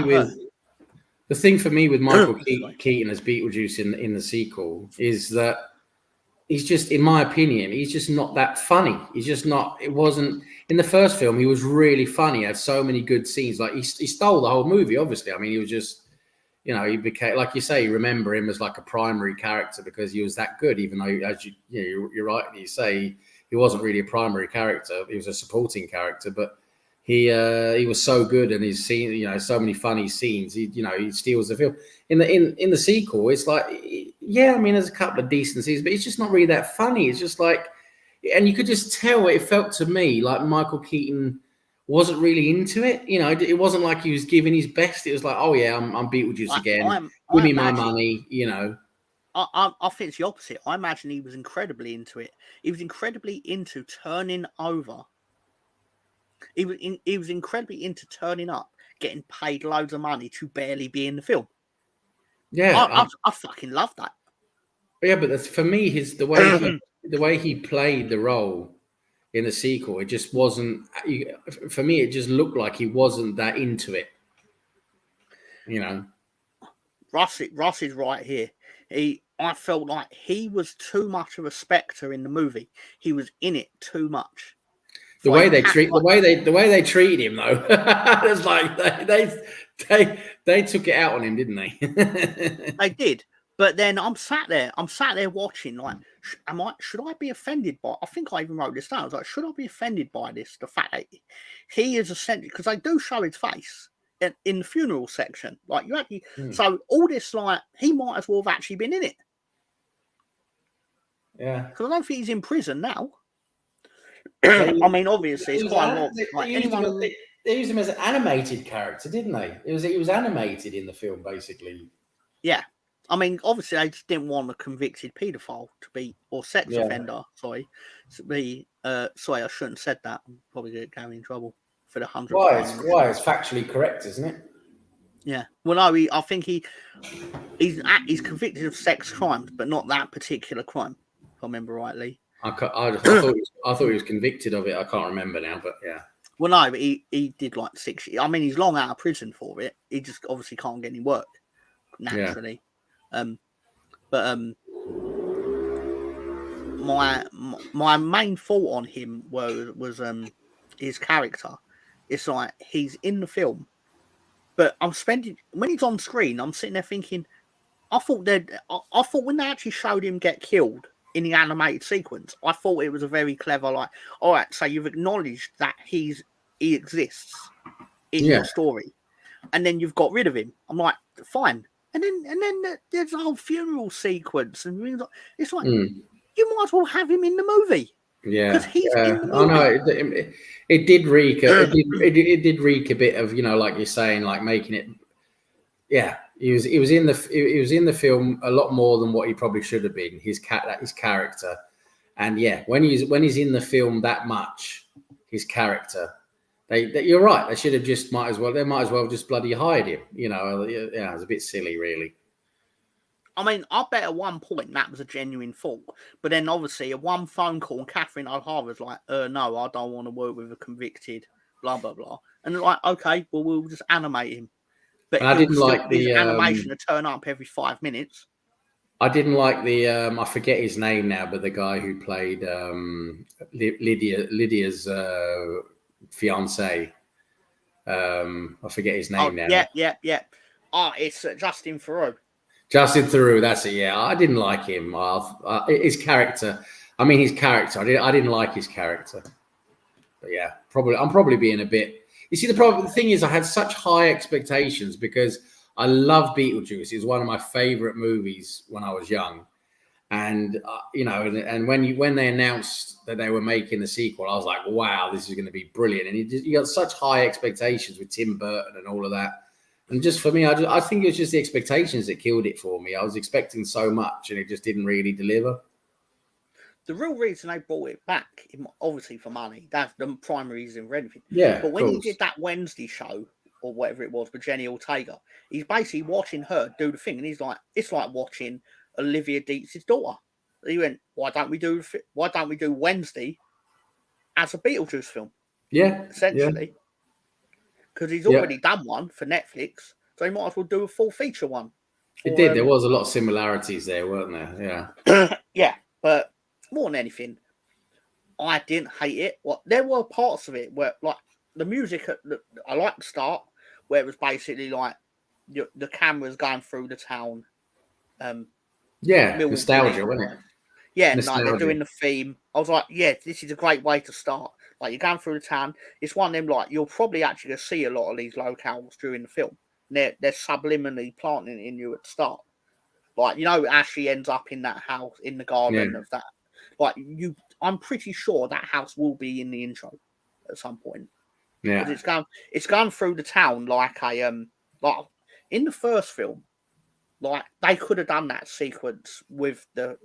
with Michael Keaton as Beetlejuice in the sequel is that he's just, in my opinion, he's just not that funny. He's just not. It wasn't in the first film. He was really funny. He had so many good scenes. Like he stole the whole movie. Obviously, I mean, he was just, he became, like you say, you remember him as like a primary character because he was that good. Even though, as you're right, you say he wasn't really a primary character. He was a supporting character, but he was so good, and he's seen so many funny scenes. He steals the film. In the sequel, it's like, yeah, I mean, there's a couple of decent scenes, but it's just not really that funny. It's just like, and you could just tell. It felt to me like Michael Keaton wasn't really into it. It wasn't like he was giving his best. It was like, oh yeah, I'm Beetlejuice again. Give me my money. I think it's the opposite. I imagine he was incredibly into it. He was incredibly into turning over. He was incredibly into turning up, getting paid loads of money to barely be in the film. Yeah, I fucking love that. Yeah, but that's, for me, the way he played the role in the sequel, it just wasn't. For me, it just looked like he wasn't that into it. Russ is right here. I felt like he was too much of a spectre in the movie. He was in it too much. The way they treated him, though, it's like they took it out on him, didn't they? They did. But then I'm sat there watching, like, should I be offended by? I think I even wrote this down. I was like, should I be offended by this? The fact that he is essentially, because they do show his face in the funeral section, like you actually. So all this, like, he might as well have actually been in it. Yeah. Because I don't think he's in prison now. I mean, obviously, it's quite a lot. They used him as an animated character, didn't they? He was animated in the film, basically. Yeah. I mean, obviously, they just didn't want a convicted paedophile to be, or sex offender, sorry, to be, sorry, I shouldn't have said that. I'm probably going to go in trouble for the 100th time. Why? It's factually correct, isn't it? Yeah. Well, no, I think he's convicted of sex crimes, but not that particular crime, if I remember rightly. I thought he was convicted of it. I can't remember now, but yeah. Well, no, but he did like 6 years. I mean, he's long out of prison for it. He just obviously can't get any work naturally. Yeah. My main thought on him was his character. It's like he's in the film, but when he's on screen, I'm sitting there thinking, I thought when they actually showed him get killed in the animated sequence, I thought it was a very clever, like, all right, so you've acknowledged that he exists in your story, and then you've got rid of him. I'm like, fine. And then there's a whole funeral sequence, and it's like you might as well have him in the movie. Yeah, because he's in the movie. I know it did reek. It did reek a bit of, like you're saying, like making it. Yeah, he was in the film a lot more than what he probably should have been. His character, and yeah, when he's in the film that much, his character. You're right. They should have just might as well just bloody hide him. Yeah, it was a bit silly, really. I mean, I bet at one point that was a genuine fault, but then obviously a one phone call, and Catherine O'Hara's like, "No, I don't want to work with a convicted, blah blah blah," and like, okay, well, we'll just animate him. But I didn't like the animation to turn up every 5 minutes. I didn't like the I forget his name now, but the guy who played Lydia's fiance. I forget his name now. Yeah. Oh, it's Justin Theroux. Justin Theroux, that's it. Yeah, I didn't like him. His character. I mean, his character. I didn't like his character. But yeah, I'm probably being a bit. You see, the thing is, I had such high expectations because I love Beetlejuice. It was one of my favorite movies when I was young, and and when they announced that they were making the sequel, I was like, wow, this is going to be brilliant. And you got such high expectations with Tim Burton and all of that. And just for me, I think it was just the expectations that killed it for me. I was expecting so much, and it just didn't really deliver. The real reason they brought it back, obviously for money, that's the primary reason for anything. Yeah, but when he did that Wednesday show or whatever it was with Jenny Ortega, he's basically watching her do the thing, and he's like, it's like watching Olivia Deetz' daughter. He went, why don't we do Wednesday as a Beetlejuice film? Yeah, essentially, because he's already done one for Netflix, so he might as well do a full feature one. It did. There was a lot of similarities there, weren't there? Yeah. Yeah, but more than anything, I didn't hate it. There were parts of it where, like, the music, I liked the start, where it was basically like the camera's going through the town. Nostalgia, wasn't it? Yeah, like they're doing the theme. I was like, yeah, this is a great way to start. Like, you're going through the town. It's one of them, like, you'll probably actually going to see a lot of these locales during the film. They're subliminally planting it in you at the start. Like, Ashley ends up in that house, in the garden of that. Like, I'm pretty sure that house will be in the intro at some point. Yeah. Because it's going through the town like like in the first film, like, they could have done that sequence with the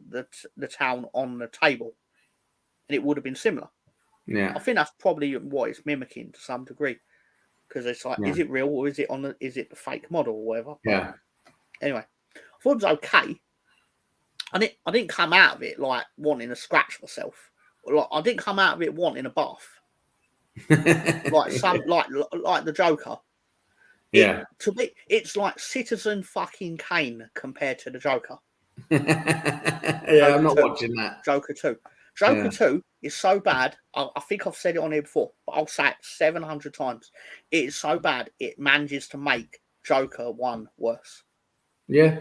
town on the table, and it would have been similar. Yeah. I think that's probably what it's mimicking to some degree, because it's like, is it real or is it the fake model or whatever? Yeah. Anyway, I thought it was okay. I didn't come out of it like wanting to scratch myself. Like, I didn't come out of it wanting a bath. like the Joker. To me, it's like Citizen fucking Kane compared to the Joker. Joker I'm not 2. Watching that. Joker 2. Joker 2 is so bad. I think I've said it on here before, but I'll say it 700 times. It is so bad, it manages to make Joker 1 worse. Yeah.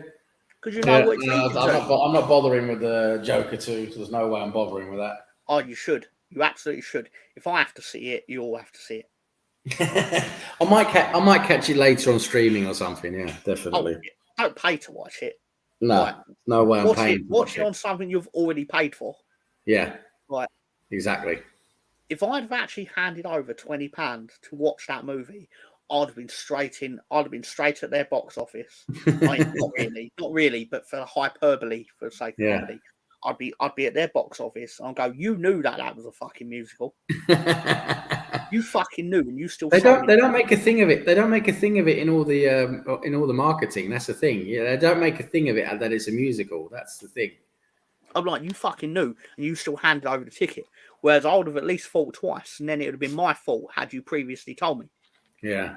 Because what I'm not bothering with the Joker 2. So there's no way I'm bothering with that. Oh, you should. You absolutely should. If I have to see it, you all have to see it. I might catch it later on streaming or something. Yeah, definitely. Don't pay to watch it. No, no way I'm paying. Watch it on something you've already paid for. Yeah. Right. Exactly. If I'd have actually handed over £20 to watch that movie, I'd have been straight at their box office. I mean, not really, but for hyperbole, for the sake of comedy, I'd be at their box office and I'd go, you knew that was a fucking musical. You fucking knew, and you still. They don't make a thing of it. They don't make a thing of it in all the marketing. That's the thing. Yeah, they don't make a thing of it that it's a musical. That's the thing. I'm like, you fucking knew, and you still handed over the ticket. Whereas I would have at least thought twice, and then it would have been my fault had you previously told me. Yeah.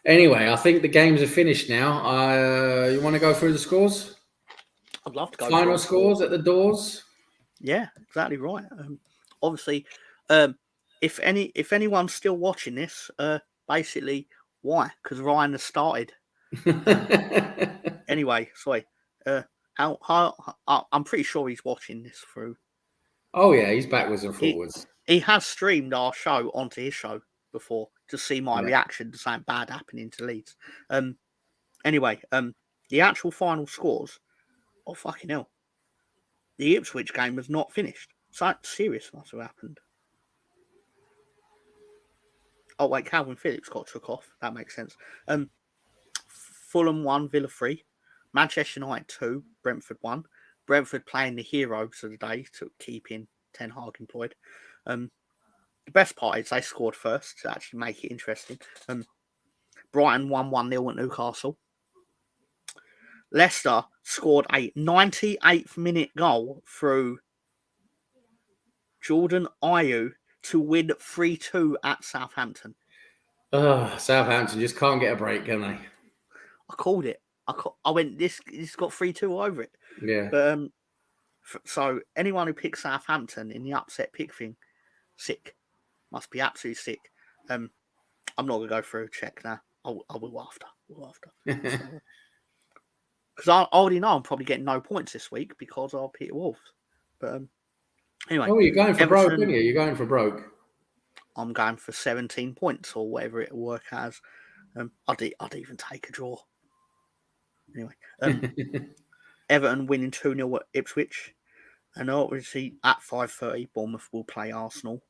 Anyway, I think the games are finished now. You want to go through the scores? I'd love to go. Final scores at the doors. Yeah, exactly right. Obviously, if anyone's still watching this, basically, why? Because Ryan has started. Anyway, sorry. I'm pretty sure he's watching this through. Oh yeah, he's backwards and forwards. He has streamed our show onto his show before to see my reaction to something bad happening to Leeds. Anyway, the actual final scores. Oh fucking hell! The Ipswich game was not finished. Something serious must have happened. Oh wait, Calvin Phillips got took off. That makes sense. Fulham 1, Villa 3. Manchester United 2, Brentford 1. Brentford playing the heroes of the day to keeping Ten Hag employed. The best part is they scored first to actually make it interesting. Brighton 1-1-0 at Newcastle. Leicester scored a 98th minute goal through Jordan Ayew to win 3-2 at Southampton. Southampton just can't get a break, can they? I called it. I went, this got 3-2 over it. Yeah. But so anyone who picks Southampton in the upset pick thing, sick. Must be absolutely sick. I'm not gonna go through a check now. I will after. because I already know I'm probably getting no points this week because I'll Peter Wolves. But anyway, Oh, you're going for broke, Everton, aren't you? You're going for broke. I'm going for 17 points or whatever it will work as. I'd even take a draw. Anyway, Everton winning 2-0 at Ipswich. And obviously at 5:30, Bournemouth will play Arsenal.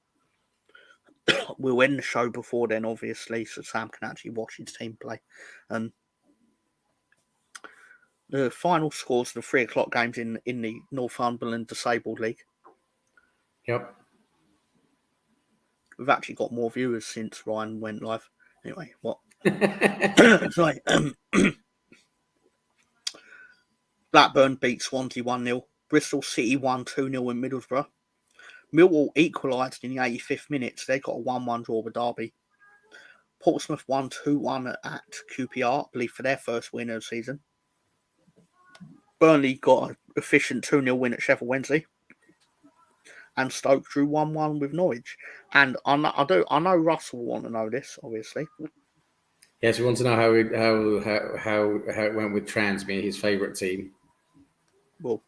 We'll end the show before then, obviously, so Sam can actually watch his team play. The final scores of the 3 o'clock games in the Northumberland Disabled League. Yep. We've actually got more viewers since Ryan went live. Anyway, what? Sorry. Blackburn beat Swansea 1-0. Bristol City won 2-0 in Middlesbrough. Millwall equalised in the 85th minute. They got a 1-1 draw with Derby. Portsmouth won 2-1 at QPR, I believe, for their first win of the season. Burnley got an efficient 2-0 win at Sheffield Wednesday. And Stoke drew 1-1 with Norwich. And I know Russell will want to know this, obviously. Yes, we want to know how it went with Transmere, his favourite team. Well,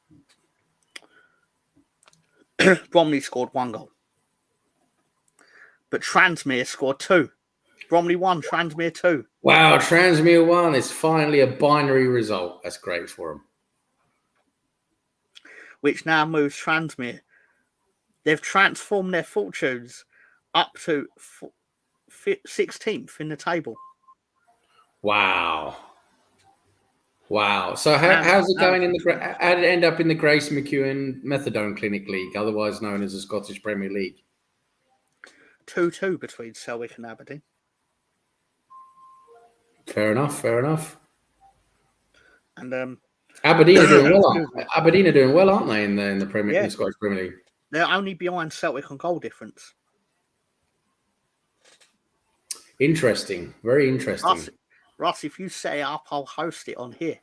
Bromley scored 1 goal. But Transmere scored 2. Bromley 1, Transmere 2. Wow, Transmere 1 is finally a binary result. That's great for them. Which now moves Transmere. They've transformed their fortunes up to 16th in the table. Wow. So how's it going how did it end up in the Grace McEwen Methadone Clinic League, otherwise known as the Scottish Premier League? 2-2 between Selwick and Aberdeen. Fair enough. And Aberdeen are doing well. Aberdeen are doing well, aren't they, in the Premier, in the Scottish Premier League? They're only behind Celtic on goal difference. Interesting, very interesting. Russ, if you set it up, I'll host it on here.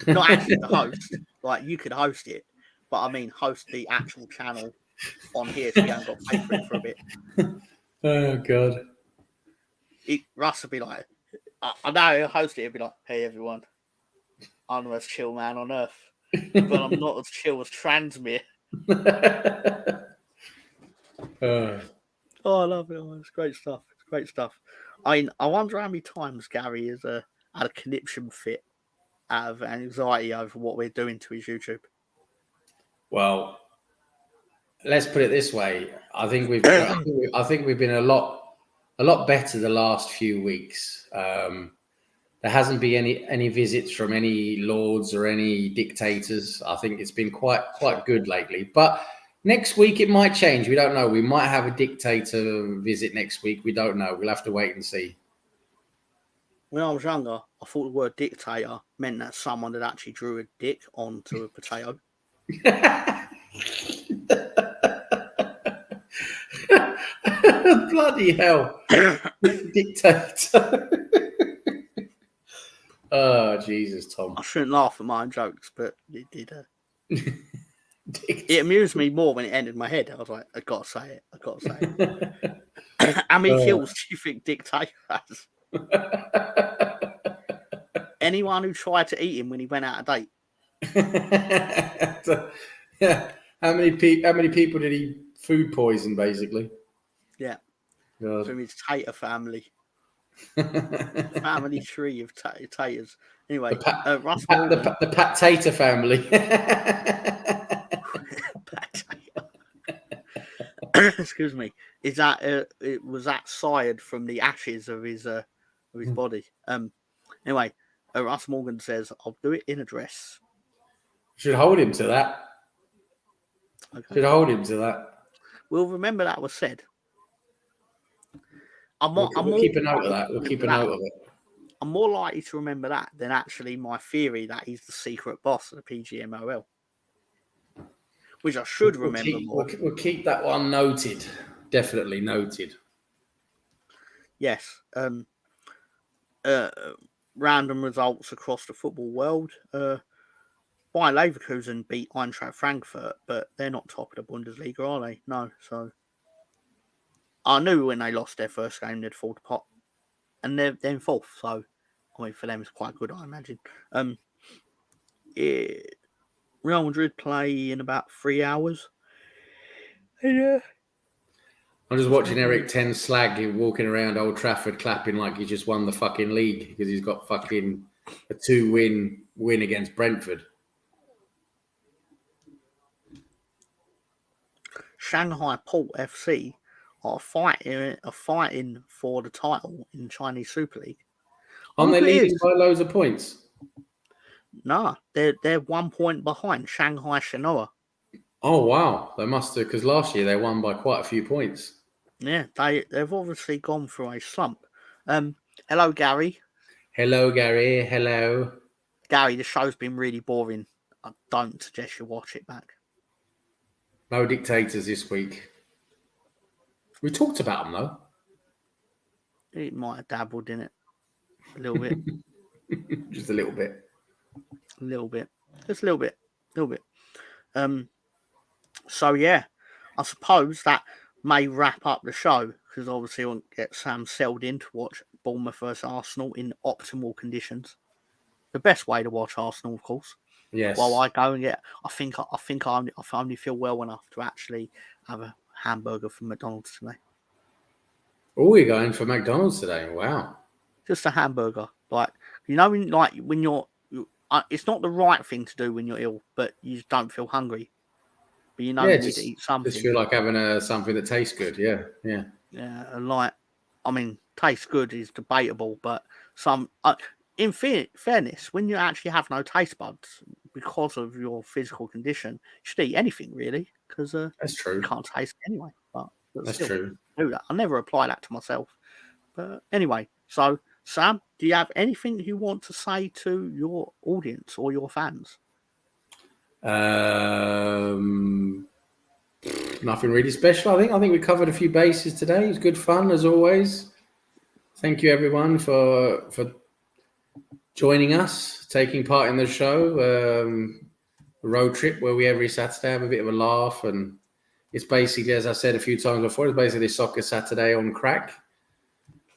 Not actually the host, like you could host it, but I mean host the actual channel on here so you haven't got to pay for it for a bit. Oh God. Russ would be like, I know he'll host it, he'll be like, hey everyone, I'm the most chill man on earth, but I'm not as chill as Transmere. Oh, I love it. Oh, it's great stuff. I wonder how many times Gary has had a conniption fit out of anxiety over what we're doing to his YouTube. Well, let's put it this way. I think we've been a lot better the last few weeks. There hasn't been any visits from any lords or any dictators. I think it's been quite good lately. But next week it might change. We don't know. We might have a dictator visit next week. We don't know. We'll have to wait and see. When I was younger, I thought the word dictator meant that someone had actually drew a dick onto a potato. Bloody hell. Dictator. Oh, Jesus, Tom. I shouldn't laugh at my own jokes, but it did. It amused me more when it entered my head. I was like, I gotta say it. How many kills do you think Dictator has? Anyone who tried to eat him when he went out of date. Yeah. How many people did he food poison, basically? Yeah. God. From his tater family. Family tree of taters. Anyway, the Pat Tater family. Excuse me. Is that was that sired from the ashes of his body? Anyway, Russ Morgan says, "I'll do it in a dress." Should hold him to that. Okay. Should hold him to that. We'll remember that was said. We'll keep a note of that. We'll keep a note of it. I'm more likely to remember that than actually my theory that he's the secret boss of the PGMOL. Which I should remember more. We'll keep that one noted. Definitely noted. Yes. Random results across the football world. Bayer Leverkusen beat Eintracht Frankfurt, but they're not top of the Bundesliga, are they? No. So I knew when they lost their first game they'd fall apart. And they're in fourth, so I mean for them it's quite good, I imagine. Real Madrid play in about 3 hours. Yeah. I'm just watching Eric Ten Slag walking around Old Trafford clapping like he just won the fucking league because he's got fucking a 2-win against Brentford. Shanghai Port FC are fighting for the title in Chinese Super League. Aren't they leading by loads of points? No, they're 1 point behind Shanghai Shenhua. Oh wow, they must have, because last year they won by quite a few points. Yeah, they've obviously gone through a slump. Hello, Gary. Hello, Gary. Hello. Gary, the show's been really boring. I don't suggest you watch it back. No dictators this week. We talked about them though. It might have dabbled in it a little bit. Just a little bit. A little bit. Just a little bit. So yeah, I suppose that may wrap up the show because obviously I want to get Sam settled in to watch Bournemouth versus Arsenal in optimal conditions. The best way to watch Arsenal, of course. Yes. While I go and get, I only feel well enough to actually have a hamburger from McDonald's today. Oh, you're going for McDonald's today? Wow. Just a hamburger, when you're, it's not the right thing to do when you're ill, but you just don't feel hungry. But you need to eat something. Just feel like having something that tastes good. Yeah. Tastes good is debatable, but in fairness, when you actually have no taste buds because of your physical condition, you should eat anything really, because that's true. You can't taste it anyway. But that's true. Do that. I never apply that to myself. But anyway, so Sam, do you have anything you want to say to your audience or your fans? Nothing really special. I think we covered a few bases today. It was good fun as always. Thank you everyone for joining us, taking part in the show. A road trip where we every Saturday have a bit of a laugh, and it's basically, as I said a few times before, it's basically Soccer Saturday on crack.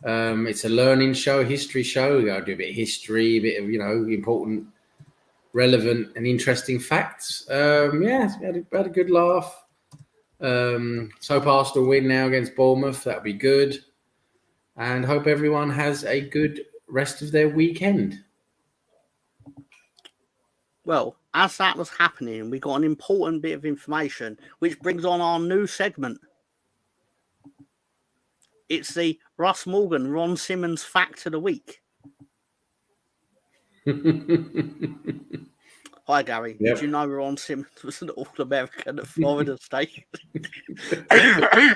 It's a learning show, history show. We got to do a bit of history, a bit of important, relevant, and interesting facts. We had a good laugh. So hope Arsenal win now against Bournemouth. That'd be good, and hope everyone has a good rest of their weekend. Well, as that was happening, we got an important bit of information, which brings on our new segment. It's the Russ Morgan, Ron Simmons fact of the week. Hi, Gary. Yep. Did you know Ron Simmons was an All-American at Florida State? I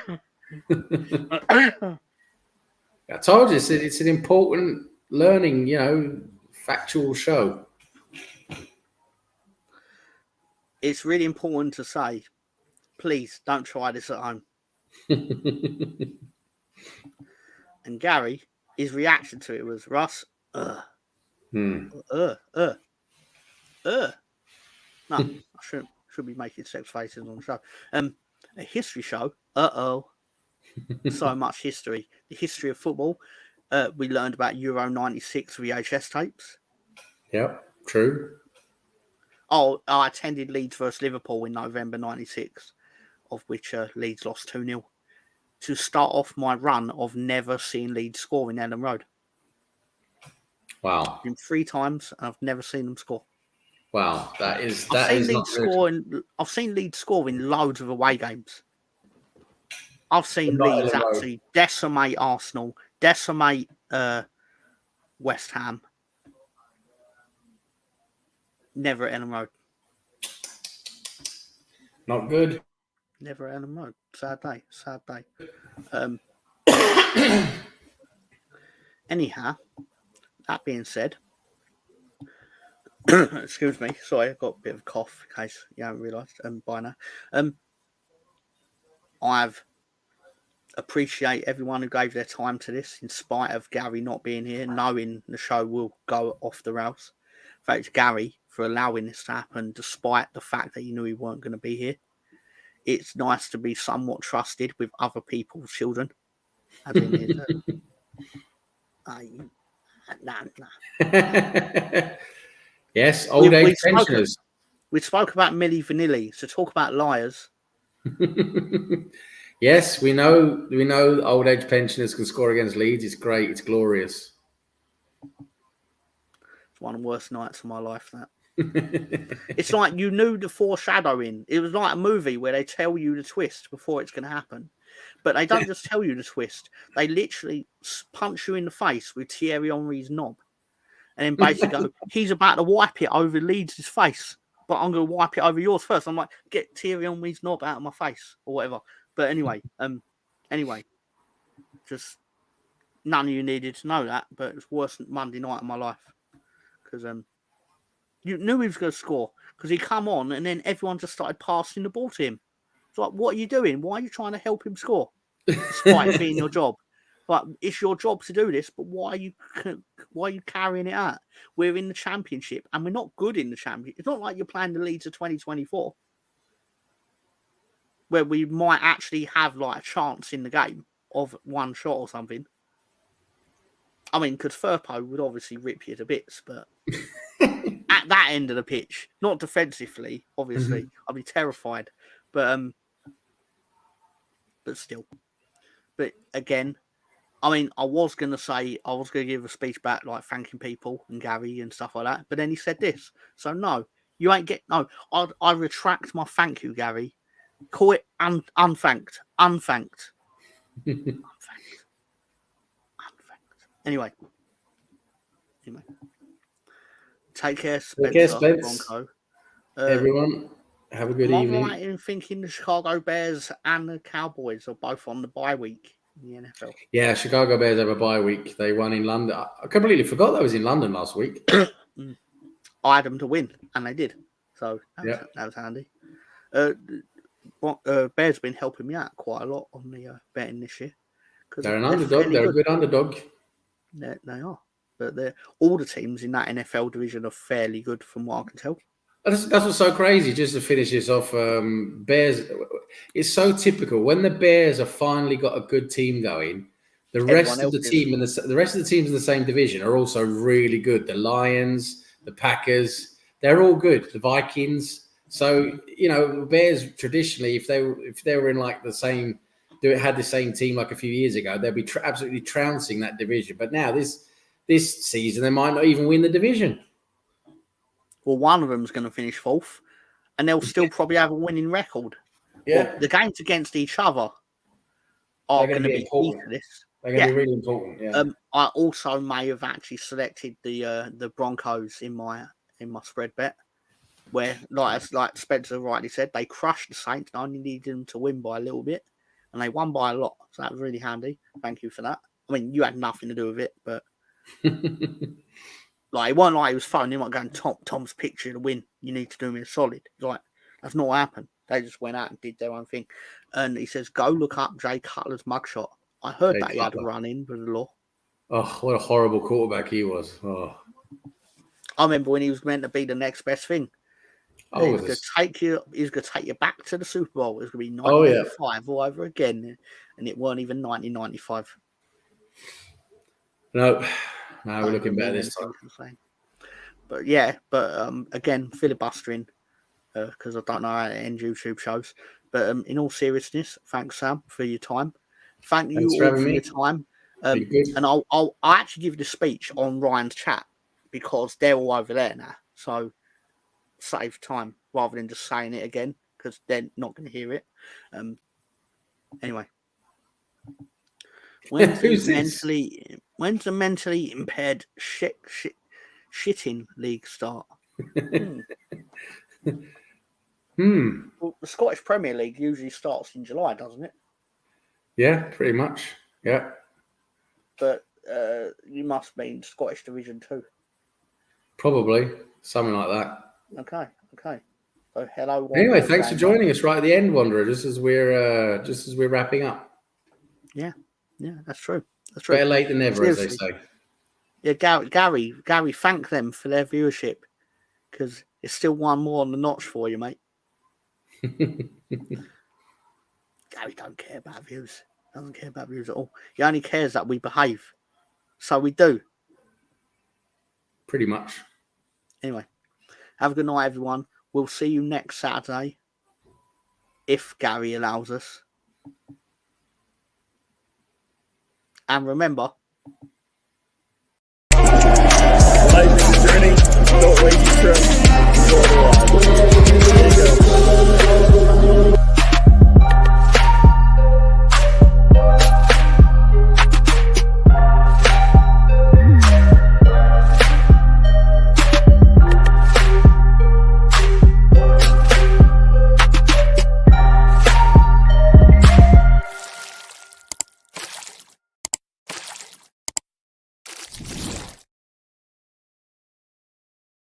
told you, it's an important learning, factual show. It's really important to say, please don't try this at home. And Gary, his reaction to it was, Russ, No, I should be making sex faces on the show. A history show. So much history. The history of football. We learned about Euro 96 VHS tapes. Yep, true. Oh, I attended Leeds versus Liverpool in November 96, of which Leeds lost 2-0. To start off my run of never seeing Leeds score in Ellen Road. Wow. Been 3 times and I've never seen them score. Wow, I've seen Leeds score in loads of away games. I've seen Leeds actually decimate Arsenal, decimate West Ham. Never at Ellen Road. Not good. Never at Ellen Road. Sad day. Anyhow, that being said, excuse me, sorry, I've got a bit of a cough in case you haven't realised by now. I've appreciate everyone who gave their time to this, in spite of Gary not being here, knowing the show will go off the rails. Thanks, Gary, for allowing this to happen, despite the fact that you knew he weren't going to be here. It's nice to be somewhat trusted with other people's children. As in his, Yes, old age spoke, pensioners. we spoke about Milli Vanilli, so talk about liars. Yes, we know old age pensioners can score against Leeds. It's great. It's glorious. It's one of the worst nights of my life, that. It's like you knew the foreshadowing. It was like a movie where they tell you the twist before it's going to happen. But they don't just tell you the twist. They literally punch you in the face with Thierry Henry's knob. And then basically go, he's about to wipe it over Leeds' face, but I'm going to wipe it over yours first. I'm like, get Thierry Henry's knob out of my face or whatever. But anyway, just none of you needed to know that, but it's worse than Monday night of my life. Because you knew he was going to score because he come on and then everyone just started passing the ball to him. It's like, what are you doing? Why are you trying to help him score? Despite it being your job. Like, it's your job to do this, but why are you carrying it out? We're in the Championship and we're not good in the Championship. It's not like you're playing the Leeds of 2024 where we might actually have like a chance in the game of one shot or something. I mean, because Firpo would obviously rip you to bits, but at that end of the pitch, not defensively, obviously, I'd be terrified. But still. But again, I mean, I was going to give a speech back, like thanking people and Gary and stuff like that. But then he said this. So no, you ain't I retract my thank you, Gary. Call it unthanked. Anyway. Take care, Spencer. Bronco. Everyone, have a good evening. Am I right in thinking the Chicago Bears and the Cowboys are both on the bye week in the NFL? Yeah, Chicago Bears have a bye week. They won in London. I completely forgot that was in London last week. I had them to win, and they did. So that was handy. Bears have been helping me out quite a lot on the betting this year. They're an underdog. They're a good underdog. They are. But all the teams in that NFL division are fairly good from what I can tell. That's what's so crazy. Just to finish this off, Bears. It's so typical when the Bears have finally got a good team going. The rest of the team and the rest of the teams in the same division are also really good. The Lions, the Packers, they're all good. The Vikings. So the Bears traditionally, if they were in like the same, had the same team like a few years ago, they'd be absolutely trouncing that division. But now this season, they might not even win the division. Well, one of them's going to finish fourth, and they'll still probably have a winning record. Yeah, well, the games against each other are going to be key to this. They're going to be really important. Yeah. I also may have actually selected the Broncos in my spread bet, where like Spencer rightly said, they crushed the Saints. I only needed them to win by a little bit, and they won by a lot. So that was really handy. Thank you for that. I mean, you had nothing to do with it, but. Like, it wasn't like he was phoning him, like going, Tom's picture to win. You need to do me a solid. He's like, that's not what happened. They just went out and did their own thing. And he says, go look up Jay Cutler's mugshot. I heard that he had a run in with the law. Oh, what a horrible quarterback he was. Oh. I remember when he was meant to be the next best thing. He was going to take you back to the Super Bowl. It was going to be 1995 all over again. And it weren't even 1995. No. No, we're looking better this time. But again, filibustering because I don't know how to end YouTube shows. But in all seriousness, thanks, Sam, for your time. Thank you all for your time. And I'll actually give the speech on Ryan's chat because they're all over there now. So save time rather than just saying it again because they're not going to hear it. Anyway. When's the mentally impaired shitting league start? Well, the Scottish Premier League usually starts in July, doesn't it? Yeah, pretty much. Yeah. But you must mean Scottish Division 2. Probably something like that. Okay. So hello. Anyway, thanks for joining us right at the end, Wanderer. Just as we're wrapping up. Yeah, that's true. Better late than never, as they say. Yeah, Gary, thank them for their viewership because it's still one more on the notch for you, mate. Gary don't care about views. Doesn't care about views at all. He only cares that we behave. So we do. Pretty much. Anyway, Have a good night, everyone. We'll see you next Saturday, if Gary allows us. And remember,